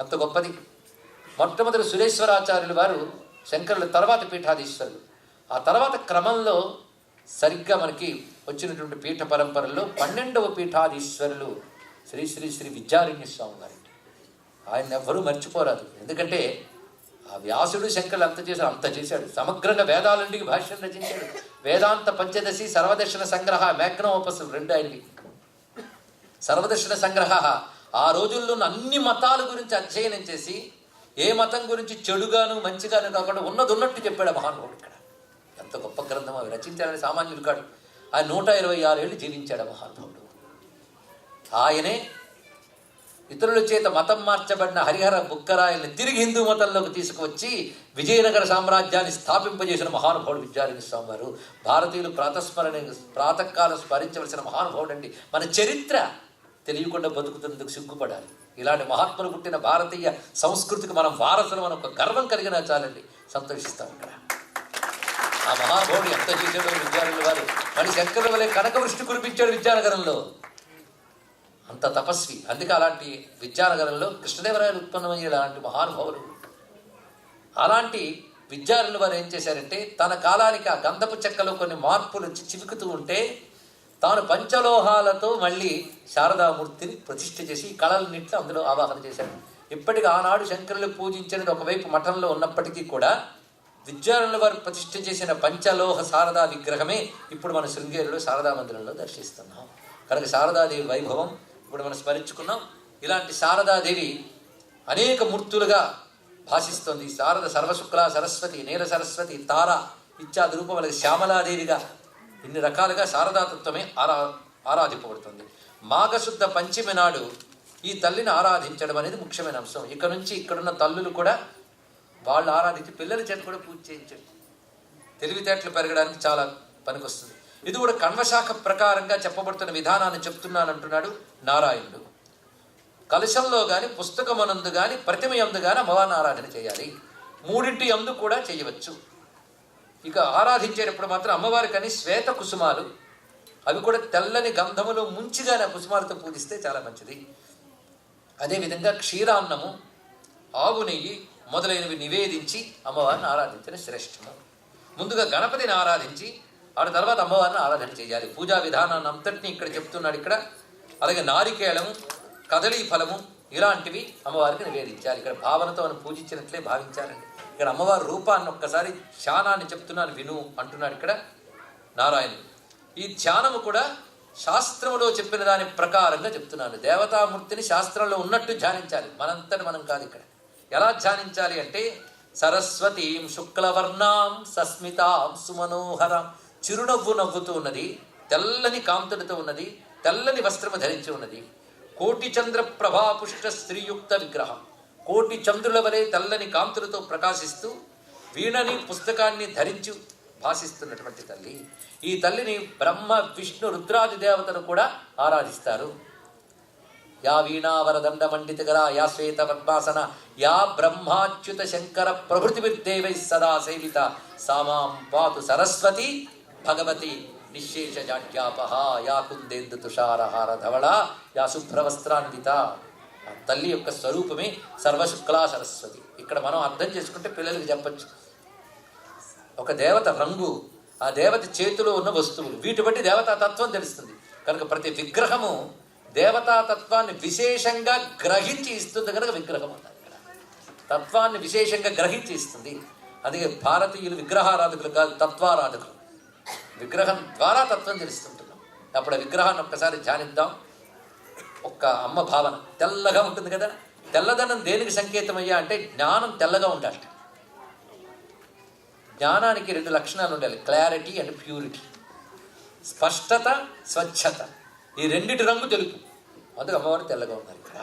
అంత గొప్పది. మొట్టమొదటి సురేశ్వరాచార్యులు వారు శంకరుల తర్వాత పీఠాధీశ్వరులు. ఆ తర్వాత క్రమంలో సరిగ్గా మనకి వచ్చినటువంటి పీఠ పరంపరల్లో 12వ పీఠాధీశ్వరులు శ్రీ శ్రీ శ్రీ విద్యారణ్య స్వామి గారండి. ఆయన ఎవ్వరూ మర్చిపోరాదు. ఎందుకంటే ఆ వ్యాసుడు శంకరులు అంత చేశాడు. సమగ్రంగా వేదాలంటికి భాష్యం రచించాడు. వేదాంత పంచదశి, సర్వదర్శన సంగ్రహ, మ్యాగ్నోపస్ 2 ఆయనవి. సర్వదర్శన సంగ్రహ ఆ రోజుల్లో ఉన్న అన్ని మతాల గురించి అధ్యయనం చేసి ఏ మతం గురించి చెడుగాను మంచిగాను కాకుండా ఉన్నది ఉన్నట్టు చెప్పాడు మహానుభావుడు ఇక్కడ. ఎంత గొప్ప గ్రంథం అవి రచించాలని సామాన్యులు కాడు. ఆయన 126 ఏళ్ళు జీవించాడు మహానుభావుడు. ఆయనే ఇతరుల చేత మతం మార్చబడిన హరిహర బుక్కరాయల్ని తిరిగి హిందూ మతంలోకి తీసుకువచ్చి విజయనగర సామ్రాజ్యాన్ని స్థాపింపజేసిన మహానుభావుడు విద్యారణ్య స్వామి వారు. భారతీయులు ప్రాతకాలం స్మరించవలసిన మహానుభావుడు అండి. మన చరిత్ర తెలియకుండా బతుకుతున్నందుకు సిగ్గుపడాలి. ఇలాంటి మహాత్ములు పుట్టిన భారతీయ సంస్కృతికి మనం వారసులు అని ఒక గర్వం కలిగినా చాలండి, సంతోషిస్తాం ఇక్కడ. ఆ మహానుభావుడు ఎంత చేశాడో విద్యారణ్యుల వారు. మరి శంకరుల వలె కనకవృష్టి కురిపించాడు విద్యానగరంలో. అంత తపస్వి. అందుకే అలాంటి విద్యానగరంలో కృష్ణదేవరాయలు ఉత్పన్నమయ్యే అలాంటి మహానుభావులు. అలాంటి విద్యారణ్యుల వారు ఏం చేశారంటే తన కాలానికి ఆ గంధపు చెక్కలో కొన్ని మార్పులు వచ్చి చివుకుతూ ఉంటే తాను పంచలోహాలతో మళ్ళీ శారదామూర్తిని ప్రతిష్ఠ చేసి కళలన్నింటిలో అందులో ఆవాహన చేశాడు. ఇప్పటికి ఆనాడు శంకరులు పూజించినది ఒకవైపు మఠంలో ఉన్నప్పటికీ కూడా విద్యారణ్యుల వారు ప్రతిష్ఠ చేసిన పంచలోహ శారదా విగ్రహమే ఇప్పుడు మన శృంగేరిలో శారదా మందిరంలో దర్శిస్తున్నాం. కనుక శారదాదేవి వైభవం ఇప్పుడు మనం స్మరించుకున్నాం. ఇలాంటి శారదాదేవి అనేక మూర్తులుగా భాషిస్తుంది. శారద సర్వశుక్ల సరస్వతి, నీల సరస్వతి, తార ఇత్యాది రూపములకి శ్యామలాదేవిగా ఇన్ని రకాలుగా శారదాతత్వమే ఆరాధింపబడుతుంది. మాఘశుద్ధ పంచమి నాడు ఈ తల్లిని ఆరాధించడం అనేది ముఖ్యమైన అంశం. ఇక్కడ నుంచి ఇక్కడున్న తల్లులు కూడా వాళ్ళు ఆరాధించి పిల్లల చేత కూడా పూజ చేయించండి. తెలివితేటలు పెరగడానికి చాలా పనికొస్తుంది. ఇది కూడా కణ్వశాఖ ప్రకారంగా చెప్పబడుతున్న విధానాన్ని చెప్తున్నానంటున్నాడు నారాయణుడు. కలశంలో కానీ పుస్తకమనందు కానీ ప్రతిమ యందు కానీ అమ్మవారిని ఆరాధన చేయాలి. 3 యందు కూడా చేయవచ్చు. ఇక ఆరాధించేటప్పుడు మాత్రం అమ్మవారికని శ్వేత కుసుమాలు, అవి కూడా తెల్లని గంధములో ముంచిగానే కుసుమాలతో పూజిస్తే చాలా మంచిది. అదేవిధంగా క్షీరాన్నము, ఆవు నెయ్యి మొదలైనవి నివేదించి అమ్మవారిని ఆరాధించిన శ్రేష్టము. ముందుగా గణపతిని ఆరాధించి ఆ తర్వాత అమ్మవారిని ఆరాధన చేయాలి. పూజా విధానాన్ని అంతటినీ ఇక్కడ చెప్తున్నాడు ఇక్కడ. అలాగే నారికేళము, కదళీ ఫలము ఇలాంటివి అమ్మవారికి నివేదించాలి. ఇక్కడ భావనతో మనం పూజించినట్లే భావించాలండి. ఇక్కడ అమ్మవారి రూపాన్ని ఒక్కసారి ధ్యానాన్ని చెప్తున్నాను విను అంటున్నాడు ఇక్కడ నారాయణుడు. ఈ ధ్యానము కూడా శాస్త్రములో చెప్పిన దాని ప్రకారంగా చెప్తున్నాను. దేవతామూర్తిని శాస్త్రంలో ఉన్నట్టు ధ్యానించాలి, మనంతటి మనం కాదు. ఇక్కడ ఎలా ధ్యానించాలి అంటే సరస్వతీం శుక్లవర్ణాం సస్మితాం సుమనోహరం, చిరునవ్వు నవ్వుతూ ఉన్నది, తెల్లని కాంతులతో ఉన్నది, తెల్లని వస్త్రము ధరించి ఉన్నది. కోటి చంద్ర ప్రభాపుష్ట స్త్రీయుక్త విగ్రహం, కోటి చంద్రుల వలె తెల్లని కాంతులతో ప్రకాశిస్తూ వీణని పుస్తకాన్ని ధరించి భాషిస్తున్నటువంటి తల్లి. ఈ తల్లిని బ్రహ్మ విష్ణు రుద్రాది దేవతలు కూడా ఆరాధిస్తారు. యా వీణావరదండ మండితగర, యా శ్వేత పద్మాసన, యా బ్రహ్మాచ్యుత శంకర ప్రభృతిభిర్దేవై సదా సేవిత, సామాం పాతు సరస్వతి భగవతి నిశేష జాడ్యాపహ, యా కుందేందు తుషారహార ధవళ, యా శుభ్రవస్త్రాన్విత. ఆ తల్లి యొక్క స్వరూపమే సర్వశుక్లా సరస్వతి. ఇక్కడ మనం అర్థం చేసుకుంటే పిల్లలకి చెప్పచ్చు. ఒక దేవత రంగు, ఆ దేవత చేతిలో ఉన్న వస్తువులు, వీటి బట్టి దేవతాతత్వం తెలుస్తుంది. కనుక ప్రతి విగ్రహము దేవతాతత్వాన్ని విశేషంగా గ్రహించి ఇస్తుంది కనుక విగ్రహం అన్నారు. ఇక్కడ తత్వాన్ని విశేషంగా గ్రహించి ఇస్తుంది. అందుకే భారతీయులు విగ్రహారాధకులు కాదు, తత్వారాధకులు. విగ్రహం ద్వారా తత్వం తెలుస్తుంటున్నాం. అప్పుడు ఆ విగ్రహాన్ని ఒక్కసారి ధ్యానిద్దాం. ఒక్క అమ్మ భావన తెల్లగా ఉంటుంది కదా. తెల్లదనం దేనికి సంకేతమయ్యా అంటే జ్ఞానం తెల్లగా ఉండాలి. జ్ఞానానికి 2 లక్షణాలు ఉండాలి, క్లారిటీ అండ్ ప్యూరిటీ. స్పష్టత, స్వచ్ఛత. ఈ రెండిటి రంగు తెలుపు. అందుకు అమ్మవారు తెల్లగా ఉన్నారు ఇక్కడ.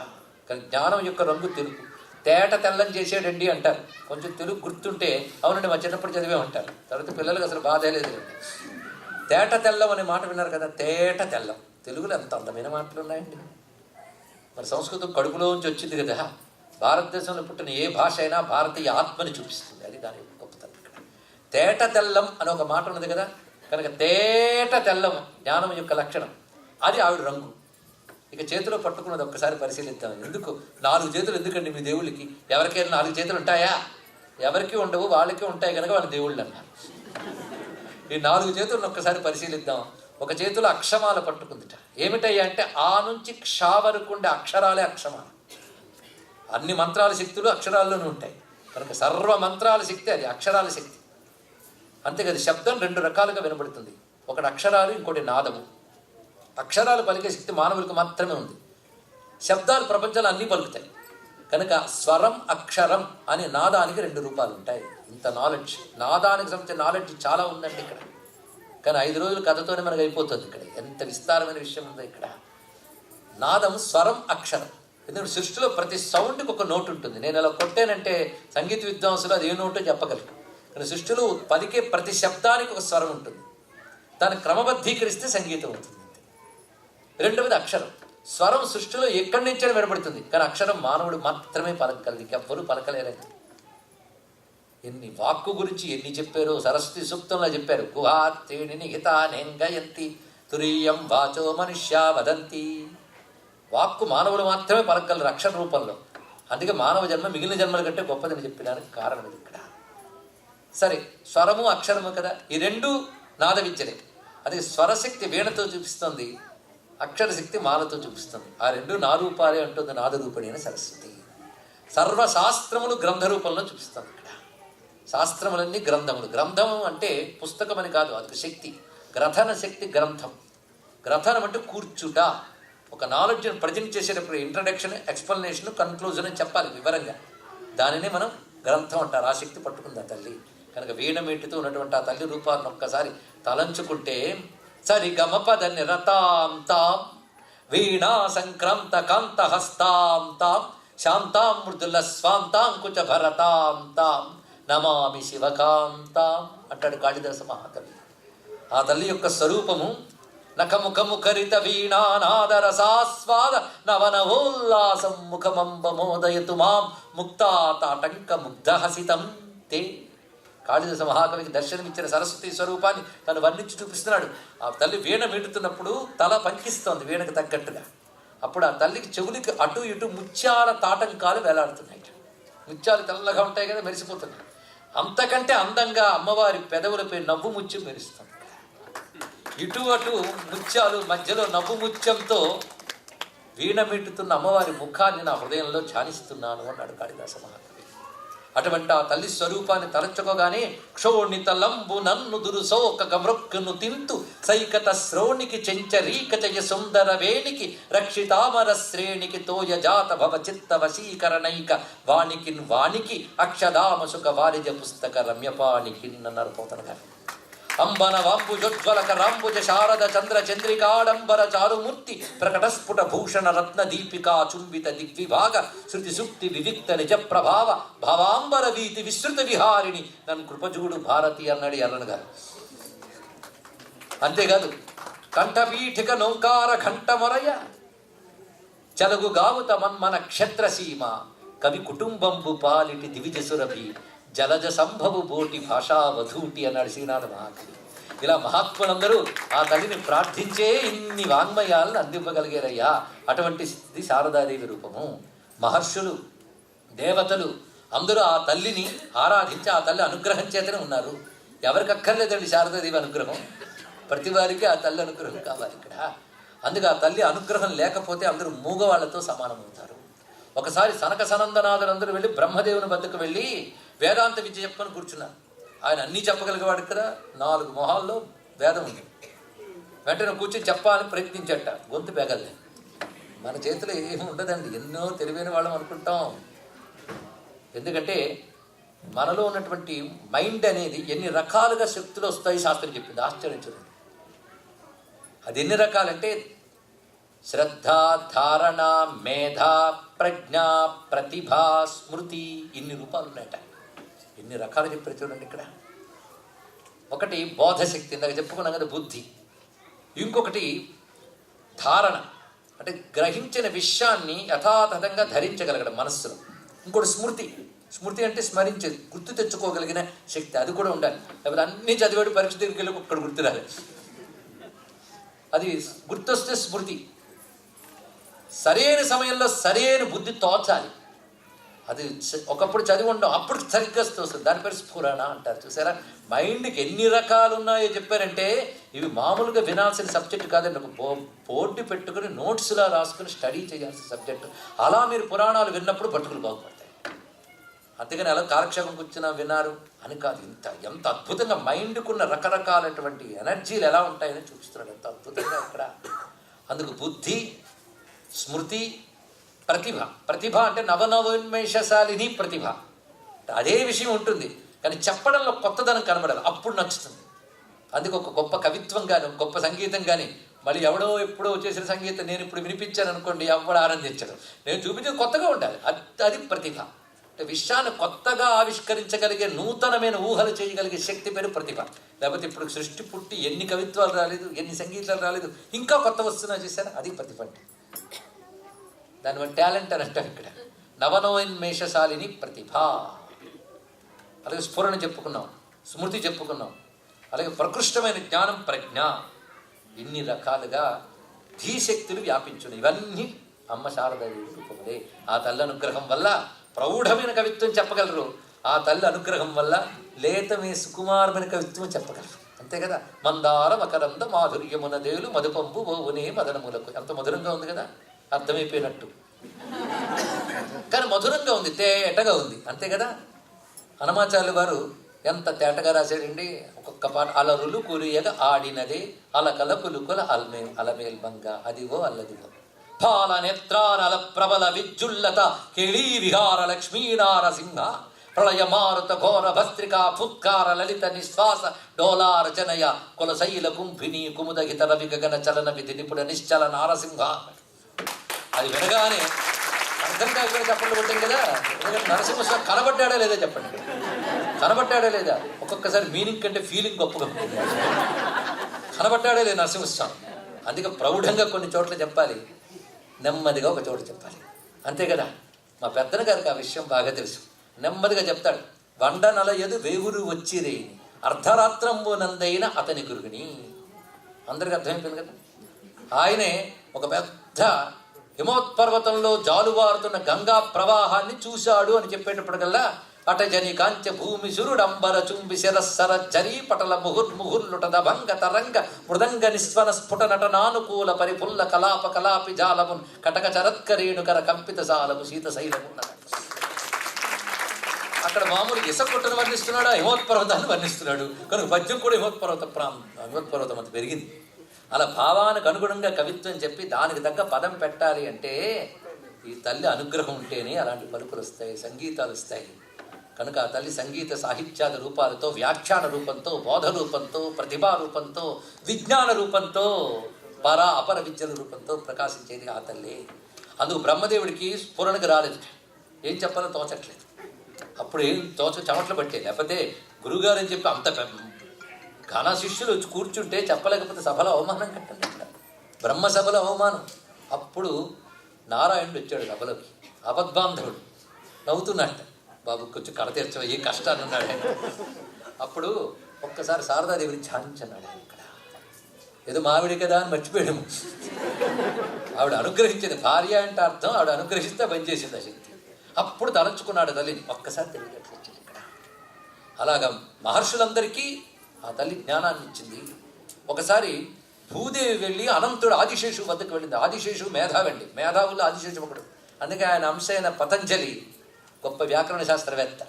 కానీ జ్ఞానం యొక్క రంగు తెలుపు. తేట తెల్లని చేసేడండి అంటారు. కొంచెం తెలుగు గుర్తుంటే అవునండి మా చిన్నప్పుడు చదివే ఉంటారు. తర్వాత పిల్లలకు అసలు బాధే లేదు. తేట తెల్లం అనే మాట విన్నారు కదా. తేట తెల్లం తెలుగులో ఎంత అందమైన మాటలు ఉన్నాయండి. మరి సంస్కృతం కడుపులోంచి వచ్చింది కదా. భారతదేశంలో పుట్టిన ఏ భాష అయినా భారతీయ ఆత్మని చూపిస్తుంది. అది దాని గొప్పతనం. ఇక్కడ తేట తెల్లం అని ఒక మాట ఉన్నది కదా. కనుక తేట తెల్లం జ్ఞానం యొక్క లక్షణం. అది ఆవిడ రంగు. ఇక చేతిలో పట్టుకున్నది ఒక్కసారి పరిశీలిద్దాం. ఎందుకు 4 చేతులు ఎందుకండి మీ దేవుళ్ళకి? ఎవరికైనా 4 చేతులు ఉంటాయా? ఎవరికి ఉండవు, వాళ్ళకి ఉంటాయి కనుక వాళ్ళ దేవుళ్ళు అన్నారు. ఈ 4 చేతులను ఒక్కసారి పరిశీలిద్దాం. ఒక చేతిలో అక్షమాల పట్టుకుందిట. ఏమిటయ్యా అంటే ఆ నుంచి క్ష వరకు ఉండే అక్షరాలే అక్షమాల. అన్ని మంత్రాల శక్తులు అక్షరాల్లోనే ఉంటాయి కనుక సర్వ మంత్రాల శక్తి అది అక్షరాల శక్తి. అంతేకాదు శబ్దం 2 రకాలుగా వినబడుతుంది. ఒకటి అక్షరాలు, ఇంకోటి నాదము. అక్షరాలు పలికే శక్తి మానవులకు మాత్రమే ఉంది. శబ్దాలు ప్రపంచంలో అన్నీ పలుకుతాయి కనుక స్వరం అక్షరం అనే నాదానికి 2 రూపాలు ఉంటాయి. ఇంత నాలెడ్జ్, నాదానికి సంబంధించిన నాలెడ్జ్ చాలా ఉందండి ఇక్కడ. కానీ 5 రోజుల కథతోనే మనకు అయిపోతుంది. ఇక్కడ ఎంత విస్తారమైన విషయం ఉందో ఇక్కడ. నాదం, స్వరం, అక్షరం. ఎందుకంటే సృష్టిలో ప్రతి సౌండ్కి ఒక నోటు ఉంటుంది. నేను అలా కొట్టానంటే సంగీత విద్వాంసులు అది ఏ నోటో చెప్పగలరు. కానీ సృష్టిలో పలికే ప్రతి శబ్దానికి ఒక స్వరం ఉంటుంది. దాన్ని క్రమబద్ధీకరిస్తే సంగీతం అవుతుంది. రెండవది అక్షరం. స్వరం సృష్టిలో ఎక్కడి నుంచైనా వినబడుతుంది. కానీ అక్షరం మానవుడు మాత్రమే పలకగలదు, ఇంకెవ్వరూ పలకలేరు. ఎన్ని వాక్కు గురించి ఎన్ని చెప్పారో సరస్వతి సూక్తంలో చెప్పారు. గుహాత్రేణి నిహితానేంగయంతి తురీయం వాచో మనుష్యా వదంతి. వాక్కు మానవుడు మాత్రమే పలకగలరు అక్షర రూపంలో. అందుకే మానవ జన్మ మిగిలిన జన్మల కంటే గొప్పదని చెప్పడానికి కారణం ఇది ఇక్కడ. సరే, స్వరము అక్షరము కదా, ఈ 2 నాద విద్యలే. అది స్వరశక్తి వీణతో చూపిస్తుంది, అక్షరశక్తి మాలతో చూపిస్తుంది. ఆ 2 నా రూపాలే అంటుంది నాదరూపిణి అయిన సరస్వతి. సర్వశాస్త్రములు గ్రంథ రూపంలో చూపిస్తుంది ఇక్కడ. శాస్త్రములన్నీ గ్రంథములు. గ్రంథము అంటే పుస్తకం అని కాదు, అది శక్తి. గ్రథన శక్తి గ్రంథం. గ్రథనం అంటే కూర్చుట. ఒక నాలెడ్జ్ని ప్రజెంట్ చేసేటప్పుడు ఇంట్రడక్షన్, ఎక్స్ప్లెనేషన్, కన్క్లూజన్ అని చెప్పాలి వివరంగా. దానినే మనం గ్రంథం అంటారు. ఆ శక్తి పట్టుకుంది ఆ తల్లి. కనుక వీణమేటుతూ ఉన్నటువంటి ఆ తల్లి రూపాన్ని ఒక్కసారి తలంచుకుంటే సరిగమ పద నిరతాం తాం వీణా సంక్రాంత కాంత హస్తాం తాం శాంతాం మృదుల స్వాంతాంకుచ భరతాం తాం నమామి శివకాంతాం అంటాడు కాళిదాస మహాకవి. ఆ తల్లి యొక్క స్వరూపము నఖముఖముఖరిత వీణానాదరసాస్వాద నవనవోల్లాసం ముఖమంబమోదయతు మాం ముక్తాతాటంక ముగ్ధహసితం తే. కాళిదాస మహాకవికి దర్శనమిచ్చిన సరస్వతి స్వరూపాన్ని తను వర్ణించి చూపిస్తున్నాడు. ఆ తల్లి వీణ మీటుతున్నప్పుడు తల పంకిస్తోంది వీణకు తగ్గట్టుగా. అప్పుడు ఆ తల్లికి చెవులకి అటు ఇటు ముత్యాల తాటంకాలు వేలాడుతున్నాయి. ముత్యాలు తెల్లగా ఉంటాయి కదా, మెరిసిపోతున్నాయి. అంతకంటే అందంగా అమ్మవారి పెదవులపై నవ్వు ముత్యం మెరుస్తుంది. ఇటు అటు ముత్యాలు, మధ్యలో నవ్వు ముత్యంతో వీణ మీటుతున్న అమ్మవారి ముఖాన్ని నా హృదయంలో ధ్యానిస్తున్నాను అన్నాడు కాళిదాస మహాకవి. అటువంటి ఆ తల్లి స్వరూపాన్ని తలచుకోగానే క్షోణితలంబు నన్ను దురుసోక గమృక్కును తింతు సైకత శ్రోణికి చెంచరీకచయ సుందర వేణికి రక్షితామర శ్రేణికి తోయ జాత భవ చిత్త వశీకరణైక వాణికిన్ వాణికి అక్షదామ సుఖ వారిజ పుస్తక రమ్యపాణికి అన్నారు పోతన గారు. అంబన వాంబుజోజ్వలక రాంబుజ శారద చంద్ర చంద్రికాడంబర చారుమూర్తి ప్రకట స్ఫుట భూషణ రత్న దీపికా చుంబిత దిగ్విభాగ శృతి సుక్తి వివిక్త నిజ ప్రభావ భవాంబర వీతి విస్తృత విహారిణి నన్ను కృపజుగుడు భారతి అన్నాడు ఎర్రన గారు. అంతేకాదు కంఠపీఠిక నౌకార ఘంటమొరయ చలుగు గావుత మన్మన క్షత్రసీమ కవి కుటుంబంబు పాలిటి దివిజసురభి జలజ సంభవు బోటి భాషా వధూటి అన్నాడు శ్రీనాథ మహాకవి. ఇలా మహాత్ములందరూ ఆ తల్లిని ప్రార్థించే ఇన్ని వాంగ్మయాలను అందింపగలిగారయ్యా. అటువంటి స్థితి శారదాదేవి రూపము. మహర్షులు, దేవతలు అందరూ ఆ తల్లిని ఆరాధించి ఆ తల్లి అనుగ్రహం చేతనే ఉన్నారు. ఎవరికి అక్కర్లేదండి శారదాదేవి అనుగ్రహం, ప్రతి వారికి ఆ తల్లి అనుగ్రహం కావాలి ఇక్కడ. అందుకే ఆ తల్లి అనుగ్రహం లేకపోతే అందరూ మూగవాళ్లతో సమానమవుతారు. ఒకసారి సనక సనందనాథులందరూ వెళ్ళి బ్రహ్మదేవుని వద్దకు వెళ్ళి వేదాంత విద్య చెప్పుకొని కూర్చున్నారు. ఆయన అన్నీ చెప్పగలిగేవాడు కదా, 4 మొహాల్లో వేదం ఉంది. వెంటనే కూర్చొని చెప్పాలని ప్రయత్నించట, గొంతు పెగలే. మన చేతిలో ఏమి ఉండదండి, ఎన్నో తెలివైన వాళ్ళం అనుకుంటాం. ఎందుకంటే మనలో ఉన్నటువంటి మైండ్ అనేది ఎన్ని రకాలుగా శక్తులు వస్తాయి శాస్త్రం చెప్పింది. ఆశ్చర్యించండి, అది ఎన్ని రకాలంటే శ్రద్ధ, ధారణ, మేధ, ప్రజ్ఞ, ప్రతిభ, స్మృతి, ఇన్ని రూపాలు ఉన్నాయట. ఎన్ని రకాలు చెప్పారు చూడండి ఇక్కడ. ఒకటి బోధశక్తి, ఇందాక చెప్పుకున్నాం కదా, బుద్ధి. ఇంకొకటి ధారణ, అంటే గ్రహించిన విషయాన్ని యథాతథంగా ధరించగలగడం మనస్సులో. ఇంకోటి స్మృతి, స్మృతి అంటే స్మరించేది, గుర్తు తెచ్చుకోగలిగిన శక్తి, అది కూడా ఉండాలి. లేకపోతే అన్నీ చదివాడు పరీక్ష దగ్గరికి వెళ్ళి ఒక్కడ గుర్తు రాలేదు. అది గుర్తొస్తే స్మృతి. సరైన సమయంలో సరైన బుద్ధి తోచాలి. అది ఒకప్పుడు చదివి ఉండవు, అప్పుడు సరిగ్గా వస్తుంది. దాని పేరు స్ఫురణ అంటారు. చూసారా, మైండ్కి ఎన్ని రకాలు ఉన్నాయో చెప్పారంటే ఇవి మామూలుగా వినాల్సిన సబ్జెక్టు కాదండి. ఒక బోర్డు పెట్టుకుని నోట్స్లా రాసుకుని స్టడీ చేయాల్సిన సబ్జెక్టు. అలా మీరు పురాణాలు విన్నప్పుడు బతుకులు బాగుపడతాయి. అందుకని అలా కాలక్షేపం కూర్చున్నా విన్నారు అని కాదు, ఎంత అద్భుతంగా మైండ్కున్న రకరకాలటువంటి ఎనర్జీలు ఎలా ఉంటాయని చూపిస్తున్నాడు, ఎంత అద్భుతంగా ఇక్కడ. అందుకు బుద్ధి, స్మృతి, ప్రతిభ. ప్రతిభ అంటే నవనవోన్మేషశాలిని ప్రతిభ. అదే విషయం ఉంటుంది కానీ చెప్పడంలో కొత్తదనం కనబడాలి, అప్పుడు నచ్చుతుంది. అందుకు ఒక గొప్ప కవిత్వం కానీ, గొప్ప సంగీతం కానీ, మళ్ళీ ఎవడో ఎప్పుడో చేసిన సంగీతం నేను ఇప్పుడు వినిపించాను అనుకోండి, ఎవడు ఆనందించడం. నేను చూపించేది కొత్తగా ఉండాలి, అది ప్రతిభ. అంటే విషయాన్ని కొత్తగా ఆవిష్కరించగలిగే, నూతనమైన ఊహలు చేయగలిగే శక్తి పేరు ప్రతిభ. లేకపోతే ఇప్పుడు సృష్టి పుట్టి ఎన్ని కవిత్వాలు రాలేదు, ఎన్ని సంగీతాలు రాలేదు, ఇంకా కొత్త వస్తున్నా చేశారు, అది ప్రతిభ అంటే. దాని వల్ల టాలెంట్ అని అంటారు ఇక్కడ. నవనోన్మేషశాలిని ప్రతిభ. అలాగే స్ఫురణ చెప్పుకున్నాం, స్మృతి చెప్పుకున్నాం, అలాగే ప్రకృష్టమైన జ్ఞానం, ప్రజ్ఞ. ఇన్ని రకాలుగా ధీశక్తులు వ్యాపించును. ఇవన్నీ అమ్మ శారదాదేవి రూపములే. ఆ తల్లి అనుగ్రహం వల్ల ప్రౌఢమైన కవిత్వం చెప్పగలరు, ఆ తల్లి అనుగ్రహం వల్ల లేతమే సుకుమారమైన కవిత్వం చెప్పగలరు. అంతే కదా. మందార మకరంద మాధుర్యమున దేలు మధుపంబు ఓవునే మదనములకు. ఎంత మధురంగా ఉంది కదా, అర్థమైపోయినట్టు. కానీ మధురంగా ఉంది, తేటగా ఉంది, అంతే కదా. హనుమాచార్యుల వారు ఎంత తేటగా రాశాడండి ఒక్కొక్క పాట. అలరులు కురియగా ఆడినదే అలకల పులుకుల అలమేల్మంగ, అదివో అల్లదివో. పాల నేత్రానల ప్రబల విజ్జుల్లత కేళీ విహార లక్ష్మీనారసింహ ప్రళయ మారుత ఘోర భస్త్రికా ఫుత్కార లలిత నిశ్వాస డోలార జనయ కులశైల కుంభిని కుముదహిత రవి గగన చలన విధి నిపుణ నిశ్చల నారసింహ. అది వినగానే అర్థం కాకుండా చెప్పండి కొట్టాం కదా. ఎందుకంటే నరసింహస్వామి కనబడ్డాడా లేదా చెప్పండి, కనబడ్డాడా లేదా. ఒక్కొక్కసారి మీనింగ్ కంటే ఫీలింగ్ గొప్పగా ఉంటుంది. కనబడ్డాడే లేదు నరసింహస్వామి. అందుకే ప్రౌఢంగా కొన్ని చోట్ల చెప్పాలి, నెమ్మదిగా ఒక చోట చెప్పాలి, అంతే కదా. మా పెద్దన గారికి ఆ విషయం బాగా తెలుసు. నెమ్మదిగా చెప్తాడు. వండనలయదు వేవురు వచ్చిరే అర్ధరాత్రంబు నందైన అతని గురుని. అందరికి అర్థమైపోయింది కదా. ఆయనే ఒక పెద్ద హిమోత్పర్వతంలో జాలువారుతున్న గంగా ప్రవాహాన్ని చూశాడు అని చెప్పేటప్పటికల్లా అటజని కాంచ భూమి సురుడంబర చుంబి శిరస్సర జరీ పటల ముహుర్ముహుర్లుటద భంగ తరంగ మృదంగ నిస్వన స్ఫుట నటనానుకూల పరిపుల్ల కలాప కలాపి జాలమున్ కటక చరత్కరేణుకర కంపిత సాలము శీత శైలము. అక్కడ మామూలు ఇసకొట్టను వర్ణిస్తున్నాడు, హిమోత్పర్వతాన్ని వర్ణిస్తున్నాడు. కనుక పద్యం కూడా హిమోత్పర్వతం అంత పెరిగింది. అలా భావానికి అనుగుణంగా కవిత్వం చెప్పి దానికి తగ్గ పదం పెట్టాలి అంటే ఈ తల్లి అనుగ్రహం ఉంటేనే అలాంటి పలుకులు వస్తాయి, సంగీతాలు వస్తాయి. కనుక ఆ తల్లి సంగీత సాహిత్యాల రూపాలతో, వ్యాఖ్యాన రూపంతో, బోధ రూపంతో, ప్రతిభా రూపంతో, విజ్ఞాన రూపంతో, అపర విద్యల రూపంతో ప్రకాశించేది ఆ తల్లి. అందుకు బ్రహ్మదేవుడికి స్ఫురణకు రాలేదు, ఏం చెప్పాలో తోచట్లేదు. అప్పుడు ఏం చెమట్లు పట్టే, లేకపోతే గురువుగారు అని చెప్పి అంత ఘన శిష్యులు వచ్చి కూర్చుంటే చెప్పలేకపోతే సభలో అవమానం కట్టండి. ఇక్కడ బ్రహ్మ సభలో అవమానం. అప్పుడు నారాయణుడు వచ్చాడు సభలోకి, అబద్బాంధవుడు, నవ్వుతున్నట్ట. బాబు కొంచెం కడ తీర్చవ, ఏ కష్టాన్ని ఉన్నాడు ఆయన. అప్పుడు ఒక్కసారి శారదాదేవిని ధ్యానించన్నాడు. ఇక్కడ ఏదో మావిడి కదా అని మర్చిపోయాము. ఆవిడ అనుగ్రహించింది. భార్య అంటే అర్థం ఆవిడ అనుగ్రహిస్తే పనిచేసింది ఆ శక్తి. అప్పుడు తలంచుకున్నాడు తల్లిని. ఒక్కసారి తెలియదు వచ్చింది ఇక్కడ. అలాగా మహర్షులందరికీ ఆ తల్లి జ్ఞానాన్ని ఇచ్చింది. ఒకసారి భూదేవి వెళ్ళి అనంతుడు ఆదిశేషు వద్దకు వెళ్ళింది. ఆదిశేషు మేధావండి, మేధావుల్లో ఆదిశేషు ఒకడు. అందుకే ఆయన అంశ అయిన పతంజలి గొప్ప వ్యాకరణ శాస్త్రవేత్త.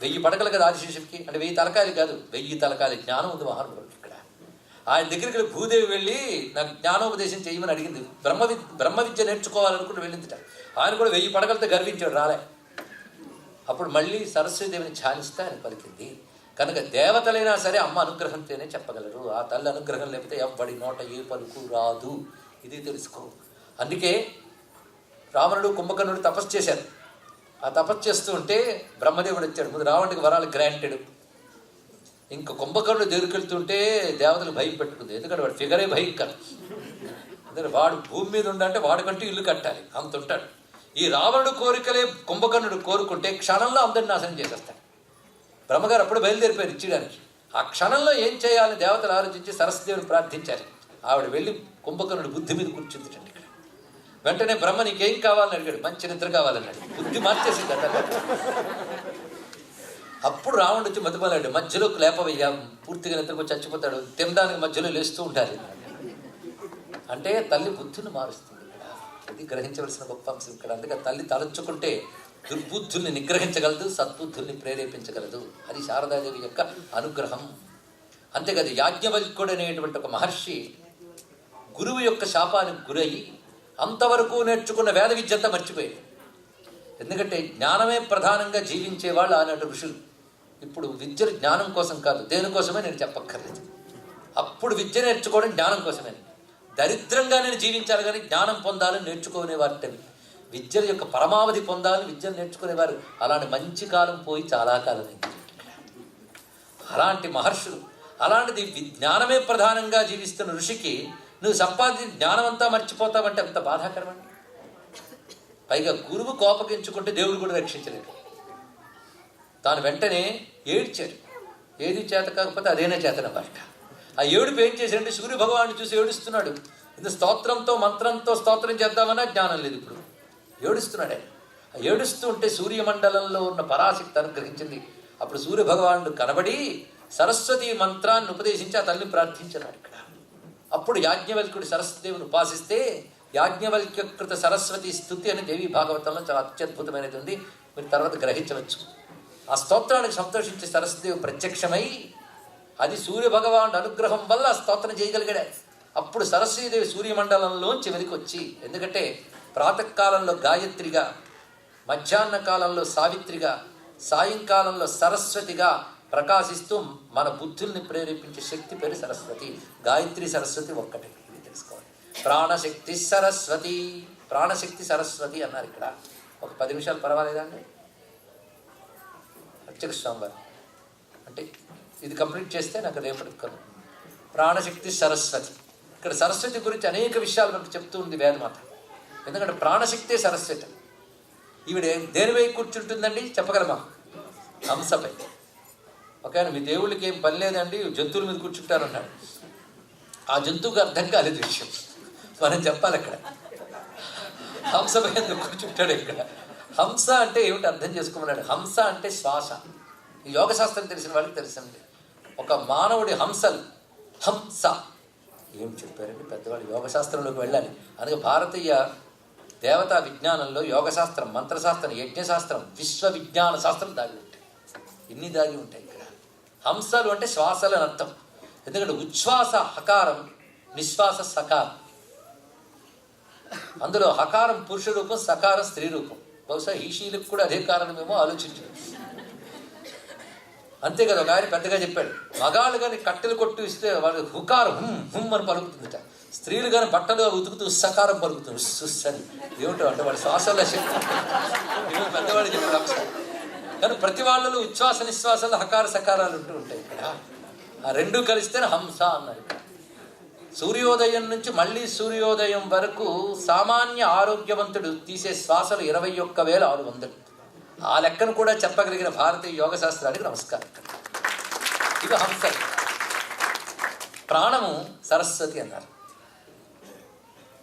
1000 పడకలు కదా ఆదిశేషుడికి, అంటే 1000 తలకాయలు కాదు, 1000 తలకాయల జ్ఞానం ఉంది మహానుభావుడికి. ఇక్కడ ఆయన దగ్గరికి భూదేవి వెళ్ళి నాకు జ్ఞానోపదేశం చేయమని అడిగింది. బ్రహ్మ విద్య నేర్చుకోవాలనుకుంటూ వెళ్ళిందిట. ఆయన కూడా 1000 పడకలతో గర్వించాడు, రాలే. అప్పుడు మళ్ళీ సరస్వతీదేవిని ధ్యానిస్తే ఆయన పలికింది. కనుక దేవతలైనా సరే అమ్మ అనుగ్రహంతోనే చెప్పగలరు. ఆ తల్లి అనుగ్రహం లేకపోతే ఎవ్వడి నోట ఏ పలుకు రాదు. ఇది తెలుసుకో. అందుకే రావణుడు కుంభకర్ణుడు తపస్సు చేశారు. ఆ తపస్సు చేస్తూ ఉంటే బ్రహ్మదేవుడు వచ్చాడు. ముందు రావణుడికి వరాలు గ్రాంటెడ్. ఇంకా కుంభకర్ణుడు దగ్గరికెళ్తుంటే దేవతలు భయం పెట్టుకుంది. ఎందుకంటే వాడు ఫిగరే భయంకరం. ఎందుకంటే వాడు భూమి మీద ఉండంటే వాడికంటూ ఇల్లు కట్టాలి, అంత ఉంటాడు. ఈ రావణుడు కోరికలే కుంభకర్ణుడు కోరుకుంటే క్షణంలో అందరిని నాశనం చేసేస్తాడు. బ్రహ్మగారు అప్పుడు బయలుదేరిపోయారు ఇచ్చడానికి. ఆ క్షణంలో ఏం చేయాలని దేవతలు ఆలోచించి సరస్వతిదేవిని ప్రార్థించారు. ఆవిడ వెళ్ళి కుంభకర్ణుడు బుద్ధి మీద కూర్చుందిటండి. ఇక్కడ వెంటనే బ్రహ్మ నీకేం కావాలని అడిగాడు. మంచి నిద్ర కావాలన్నాడు. బుద్ధి మార్చేసింది అతను. అప్పుడు రావణుడు వచ్చి మధుమలాడు, మధ్యలోకి లేపవయ్యా, పూర్తిగా నిద్రకు చచ్చిపోతాడు, తినడానికి మధ్యలో లేస్తూ ఉండాలి అంటే తల్లి బుద్ధిని మారుస్తుంది. ఇక్కడ ఇది గ్రహించవలసిన గొప్ప అంశం ఇక్కడ. అందుకే తల్లి తలంచుకుంటే దుర్బుద్ధుల్ని నిగ్రహించగలదు, సద్బుద్ధుల్ని ప్రేరేపించగలదు. అది శారదాదేవి యొక్క అనుగ్రహం. అంతేకాదు యాజ్ఞవల్క్యుడు అనేటువంటి ఒక మహర్షి గురువు యొక్క శాపానికి గురయ్యి అంతవరకు నేర్చుకున్న వేద విద్యంతా మర్చిపోయాడు. ఎందుకంటే జ్ఞానమే ప్రధానంగా జీవించే వాళ్ళు ఆనాటి ఋషులు. ఇప్పుడు విద్యలు జ్ఞానం కోసం కాదు, దేనికోసమే నేను చెప్పక్కర్లేదు. అప్పుడు విద్య నేర్చుకోవడం జ్ఞానం కోసమే. దరిద్రంగా నేను జీవించాలి కానీ జ్ఞానం పొందాలని నేర్చుకునేవారిని. విద్యల యొక్క పరమావధి పొందాలని విద్యను నేర్చుకునేవారు. అలాంటి మంచి కాలం పోయి చాలా కాలం అయింది. అలాంటి మహర్షులు, అలాంటిది జ్ఞానమే ప్రధానంగా జీవిస్తున్న ఋషికి నువ్వు సంపాదించిన జ్ఞానం అంతా మర్చిపోతావంటే అంత బాధాకరమండి. పైగా గురువు కోపగించుకుంటే దేవుడు కూడా రక్షించలేడు. తాను వెంటనే ఏడ్చాడు. ఏది చేత కాకపోతే అదేనే చేతనమాట. ఆ ఏడుపు ఏం చేశాడంటే సూర్య భగవాన్ని చూసి ఏడుస్తున్నాడు. ఇది స్తోత్రంతో మంత్రంతో స్తోత్రం చేద్దామన్నా జ్ఞానం లేదు. ఇప్పుడు ఏడుస్తున్నాడే. ఆ ఏడుస్తూ ఉంటే సూర్యమండలంలో ఉన్న పరాశక్తి అనుగ్రహించింది. అప్పుడు సూర్య భగవానుడు కనబడి సరస్వతి మంత్రాన్ని ఉపదేశించి ఆ తల్లిని ప్రార్థించినాడు. ఇక్కడ అప్పుడు యాజ్ఞవల్క్యుడు సరస్వతిదేవిని ఉపాసిస్తే యాజ్ఞవల్క్యకృత సరస్వతి స్తుతి అని దేవి భాగవతంలో చాలా అత్యద్భుతమైనది ఉంది. మీరు తర్వాత గ్రహించవచ్చు. ఆ స్తోత్రానికి సంతోషించే సరస్వతిదేవి ప్రత్యక్షమై అది సూర్య భగవానుడు అనుగ్రహం వల్ల ఆ స్తోత్రం చేయగలిగాడు. అప్పుడు సరస్వతీదేవి సూర్యమండలంలోంచి వెలికి వచ్చి, ఎందుకంటే ప్రాతకాలంలో గాయత్రిగా, మధ్యాహ్న కాలంలో సావిత్రిగా, సాయంకాలంలో సరస్వతిగా ప్రకాశిస్తూ మన బుద్ధుల్ని ప్రేరేపించే శక్తి పేరు సరస్వతి. గాయత్రి సరస్వతి ఒక్కటే, ఇది తెలుసుకోవాలి. ప్రాణశక్తి సరస్వతి, ప్రాణశక్తి సరస్వతి అన్నారు. ఇక్కడ ఒక 10 నిమిషాలు పర్వాలేదా అండి? అర్చక స్వామివారు అంటే ఇది కంప్లీట్ చేస్తే నాకు రేపటికి కను. ప్రాణశక్తి సరస్వతి. ఇక్కడ సరస్వతి గురించి అనేక విషయాలు మనకు చెప్తూ ఉంది వేదమాత. ఎందుకంటే ప్రాణశక్తే సరస్వతి. ఈవిడ దేనిపై కూర్చుంటుందండి చెప్పగలమా? హంసపై. ఒకవేళ మీ దేవుళ్ళకి ఏం పని లేదండి, జంతువుల మీద కూర్చుంటారన్నాడు. ఆ జంతువుకి అర్థం కాలేదు విషయం, మనం చెప్పాలి. అక్కడ హంసపై ఎందుకు కూర్చుంటాడు? ఇక్కడ హంస అంటే ఏమిటి అర్థం చేసుకోమన్నాడు. హంస అంటే శ్వాస. ఈ యోగశాస్త్రం తెలిసిన వాళ్ళకి తెలుసండి. ఒక మానవుడి హంసలు, హంస ఏం చెప్పారండి పెద్దవాళ్ళు? యోగశాస్త్రంలోకి వెళ్ళాలి. అందుకే భారతీయ దేవతా విజ్ఞానంలో యోగశాస్త్రం, మంత్రశాస్త్రం, యజ్ఞశాస్త్రం, విశ్వవిజ్ఞాన శాస్త్రం దాగి ఉంటాయి. ఇన్ని దాగి ఉంటాయి ఇక్కడ. హంసలు అంటే శ్వాసలు అని అర్థం. ఎందుకంటే ఉచ్ఛ్వాస హకారం, నిశ్వాస సకారం. అందులో హకారం పురుష రూపం, సకారం స్త్రీ రూపం. బహుశా ఈశీలకు కూడా అదే కారణమేమో ఆలోచించారు. అంతే కదా. ఒక ఆయన పెద్దగా చెప్పాడు, మగాళ్ళు కానీ కట్టెలు కొట్టు ఇస్తే వాళ్ళు హుకారం హుమ్ హుమ్ అని పలుకుతుందిట. స్త్రీలు కానీ బట్టలు ఉతుకుతూ సకారం పలుకుతుంది సుస్ అని. ఏమిటో అంటే వాడి శ్వాసంలో శక్తి. పెద్దవాళ్ళు చెప్పాడు అంశం. కానీ ప్రతి వాళ్ళలో ఉచ్ఛ్వాస నిశ్వాసాలు హకార సకారాలు ఉంటూ ఉంటాయి. ఇక్కడ ఆ రెండు కలిస్తేనే హంస అన్నారు. ఇక్కడ సూర్యోదయం నుంచి మళ్ళీ సూర్యోదయం వరకు సామాన్య ఆరోగ్యవంతుడు తీసే శ్వాసలు 21,600. ఆ లెక్కను కూడా చెప్పగలిగిన భారతీయ యోగ శాస్త్రానికి నమస్కారం. ఇది హంస. ప్రాణము సరస్వతి అన్నారు.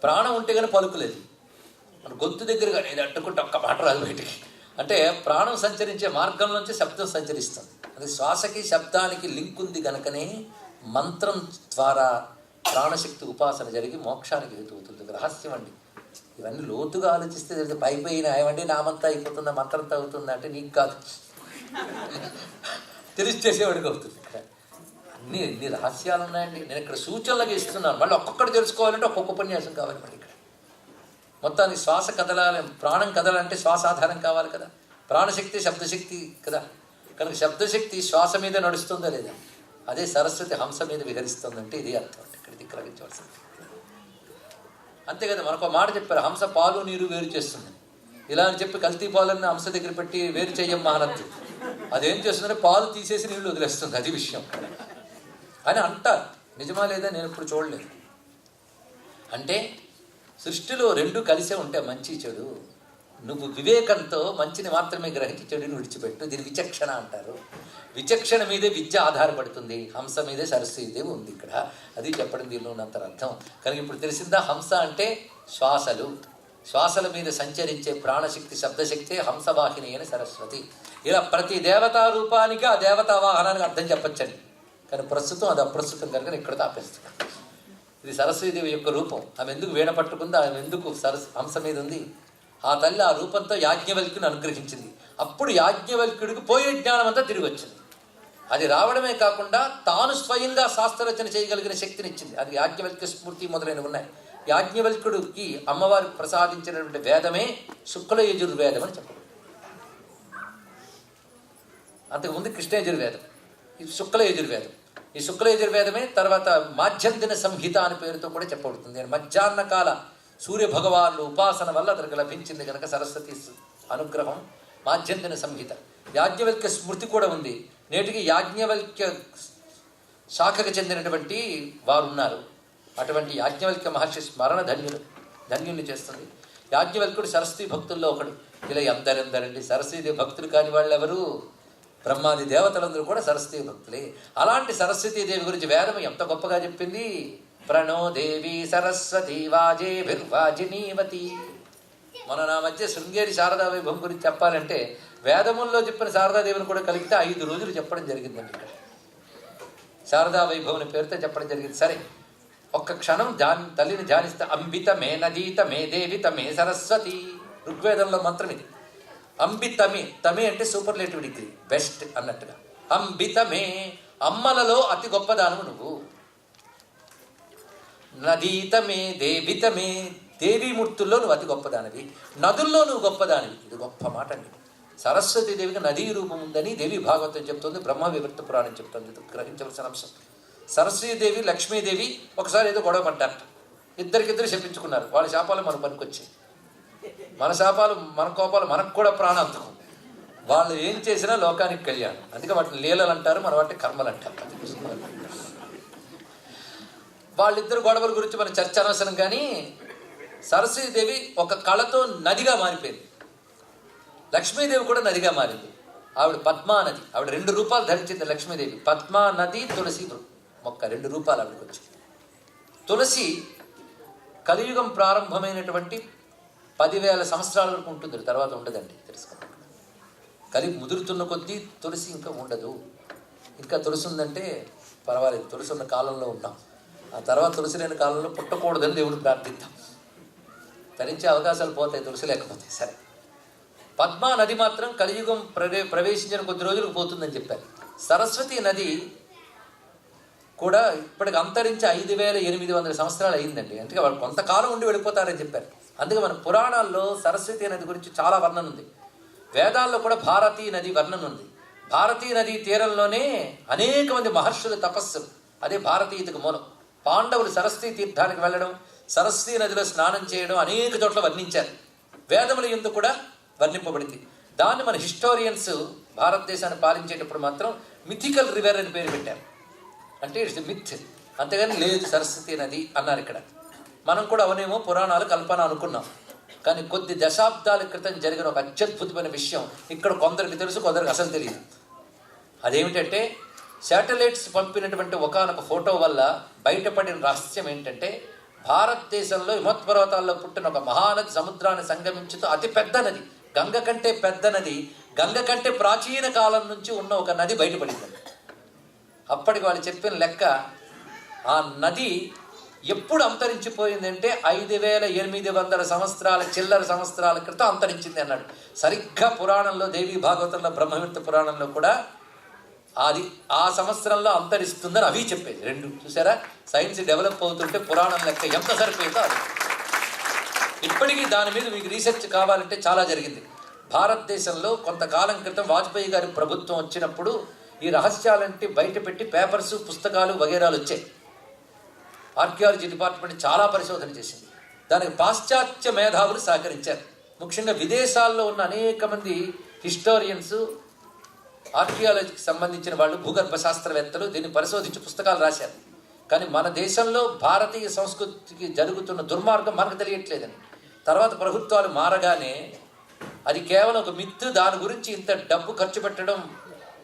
ప్రాణం ఉంటే కానీ పలుకులేదు. మన గొంతు దగ్గర కానీ ఇది అట్టుకుంటే ఒక్క మాట రాదు బయటికి. అంటే ప్రాణం సంచరించే మార్గం నుంచి శబ్దం సంచరిస్తుంది. అది శ్వాసకి శబ్దానికి లింక్ ఉంది కనుకనే మంత్రం ద్వారా ప్రాణశక్తి ఉపాసన జరిగి మోక్షానికి హేతు అవుతుంది. రహస్యం అండి. ఇవన్నీ లోతుగా ఆలోచిస్తే తెలిసి పైపోయిన ఏమండి నామంతా అయిపోతుందా, మంత్రంతో అవుతుందా అంటే నీకు కాదు, తెలిసి చేసేవాడికి అవుతుంది. ఇక్కడ అన్ని రహస్యాలు ఉన్నాయండి. నేను ఇక్కడ సూచనలుగా ఇస్తున్నాను. మళ్ళీ ఒక్కొక్కటి తెలుసుకోవాలంటే ఒక్కొక్క ఉపన్యాసం కావాలి. మళ్ళీ ఇక్కడ మొత్తానికి శ్వాస కదలాలి, ప్రాణం కదలాలంటే శ్వాస ఆధారం కావాలి కదా. ప్రాణశక్తి శబ్దశక్తి కదా. కనుక శబ్దశక్తి శ్వాస మీద నడుస్తుందా లేదా, అదే సరస్వతి హంస మీద విహరిస్తుందంటే ఇది అర్థం. అంటే ఇక్కడ ధిక్కరించవలసింది అంతే కదా. మనకు మాట చెప్పారు, హంస పాలు నీరు వేరు చేస్తుంది. ఇలా అని చెప్పి కల్తీ పాలన్నీ హంస దగ్గర పెట్టి వేరు చెయ్యమ్మా అనద్దు. అదేం చేస్తుందంటే పాలు తీసేసి నీళ్ళు వదిలేస్తుంది. అది విషయం అని అంటారు. నిజమా లేదా నేను ఇప్పుడు చూడలేదు. అంటే సృష్టిలో రెండు కలిసే ఉంటాయి, మంచి చెడు. నువ్వు వివేకంతో మంచిని మాత్రమే గ్రహించి చెడుని విడిచిపెట్టు. దీని విచక్షణ అంటారు. విచక్షణ మీదే విద్య ఆధారపడుతుంది. హంస మీదే సరస్వతీదేవి ఉంది ఇక్కడ. అది చెప్పడం దీనిలో ఉన్నంత అర్థం. కనుక ఇప్పుడు తెలిసిందా, హంస అంటే శ్వాసలు, శ్వాసల మీద సంచరించే ప్రాణశక్తి శబ్దశక్తి హంసవాహిని అని సరస్వతి. ఇలా ప్రతి దేవతా రూపానికి ఆ దేవతా వాహనానికి అర్థం చెప్పచ్చండి. కానీ ప్రస్తుతం అది అప్రస్తుతం కనుక ఇక్కడ ఆపేస్తున్నాం. ఇది సరస్వతీదేవి యొక్క రూపం. ఆమె ఎందుకు వీణ పట్టుకుంది, ఆమె ఎందుకు హంస మీద ఉంది. ఆ తల్లి ఆ రూపంతో యాజ్ఞవల్క్యుని అనుగ్రహించింది. అప్పుడు యాజ్ఞవల్క్యుడికి పోయే జ్ఞానం అంతా తిరిగి వచ్చింది. అది రావడమే కాకుండా తాను స్వయంగా శాస్త్రరచన చేయగలిగిన శక్తినిచ్చింది. అది యాజ్ఞవల్క్య స్మృతి మొదలైనవి ఉన్నాయి. యాజ్ఞవల్క్యుడికి అమ్మవారికి ప్రసాదించినటువంటి వేదమే శుక్ల యజుర్వేదం అని చెప్పడం. అంతకుముందు కృష్ణ యజుర్వేదం, ఇది శుక్ల యజుర్వేదం. ఈ శుక్ల యజుర్వేదమే తర్వాత మాధ్యందిన సంహిత అనే పేరుతో కూడా చెప్పబడుతుంది. మధ్యాహ్న కాల సూర్య భగవానుడు ఉపాసన వల్ల అతనికి లభించింది కనుక సరస్వతి అనుగ్రహం మాధ్యందిన సంహిత. యాజ్ఞవల్క్య స్మృతి కూడా ఉంది. నేటికి యాజ్ఞవల్క్య శాఖకు చెందినటువంటి వారు ఉన్నారు. అటువంటి యాజ్ఞవల్క్య మహర్షి స్మరణ ధన్యుల్ని చేస్తుంది. యాజ్ఞవల్క్యుడు సరస్వతి భక్తుల్లో ఒకడు. ఇలా ఎందరెందరండి సరస్వతి భక్తులు కాని వాళ్ళు ఎవరు? బ్రహ్మాది దేవతలందరూ కూడా సరస్వతి భక్తులే. అలాంటి సరస్వతీదేవి గురించి వేదం ఎంత గొప్పగా చెప్పింది. ప్రణో దేవి సరస్వతి వాజేభిర్వాజినీవతి. మన నా మధ్య శృంగేరి శారదా వైభవం గురించి చెప్పాలంటే వేదముల్లో చెప్పిన శారదాదేవిని కూడా కలిగితే 5 రోజులు చెప్పడం జరిగిందండి. ఇక్కడ శారదా వైభవం అనే పేరుతో చెప్పడం జరిగింది. సరే, ఒక్క క్షణం తల్లిని ధ్యానిస్తే అంబితమే నదీతమే దేవితమే సరస్వతి. ఋగ్వేదంలో మంత్రం ఇది. అంబితమే, తమే అంటే సూపర్లేటివ్ డిగ్రీ, బెస్ట్ అన్నట్టుగా. అంబితమే, అమ్మలలో అతి గొప్పదానము నువ్వు. నదీతమే దేవితమే, దేవీమూర్తుల్లో నువ్వు అతి గొప్పదానివి. నదుల్లో నువ్వు గొప్పదానివి. ఇది గొప్ప మాట అండి. సరస్వతీదేవికి నదీ రూపం ఉందని DeviBhagavatam చెప్తుంది, బ్రహ్మ వివర్త పురాణం చెప్తుంది. గ్రహించవలసిన అంశం. సరస్వతీదేవి లక్ష్మీదేవి ఒకసారి ఏదో గొడవ పడ్డారట. ఇద్దరికిద్దరు శపించుకున్నారు. వాళ్ళ శాపాలు మన పనికొచ్చాయి. మన శాపాలు మన కోపాలు మనకు కూడా ప్రాణాంతకం. వాళ్ళు ఏం చేసినా లోకానికి కళ్యాణం. అందుకే వాటిని లీలలు అంటారు, మన వాటిని కర్మలు అంటారు. వాళ్ళిద్దరు గొడవల గురించి మన చర్చ అనవసరం. కానీ సరస్వతీదేవి ఒక కళతో నదిగా మారిపోయింది. లక్ష్మీదేవి కూడా నదిగా మారింది. ఆవిడ పద్మా నది. ఆవిడ 2 రూపాలు ధరించింది లక్ష్మీదేవి. పద్మా నది, తులసి మొక్క, 2 రూపాలు ఆవిడకి వచ్చింది. తులసి కలియుగం ప్రారంభమైనటువంటి 10,000 సంవత్సరాల వరకు ఉంటుంది. తర్వాత ఉండదండి, తెలుసుకోండి. కలి ముదురుతున్న కొద్దీ తులసి ఇంకా ఉండదు. ఇంకా తులసి ఉందంటే పర్వాలేదు, తులసి ఉన్న కాలంలో ఉన్నాం. ఆ తర్వాత తులసి లేని కాలంలో పుట్టకూడదని దేవుడు ప్రార్థిద్దాం. తరించే అవకాశాలు పోతాయి తులసి లేకపోతే. సరే, పద్మా నది మాత్రం కలియుగం ప్రవేశించిన కొద్ది రోజులకు పోతుందని చెప్పారు. సరస్వతి నది కూడా ఇప్పటికి అంతరించి 5,800 సంవత్సరాలు అయిందండి. అందుకే వాళ్ళు కొంతకాలం ఉండి వెళ్ళిపోతారని చెప్పారు. అందుకే మన పురాణాల్లో సరస్వతి నది గురించి చాలా వర్ణన ఉంది. వేదాల్లో కూడా భారతీ నది వర్ణన ఉంది. భారతీ నది తీరంలోనే అనేక మంది మహర్షుల తపస్సులు. అదే భారతీయతకు మూలం. పాండవులు సరస్వతీ తీర్థానికి వెళ్ళడం, సరస్వతీ నదిలో స్నానం చేయడం అనేక చోట్ల వర్ణించారు. వేదముల యందు కూడా వర్ణింపబడింది. దాన్ని మన హిస్టోరియన్స్ భారతదేశాన్ని పాలించేటప్పుడు మాత్రం మిథికల్ రివర్ అని పేరు పెట్టారు. అంటే ఇట్స్ మిత్, అంతేగాని లేదు సరస్వతి నది అన్నారు. ఇక్కడ మనం కూడా అవనేమో పురాణాలు కల్పన అనుకున్నాం. కానీ కొద్ది దశాబ్దాల క్రితం జరిగిన ఒక అత్యద్భుతమైన విషయం ఇక్కడ కొందరికి తెలుసు, కొందరికి అసలు తెలియదు. అదేమిటంటే శాటిలైట్స్ పంపినటువంటి ఒకానొక ఫోటో వల్ల బయటపడిన రహస్యం ఏంటంటే భారతదేశంలో హిమత్పర్వతాల్లో పుట్టిన ఒక మహానది సముద్రాన్ని సంగమించుతూ అతి పెద్ద నది, గంగ కంటే పెద్ద నది, గంగ కంటే ప్రాచీన కాలం నుంచి ఉన్న ఒక నది బయటపడింది. అప్పటికి వాళ్ళు చెప్పిన లెక్క, ఆ నది ఎప్పుడు అంతరించిపోయిందంటే 5800 సంవత్సరాల చిల్లర సంవత్సరాల క్రితం అంతరించింది అన్నాడు. సరిగ్గా పురాణంలో దేవి భాగవతంలో బ్రహ్మవిత్త పురాణంలో కూడా అది ఆ సంవత్సరంలో అంతరిస్తుందని అవి చెప్పేది. రెండు చూసారా, సైన్స్ డెవలప్ అవుతుంటే పురాణం లెక్క ఎంత సరిపోయిందో అది. ఇప్పటికీ దాని మీద మీకు రీసెర్చ్ కావాలంటే చాలా జరిగింది. భారతదేశంలో కొంతకాలం క్రితం వాజ్పేయి గారి ప్రభుత్వం వచ్చినప్పుడు ఈ రహస్యాలంటే బయట పెట్టి పేపర్స్, పుస్తకాలు వగేరాలు వచ్చాయి. ఆర్కియాలజీ డిపార్ట్మెంట్ చాలా పరిశోధన చేసింది. దానికి పాశ్చాత్య మేధావులు సహకరించారు. ముఖ్యంగా విదేశాల్లో ఉన్న అనేక మంది హిస్టోరియన్స్, ఆర్కియాలజీకి సంబంధించిన వాళ్ళు, భూగర్భ శాస్త్రవేత్తలు దీన్ని పరిశోధించి పుస్తకాలు రాశారు. కానీ మన దేశంలో భారతీయ సంస్కృతికి జరుగుతున్న దుర్మార్గం మనకు తెలియట్లేదని, తర్వాత ప్రభుత్వాలు మారగానే అది కేవలం ఒక మిత్తు, దాని గురించి ఇంత డబ్బు ఖర్చు పెట్టడం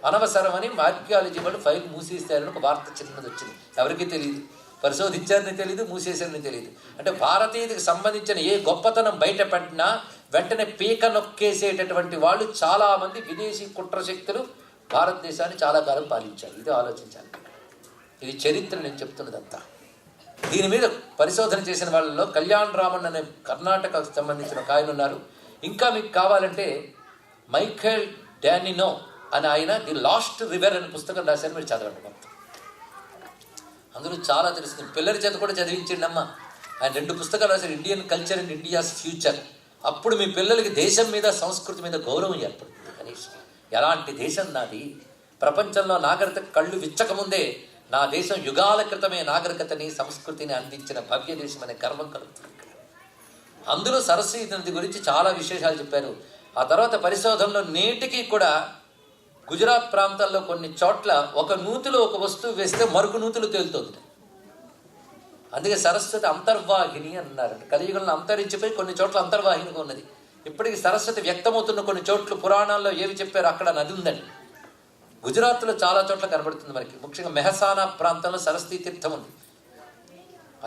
అనవసరమని ఆర్కియాలజీ వాళ్ళు ఫైల్ మూసేస్తారని ఒక వార్త చిన్నది వచ్చింది. ఎవరికీ తెలియదు, పరిశోధించారని తెలియదు, మూసేశారని తెలియదు. అంటే భారతీయుడికి సంబంధించిన ఏ గొప్పతనం బయట పెట్టినా వెంటనే పీక నొక్కేసేటటువంటి వాళ్ళు చాలామంది విదేశీ కుట్రశక్తులు భారతదేశాన్ని చాలా కాలం పాలించారు. ఇది ఆలోచించాలి. ఇది చరిత్ర నేను చెప్తున్నదంతా. దీని మీద పరిశోధన చేసిన వాళ్ళలో కళ్యాణ్ రామన్ అనే కర్ణాటకకు సంబంధించిన ఒక ఆయన ఉన్నారు. ఇంకా మీకు కావాలంటే మైఖేల్ డానినో అని ఆయన ది లాస్ట్ రివర్ అనే పుస్తకం రాశారు, మీరు చదవండి. మొత్తం అందులో చాలా తెలుస్తుంది. పిల్లల చేత కూడా చదివించండి అమ్మ. ఆయన 2 పుస్తకాలు రాశారు, Indian culture and India's future. అప్పుడు మీ పిల్లలకి దేశం మీద, సంస్కృతి మీద గౌరవం ఏర్పడుతుంది. కనీసం ఎలాంటి దేశం నాది, ప్రపంచంలో నాగరికత కళ్ళు విచ్చకముందే నా దేశం యుగాల క్రితమే నాగరికతని, సంస్కృతిని అందించిన భవ్య దేశం అనే గర్వం కలుగుతుంది. అందులో సరస్వతి నది గురించి చాలా విశేషాలు చెప్పారు. ఆ తర్వాత పరిశోధనలో నేటికి కూడా గుజరాత్ ప్రాంతాల్లో కొన్ని చోట్ల ఒక నూతిలో ఒక వస్తువు వేస్తే మరొక నూతిలో తేలుతుంది. అందుకే సరస్వతి అంతర్వాహిని అన్నారు. కలియుగంలో అంతరించిపోయి కొన్ని చోట్ల అంతర్వాహినిగా ఉన్నది. ఇప్పటికీ సరస్వతి వ్యక్తమవుతున్న కొన్ని చోట్ల పురాణాల్లో ఏవి చెప్పారు అక్కడ నది ఉందని. గుజరాత్లో చాలా చోట్ల కనబడుతుంది మనకి. ముఖ్యంగా మెహసానా ప్రాంతంలో సరస్వతి తీర్థం ఉంది.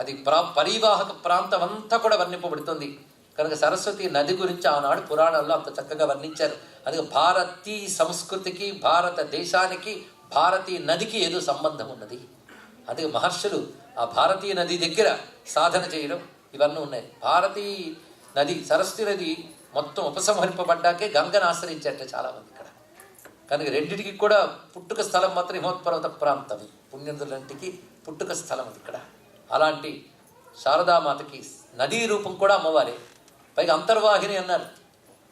అది పరివాహక ప్రాంతం అంతా కూడా వర్ణింపబడుతుంది. కనుక సరస్వతి నది గురించి ఆనాడు పురాణాల్లో అంత చక్కగా వర్ణించారు. అందుకే భారతీయ సంస్కృతికి, భారతదేశానికి, భారతీయ నదికి ఏదో సంబంధం ఉన్నది. అందుకే మహర్షులు ఆ భారతీయ నది దగ్గర సాధన చేయడం ఇవన్నీ ఉన్నాయి. భారతీయ నది, సరస్వతి నది మొత్తం ఉపసంహరింపబడ్డాకే గంగను ఆశ్రయించారట చాలామంది ఇక్కడ. కనుక రెండింటికి కూడా పుట్టుక స్థలం మాత్రం హిమోత్పర్వత ప్రాంతం. పుణ్యందులంటికి పుట్టుక స్థలం అది ఇక్కడ. అలాంటి శారదామాతకి నదీ రూపం కూడా అమ్మవారే. పైగా అంతర్వాహిని అన్నారు.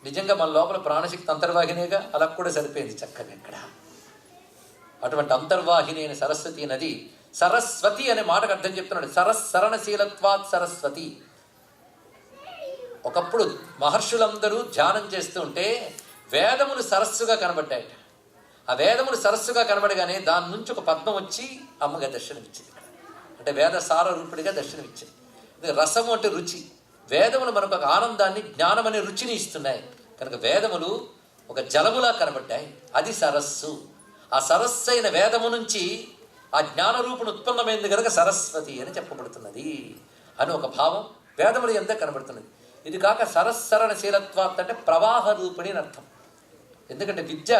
నిజంగా మన లోపల ప్రాణశక్తి అంతర్వాహినిగా, అలా కూడా సరిపోయింది చక్కగా ఇక్కడ. అటువంటి అంతర్వాహిని అయిన సరస్వతి నది, సరస్వతి అనే మాటకు అర్థం చెప్తున్నాడు. సరణశీలత్వాత్ సరస్వతి. ఒకప్పుడు మహర్షులందరూ ధ్యానం చేస్తూ ఉంటే వేదములు సరస్సుగా కనబడ్డాయట. ఆ వేదములు సరస్సుగా కనబడగానే దాని నుంచి ఒక పద్మం వచ్చి అమ్మగా దర్శనమిచ్చింది. అంటే వేద సార రూపుడిగా దర్శనమిచ్చింది. రసము అంటే రుచి. వేదములు మనకు ఒక ఆనందాన్ని, జ్ఞానం అనే రుచిని ఇస్తున్నాయి. కనుక వేదములు ఒక జలములా కనబడ్డాయి. అది సరస్సు. ఆ సరస్సు అయిన వేదము నుంచి ఆ జ్ఞాన రూపును ఉత్పన్నమైంది కనుక సరస్వతి అని చెప్పబడుతున్నది అని ఒక భావం వేదములు ఎంత కనబడుతున్నది. ఇది కాక సరస్సరణశీలత్వాత్ అంటే ప్రవాహ రూపిణి అని అర్థం. ఎందుకంటే విద్య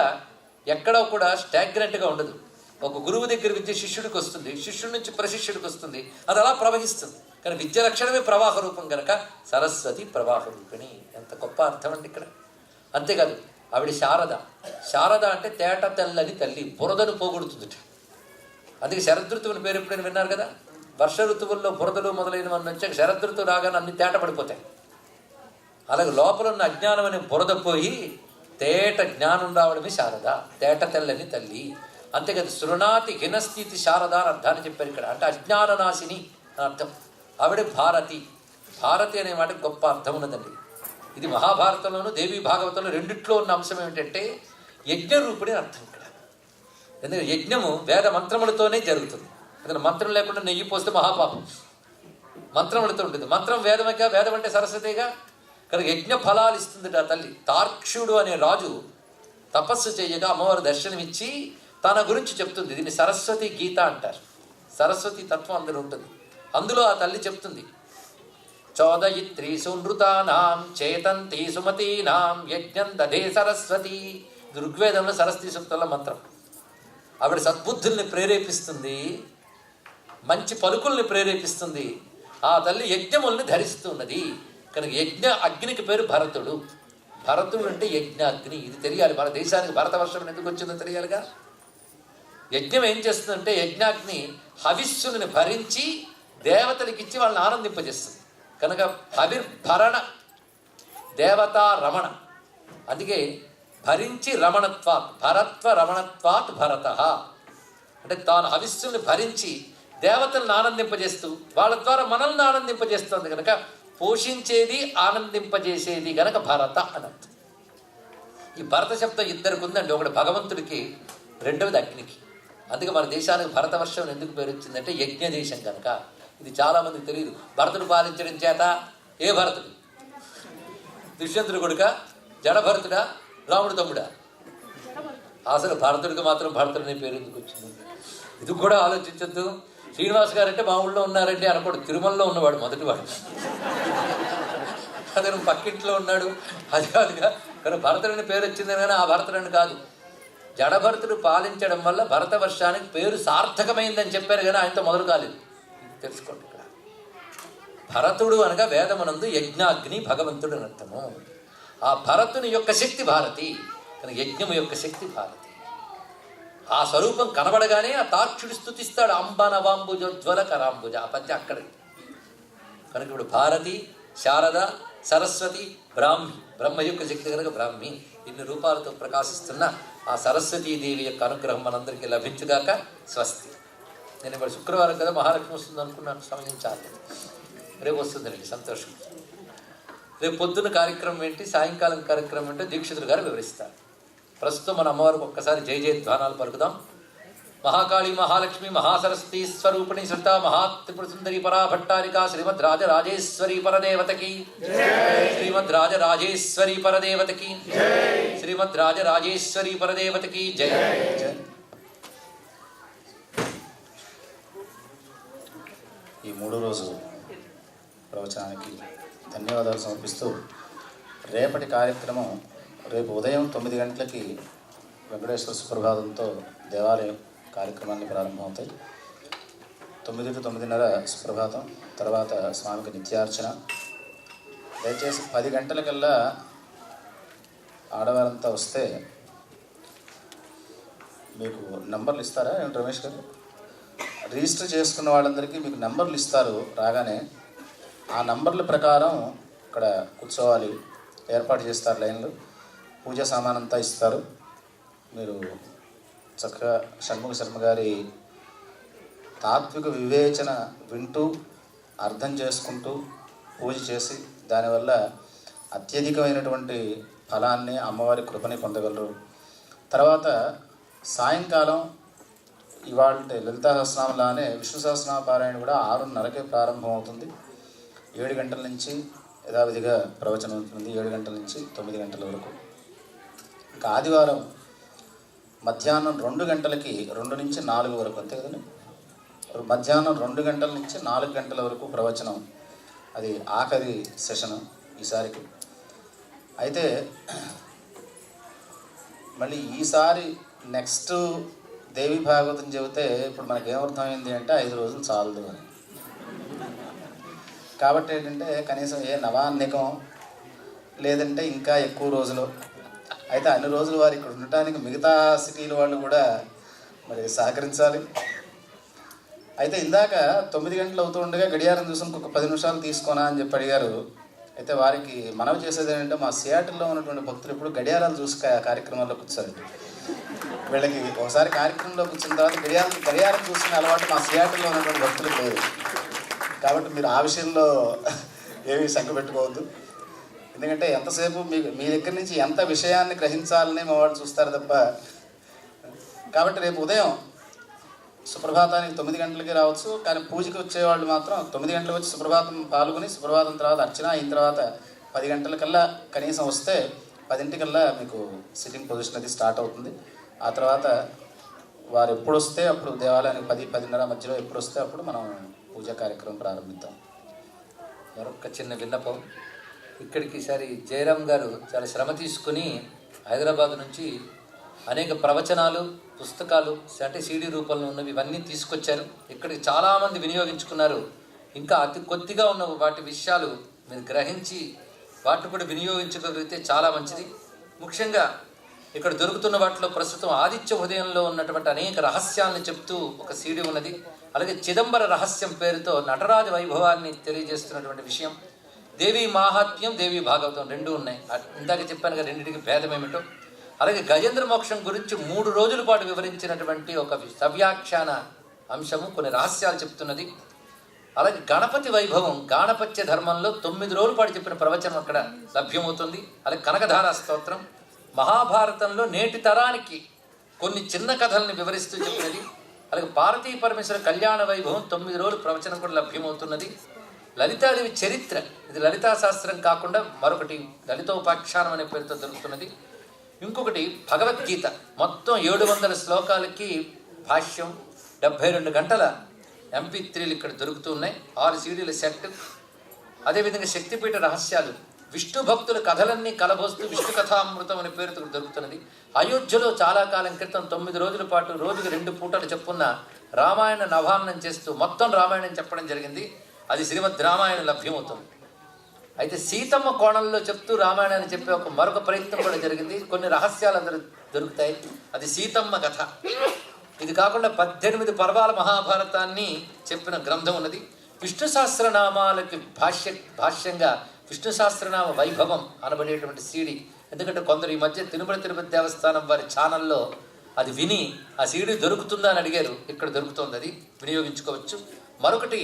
ఎక్కడో కూడా స్టాగ్నెంట్గా ఉండదు. ఒక గురువు దగ్గర విద్య శిష్యుడికి వస్తుంది, శిష్యుడి నుంచి ప్రశిష్యుడికి వస్తుంది, అది అలా ప్రవహిస్తుంది. కానీ విద్య లక్షణమే ప్రవాహ రూపం కనుక సరస్వతి ప్రవాహ రూపిణి. ఎంత గొప్ప అర్థం అండి ఇక్కడ. అంతేకాదు ఆవిడ శారద. శారద అంటే తేట తెల్లని తల్లి, బురదను పోగొడుతుందిట. అందుకే శరదృతువుని పేరు ఎప్పుడైనా విన్నారు కదా. వర్ష ఋతువుల్లో బురదలు మొదలైనవన్నీ వచ్చాక శరదృతువు రాగానే అన్ని తేట పడిపోతాయి. అలాగే లోపల ఉన్న అజ్ఞానం అనే బురద పోయి తేట జ్ఞానం రావడమే శారద, తేట తెల్లని తల్లి. అంతేకాదు శృణాతి హినస్థితి శారద అని అర్థాన్ని చెప్పారు ఇక్కడ. అంటే అజ్ఞాననాశిని అని అర్థం. ఆవిడే భారతి. భారతి అనే మాట గొప్ప అర్థం ఉన్నదండి. ఇది మహాభారతంలోనూ దేవి భాగవతంలో రెండిట్లో ఉన్న అంశం ఏమిటంటే యజ్ఞరూపిణి అని అర్థం ఇక్కడ. ఎందుకంటే యజ్ఞము వేద మంత్రములతోనే జరుగుతుంది. అందుకని మంత్రం లేకుండా నెయ్యి పోస్తే మహాపాపం. మంత్రములతో ఉంటుంది. మంత్రం వేదమేగా, వేదం అంటే సరస్వతిగా. కనుక యజ్ఞ ఫలాలు ఇస్తుంది ఆ తల్లి. తార్క్షుడు అనే రాజు తపస్సు చేయగా అమ్మవారు దర్శనమిచ్చి తన గురించి చెప్తుంది. దీన్ని సరస్వతి గీత అంటారు. సరస్వతి తత్వం అందులో ఉంటుంది. అందులో ఆ తల్లి చెప్తుంది, చోదయిత్రీషు నృతానాం చేతంతి సుమతీనాం యజ్ఞం దధే సరస్వతి. ఇది ఋగ్వేదంలో సరస్వతి సూక్తంలో మంత్రం. ఆవిడ సద్బుద్ధుల్ని ప్రేరేపిస్తుంది, మంచి పలుకుల్ని ప్రేరేపిస్తుంది. ఆ తల్లి యజ్ఞముల్ని ధరిస్తున్నది కనుక యజ్ఞ అగ్నికి పేరు భరతుడు. భరతుడు అంటే యజ్ఞాగ్ని. ఇది తెలియాలి. మన దేశానికి భరతవర్షం ఎందుకు వచ్చిందో తెలియాలిగా. యజ్ఞం ఏం చేస్తుందంటే యజ్ఞాగ్ని హవిస్సులను భరించి దేవతలకిచ్చి వాళ్ళని ఆనందింపజేస్తుంది కనుక హవిర్భరణ దేవతా రమణ. అందుకే భరించి రమణత్వాత్, భరత్వ రమణత్వాత్ భరత. అంటే తాను హవిస్సుల్ని భరించి దేవతలను ఆనందింపజేస్తూ వాళ్ళ ద్వారా మనల్ని ఆనందింపజేస్తుంది కనుక పోషించేది ఆనందింపజేసేది గనక భరత అనంత. ఈ భరత శబ్దం ఇద్దరికి ఉందండి. ఒకటి భగవంతుడికి, రెండవది అగ్నికి. అందుకే మన దేశానికి భరతవర్షం ఎందుకు పేరు వచ్చిందంటే యజ్ఞ దేశం కనుక. ఇది చాలామందికి తెలియదు. భరతుడు పాలించడం చేత ఏ భరతుడు? దుష్యంతుడు కొడుక, జడభరతుడా, రాముడు తమ్ముడా? అసలు భరతుడికి మాత్రం భరతుడు అనే పేరు ఎందుకు వచ్చింది? ఇది కూడా ఆలోచించద్దు. శ్రీనివాస్ గారు అంటే మా ఊళ్ళో ఉన్నారంటే అనకూడదు. తిరుమలలో ఉన్నవాడు మొదటివాడు. అతను పక్కింట్లో ఉన్నాడు అది కాదుగా. కానీ భరతుడిని పేరు వచ్చిందని కానీ ఆ భరతుడని కాదు. జడభరతుడు పాలించడం వల్ల భరతవర్షానికి పేరు సార్థకమైందని చెప్పారు కానీ ఆయనతో మొదలు కాలేదు. తెలుసుకోండి. ఇక్కడ భరతుడు అనగా వేదమునందు యజ్ఞాగ్ని భగవంతుడు అని అర్థము. ఆ భరతుని యొక్క శక్తి భారతి కానీ యజ్ఞము యొక్క శక్తి భారతి. ఆ స్వరూపం కనబడగానే ఆ తాక్షుడు స్తుతిస్తాడు. అంబనవాంబుజోజ్వల కరాంబుజ. ఆ పద్య అక్కడ. కనుక ఇప్పుడు భారతి, శారద, సరస్వతి, బ్రాహ్మి, బ్రహ్మ యొక్క శక్తి కనుక బ్రాహ్మి. ఇన్ని రూపాలతో ప్రకాశిస్తున్న ఆ సరస్వతీదేవి యొక్క అనుగ్రహం మనందరికీ లభించుగాక. స్వస్తి. నేను ఇప్పుడు శుక్రవారం కదా మహాలక్ష్మి వస్తుంది అనుకున్నాను. సమయం చాలు. రేపు వస్తుందండి. సంతోషం. రేపు పొద్దున్న కార్యక్రమం ఏంటి, సాయంకాలం కార్యక్రమం ఏంటో దీక్షితులు గారు వివరిస్తారు. ప్రస్తుతం మన అమ్మవారికి ఒక్కసారి జయ జయధ్వానాలు పలుకుదాం. మహాకాళి, మహాలక్ష్మి, మహాసరస్వతి స్వరూపిణి శ్రుత మహాత్రిపుర సుందరి పరాభట్టారిక శ్రీమద్ రాజరాజేశ్వరి పరదేవతకి, శ్రీమద్ రాజరాజేశ్వరి పరదేవతకి, శ్రీమద్ రాజరాజేశ్వరి పరదేవతకి జయ జయ. ఈ మూడో రోజు ప్రవచనానికి ధన్యవాదాలు సమర్పిస్తూ రేపటి కార్యక్రమం రేపు ఉదయం 9 గంటలకి వెంకటేశ్వర సుప్రభాతంతో దేవాలయం కార్యక్రమాన్ని ప్రారంభమవుతాయి. 9 to 9:30 సుప్రభాతం, తర్వాత స్వామికి నిత్యార్చన. దయచేసి 10 గంటలకల్లా ఆడవారంతా వస్తే మీకు నంబర్లు ఇస్తారా ఏమిటి రమేష్ గారు? రిజిస్టర్ చేసుకున్న వాళ్ళందరికీ మీకు నంబర్లు ఇస్తారు. రాగానే ఆ నంబర్ల ప్రకారం ఇక్కడ కూర్చోవాలి. ఏర్పాటు చేస్తారు లైన్లు. పూజా సామానంతా ఇస్తారు. మీరు చక్కగా షణ్ముఖ శర్మ గారి తాత్విక వివేచన వింటూ అర్థం చేసుకుంటూ పూజ చేసి దానివల్ల అత్యధికమైనటువంటి ఫలాన్ని, అమ్మవారి కృపని పొందగలరు. తర్వాత సాయంకాలం ఇవాళ లలితా సహస్రనామంలానే విష్ణు సహస్రనామ పారాయణ కూడా 6:30కే ప్రారంభం అవుతుంది. 7 గంటల నుంచి యథావిధిగా ప్రవచనం ఉంటుంది. 7 గంటల నుంచి 9 గంటల వరకు. ఇంకా ఆదివారం మధ్యాహ్నం 2 గంటలకి 2 నుంచి 4 వరకు, అంతే కదండి. మధ్యాహ్నం 2 గంటల నుంచి 4 గంటల వరకు ప్రవచనం. అది ఆఖరి సెషను ఈసారికి. అయితే మళ్ళీ ఈసారి నెక్స్ట్ దేవి భాగవతం చెబితే ఇప్పుడు మనకేమర్థమైంది అంటే 5 రోజులు చాలదు అని. కాబట్టి ఏంటంటే కనీసం ఏ నవాన్నికం లేదంటే ఇంకా ఎక్కువ రోజులు అయితే అన్ని రోజులు వారు ఇక్కడ ఉండటానికి మిగతా సిటీల వాళ్ళు కూడా మరి సహకరించాలి. అయితే ఇందాక 9 గంటలు అవుతూ ఉండగా గడియారం చూసి ఇంకొక 10 నిమిషాలు తీసుకోనా అని చెప్పి అడిగారు. అయితే వారికి మనవి చేసేది ఏంటంటే మా సియాటిల్లో ఉన్నటువంటి భక్తులు ఇప్పుడు గడియారాలు చూసి కార్యక్రమాల్లో కూర్చోండి. వీళ్ళకి ఒకసారి కార్యక్రమంలో కూర్చున్న తర్వాత గడియారం చూసుకునే అలవాటు మా సియాటిల్లో ఉన్నటువంటి భక్తులకు లేదు. కాబట్టి మీరు ఆ విషయంలో ఏమీ శంక పెట్టుకోవద్దు. ఎందుకంటే ఎంతసేపు మీ దగ్గర నుంచి ఎంత విషయాన్ని గ్రహించాలని మా వాళ్ళు చూస్తారు తప్ప. కాబట్టి రేపు ఉదయం సుప్రభాతానికి 9 గంటలకి రావచ్చు. కానీ పూజకి వచ్చేవాళ్ళు మాత్రం 9 గంటలకు వచ్చి సుప్రభాతం పాల్గొని సుప్రభాతం తర్వాత అర్చన అయిన తర్వాత 10 గంటలకల్లా కనీసం వస్తే 10ంటికల్లా మీకు సిట్టింగ్ పొజిషన్ అది స్టార్ట్ అవుతుంది. ఆ తర్వాత వారు ఎప్పుడు వస్తే అప్పుడు దేవాలయానికి 10-10:30 మధ్యలో ఎప్పుడు వస్తే అప్పుడు మనం పూజా కార్యక్రమం ప్రారంభిద్దాం. మరొక చిన్న విన్నపం. ఇక్కడికి ఈసారి జయరామ్ గారు చాలా శ్రమ తీసుకుని హైదరాబాద్ నుంచి అనేక ప్రవచనాలు, పుస్తకాలు అంటే సీడీ రూపంలో ఉన్నవి ఇవన్నీ తీసుకొచ్చారు. ఇక్కడికి చాలామంది వినియోగించుకున్నారు. ఇంకా అతి కొద్దిగా ఉన్న వాటి విషయాలు మీరు గ్రహించి వాటిని కూడా వినియోగించగలిగితే చాలా మంచిది. ముఖ్యంగా ఇక్కడ దొరుకుతున్న వాటిలో ప్రస్తుతం ఆదిత్య హృదయంలో ఉన్నటువంటి అనేక రహస్యాలను చెప్తూ ఒక సీడీ ఉన్నది. అలాగే చిదంబర రహస్యం పేరుతో నటరాజ వైభవాన్ని తెలియజేస్తున్నటువంటి విషయం. దేవి మాహాత్మ్యం, దేవి భాగవతం రెండూ ఉన్నాయి. ఇందాక చెప్పాను కదా రెండింటికి భేదం ఏమిటో. అలాగే గజేంద్ర మోక్షం గురించి 3 రోజుల పాటు వివరించినటువంటి ఒక సవ్యాఖ్యాన అంశము కొన్ని రహస్యాలు చెప్తున్నది. అలాగే గణపతి వైభవం, గాణపత్య ధర్మంలో 9 రోజుల పాటు చెప్పిన ప్రవచనం అక్కడ లభ్యమవుతుంది. అలాగే కనకధారా స్తోత్రం, మహాభారతంలో నేటి తరానికి కొన్ని చిన్న కథల్ని వివరిస్తూ చెప్పినది. అలాగే పార్వతీ పరమేశ్వర కళ్యాణ వైభవం 9 రోజులు ప్రవచనం కూడా లభ్యమవుతున్నది. లలితాదేవి చరిత్ర, ఇది లలితా శాస్త్రం కాకుండా మరొకటి లలితోపాఖ్యానం అనే పేరుతో దొరుకుతున్నది. ఇంకొకటి భగవద్గీత, మొత్తం 700 శ్లోకాలకి భాష్యం, 72 గంటల MP3లు ఇక్కడ దొరుకుతూ ఉన్నాయి. 6 సీడీల సెట్. అదేవిధంగా శక్తిపీఠ రహస్యాలు, విష్ణు భక్తుల కథలన్నీ కలబోస్తూ విష్ణు కథామృతం అనే పేరుతో దొరుకుతున్నది. అయోధ్యలో చాలా కాలం క్రితం 9 రోజుల పాటు రోజుకి 2 పూటలు చెప్పున్న రామాయణ నవాహనం చేస్తూ మొత్తం రామాయణం చెప్పడం జరిగింది. అది శ్రీమద్ రామాయణం లభ్యమవుతుంది. అయితే సీతమ్మ కోణంలో చెప్తూ రామాయణాన్ని చెప్పే మరొక ప్రయత్నం కూడా జరిగింది. కొన్ని రహస్యాలు అందరూ దొరుకుతాయి. అది సీతమ్మ కథ. ఇది కాకుండా 18 పర్వాల మహాభారతాన్ని చెప్పిన గ్రంథం ఉన్నది. విష్ణు సహస్రనామాలకి భాష్యంగా విష్ణు సహస్రనామ వైభవం అనబడేటువంటి సీడీ. ఎందుకంటే కొందరు ఈ మధ్య తిరుపతి దేవస్థానం వారి ఛానల్లో అది విని ఆ సీడీ దొరుకుతుందా అని అడిగారు. ఇక్కడ దొరుకుతుంది, అది వినియోగించుకోవచ్చు. మరొకటి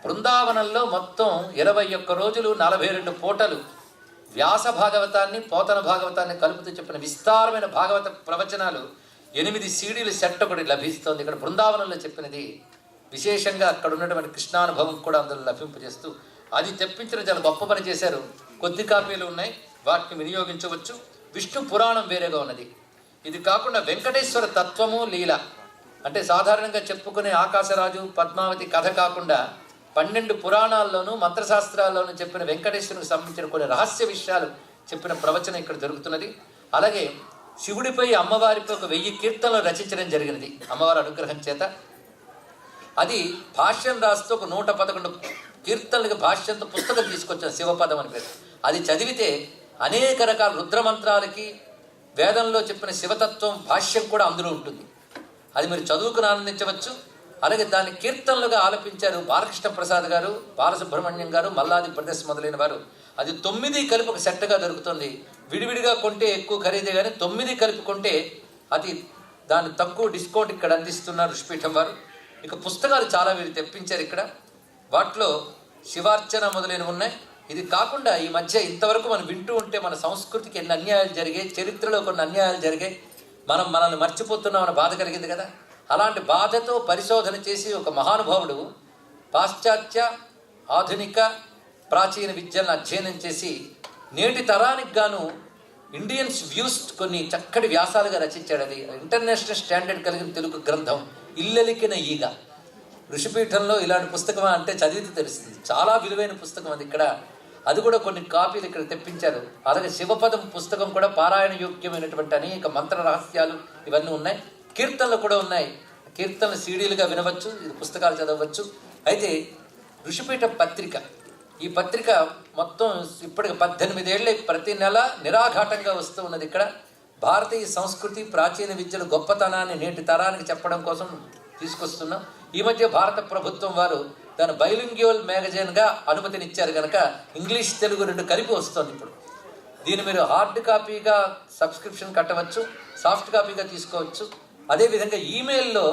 బృందావనంలో మొత్తం 21 రోజులు 42 పూటలు వ్యాస భాగవతాన్ని, పోతన భాగవతాన్ని కలుపుతూ చెప్పిన విస్తారమైన భాగవత ప్రవచనాలు 8 సీడీల సెట్ ఒకటి లభిస్తోంది. ఇక్కడ బృందావనంలో చెప్పినది విశేషంగా అక్కడ ఉన్నటువంటి కృష్ణానుభవం కూడా అందులో లభింపజేస్తూ అది తెప్పించిన చాలా గొప్ప పని చేశారు. కొద్ది కాపీలు ఉన్నాయి, వాటిని వినియోగించవచ్చు. విష్ణు పురాణం వేరేగా ఉన్నది. ఇది కాకుండా వెంకటేశ్వర తత్వము, లీల అంటే సాధారణంగా చెప్పుకునే ఆకాశరాజు, పద్మావతి కథ కాకుండా 12 పురాణాల్లోనూ మంత్రశాస్త్రాల్లోనూ చెప్పిన వెంకటేశ్వరునికి సంబంధించిన కొన్ని రహస్య విషయాలు చెప్పిన ప్రవచనం ఇక్కడ దొరుకుతున్నది. అలాగే శివుడిపై, అమ్మవారిపై ఒక 1000 కీర్తనలు రచించడం జరిగినది అమ్మవారి అనుగ్రహం చేత. అది భాష్యం రాస్తూ ఒక 111 కీర్తనలకు భాష్యంతో పుస్తకం తీసుకొచ్చాను, శివపదం అని పేరు. అది చదివితే అనేక రకాల రుద్రమంత్రాలకి వేదంలో చెప్పిన శివతత్వం భాష్యం కూడా అందులో ఉంటుంది. అది మీరు చదువుకుని ఆనందించవచ్చు. అలాగే దాన్ని కీర్తనలుగా ఆలపించారు బాలకృష్ణ ప్రసాద్ గారు, బాలసుబ్రహ్మణ్యం గారు, మల్లాది ప్రదేశ్ మొదలైన వారు. అది 9 కలిపి ఒక సెట్గా దొరుకుతుంది. విడివిడిగా కొంటే ఎక్కువ ఖరీదే, కానీ 9 కలిపి కొంటే అది దాని తక్కువ డిస్కౌంట్ ఇక్కడ అందిస్తున్నారు ఋషిపీఠం వారు. ఇక పుస్తకాలు చాలా వీరు తెప్పించారు ఇక్కడ. వాటిలో శివార్చన మొదలైనవి ఉన్నాయి. ఇది కాకుండా ఈ మధ్య ఇంతవరకు మనం వింటూ ఉంటే మన సంస్కృతికి ఎన్ని అన్యాయాలు జరిగాయి, చరిత్రలో కొన్ని అన్యాయాలు జరిగాయి, మనల్ని మర్చిపోతున్నామని బాధ కలిగింది కదా. అలాంటి బాధతో పరిశోధన చేసి ఒక మహానుభావుడు పాశ్చాత్య, ఆధునిక, ప్రాచీన విద్యలను అధ్యయనం చేసి నేటి తరానికి గాను ఇండియన్స్ వ్యూస్ కొన్ని చక్కటి వ్యాసాలుగా రచించాడు. అది ఇంటర్నేషనల్ స్టాండర్డ్ కలిగిన తెలుగు గ్రంథం ఇల్లలికిన ఈగ. ఋషిపీఠంలో ఇలాంటి పుస్తకం అంటే చదివితే తెలుస్తుంది, చాలా విలువైన పుస్తకం అది. ఇక్కడ అది కూడా కొన్ని కాపీలు ఇక్కడ తెప్పించారు. అలాగే శివపదం పుస్తకం కూడా పారాయణ యోగ్యమైనటువంటి అనేక మంత్ర రహస్యాలు ఇవన్నీ ఉన్నాయి. కీర్తనలు కూడా ఉన్నాయి. కీర్తనలు సీడీలుగా వినవచ్చు, ఇది పుస్తకాలు చదవచ్చు. అయితే ఋషిపీఠ పత్రిక, ఈ పత్రిక మొత్తం ఇప్పటికి 18 ఏళ్ళే ప్రతి నెల నిరాఘాటంగా వస్తూ ఉన్నది. ఇక్కడ భారతీయ సంస్కృతి, ప్రాచీన విద్యల గొప్పతనాన్ని నేటి తరానికి చెప్పడం కోసం తీసుకొస్తున్నాం. ఈ మధ్య భారత ప్రభుత్వం వారు దాని బైలింగ్యువల్ మ్యాగజైన్గా అనుమతినిచ్చారు కనుక ఇంగ్లీష్, తెలుగు 2 కలిపి వస్తుంది ఇప్పుడు. దీన్ని మీరు హార్డ్ కాపీగా సబ్స్క్రిప్షన్ కట్టవచ్చు, సాఫ్ట్ కాపీగా తీసుకోవచ్చు. అదేవిధంగా ఈమెయిల్లో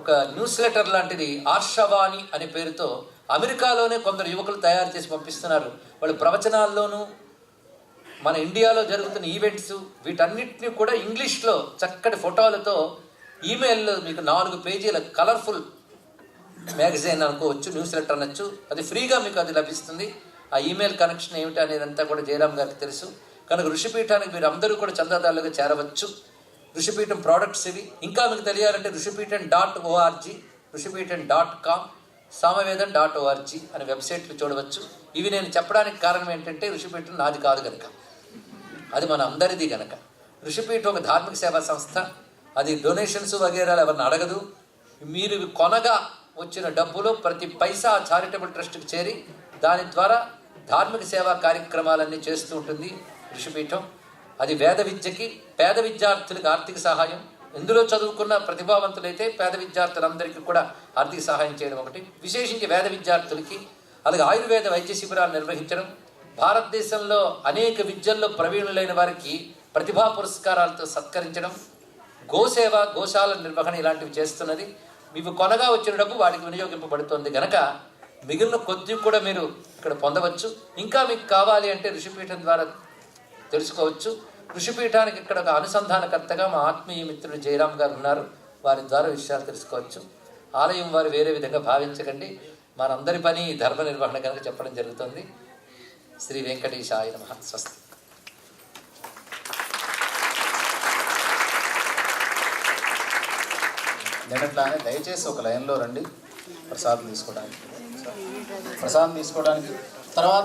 ఒక న్యూస్ లెటర్ లాంటిది ఆర్షవాణి అనే పేరుతో అమెరికాలోనే కొందరు యువకులు తయారు చేసి పంపిస్తున్నారు. వాళ్ళు ప్రవచనాల్లోనూ, మన ఇండియాలో జరుగుతున్న ఈవెంట్స్ వీటన్నిటిని కూడా ఇంగ్లీష్లో చక్కటి ఫోటోలతో ఈమెయిల్లో మీకు 4 పేజీల కలర్ఫుల్ మ్యాగజైన్ అనుకోవచ్చు, న్యూస్ లెటర్ అనొచ్చు. అది ఫ్రీగా మీకు అది లభిస్తుంది. ఆ ఈమెయిల్ కనెక్షన్ ఏమిటి అనేదంతా కూడా జయరామ్ గారికి తెలుసు కనుక ఋషిపీఠానికి మీరు అందరూ కూడా చందాదారులుగా చేరవచ్చు. ఋషిపీఠం ప్రోడక్ట్స్ ఇవి. ఇంకా మీకు తెలియాలంటే Rishipeetham .org, Rishipeetham .com, samaveda.org అనే వెబ్సైట్లు చూడవచ్చు. ఇవి నేను చెప్పడానికి కారణం ఏంటంటే ఋషిపీఠం నాది కాదు కనుక, అది మన అందరిది కనుక. ఋషిపీఠం ఒక ధార్మిక సేవా సంస్థ, అది డొనేషన్స్ వగేరాలు ఎవరిని అడగదు. మీరు కొనగా వచ్చిన డబ్బులో ప్రతి పైసా చారిటబుల్ ట్రస్ట్కి చేరి దాని ద్వారా ధార్మిక సేవా కార్యక్రమాలన్నీ చేస్తూ ఉంటుంది ఋషిపీఠం. అది వేద విద్యకి, పేద విద్యార్థులకు ఆర్థిక సహాయం, ఇందులో చదువుకున్న ప్రతిభావంతులైతే పేద విద్యార్థులందరికీ కూడా ఆర్థిక సహాయం చేయడం ఒకటి, విశేషించి వేద విద్యార్థులకి. అలాగే ఆయుర్వేద వైద్య శిబిరాలు నిర్వహించడం, భారతదేశంలో అనేక విద్యల్లో ప్రవీణులైన వారికి ప్రతిభా పురస్కారాలతో సత్కరించడం, గోసేవ, గోశాల నిర్వహణ ఇలాంటివి చేస్తున్నది. మీకు కొనగా వచ్చిన డబ్బు వాటికి వినియోగింపబడుతుంది కనుక మిగిలిన కొద్ది కూడా మీరు ఇక్కడ పొందవచ్చు. ఇంకా మీకు కావాలి అంటే ఋషిపీఠం ద్వారా తెలుసుకోవచ్చు. ఋషిపీఠానికి ఇక్కడ ఒక అనుసంధానకర్తగా మా ఆత్మీయ మిత్రుడు జయరామ్ గారు ఉన్నారు, వారి ద్వారా విషయాలు తెలుసుకోవచ్చు. ఆలయం వారు వేరే విధంగా భావించకండి, మనందరి పని ధర్మ నిర్వహణ కనుక చెప్పడం జరుగుతుంది. శ్రీ వెంకటేశాయ నమః. స్వస్తి. నిన్నట్లానే దయచేసి ఒక లైన్లో రండి ప్రసాదం తీసుకోవడానికి. ప్రసాదం తీసుకోవడానికి తర్వాత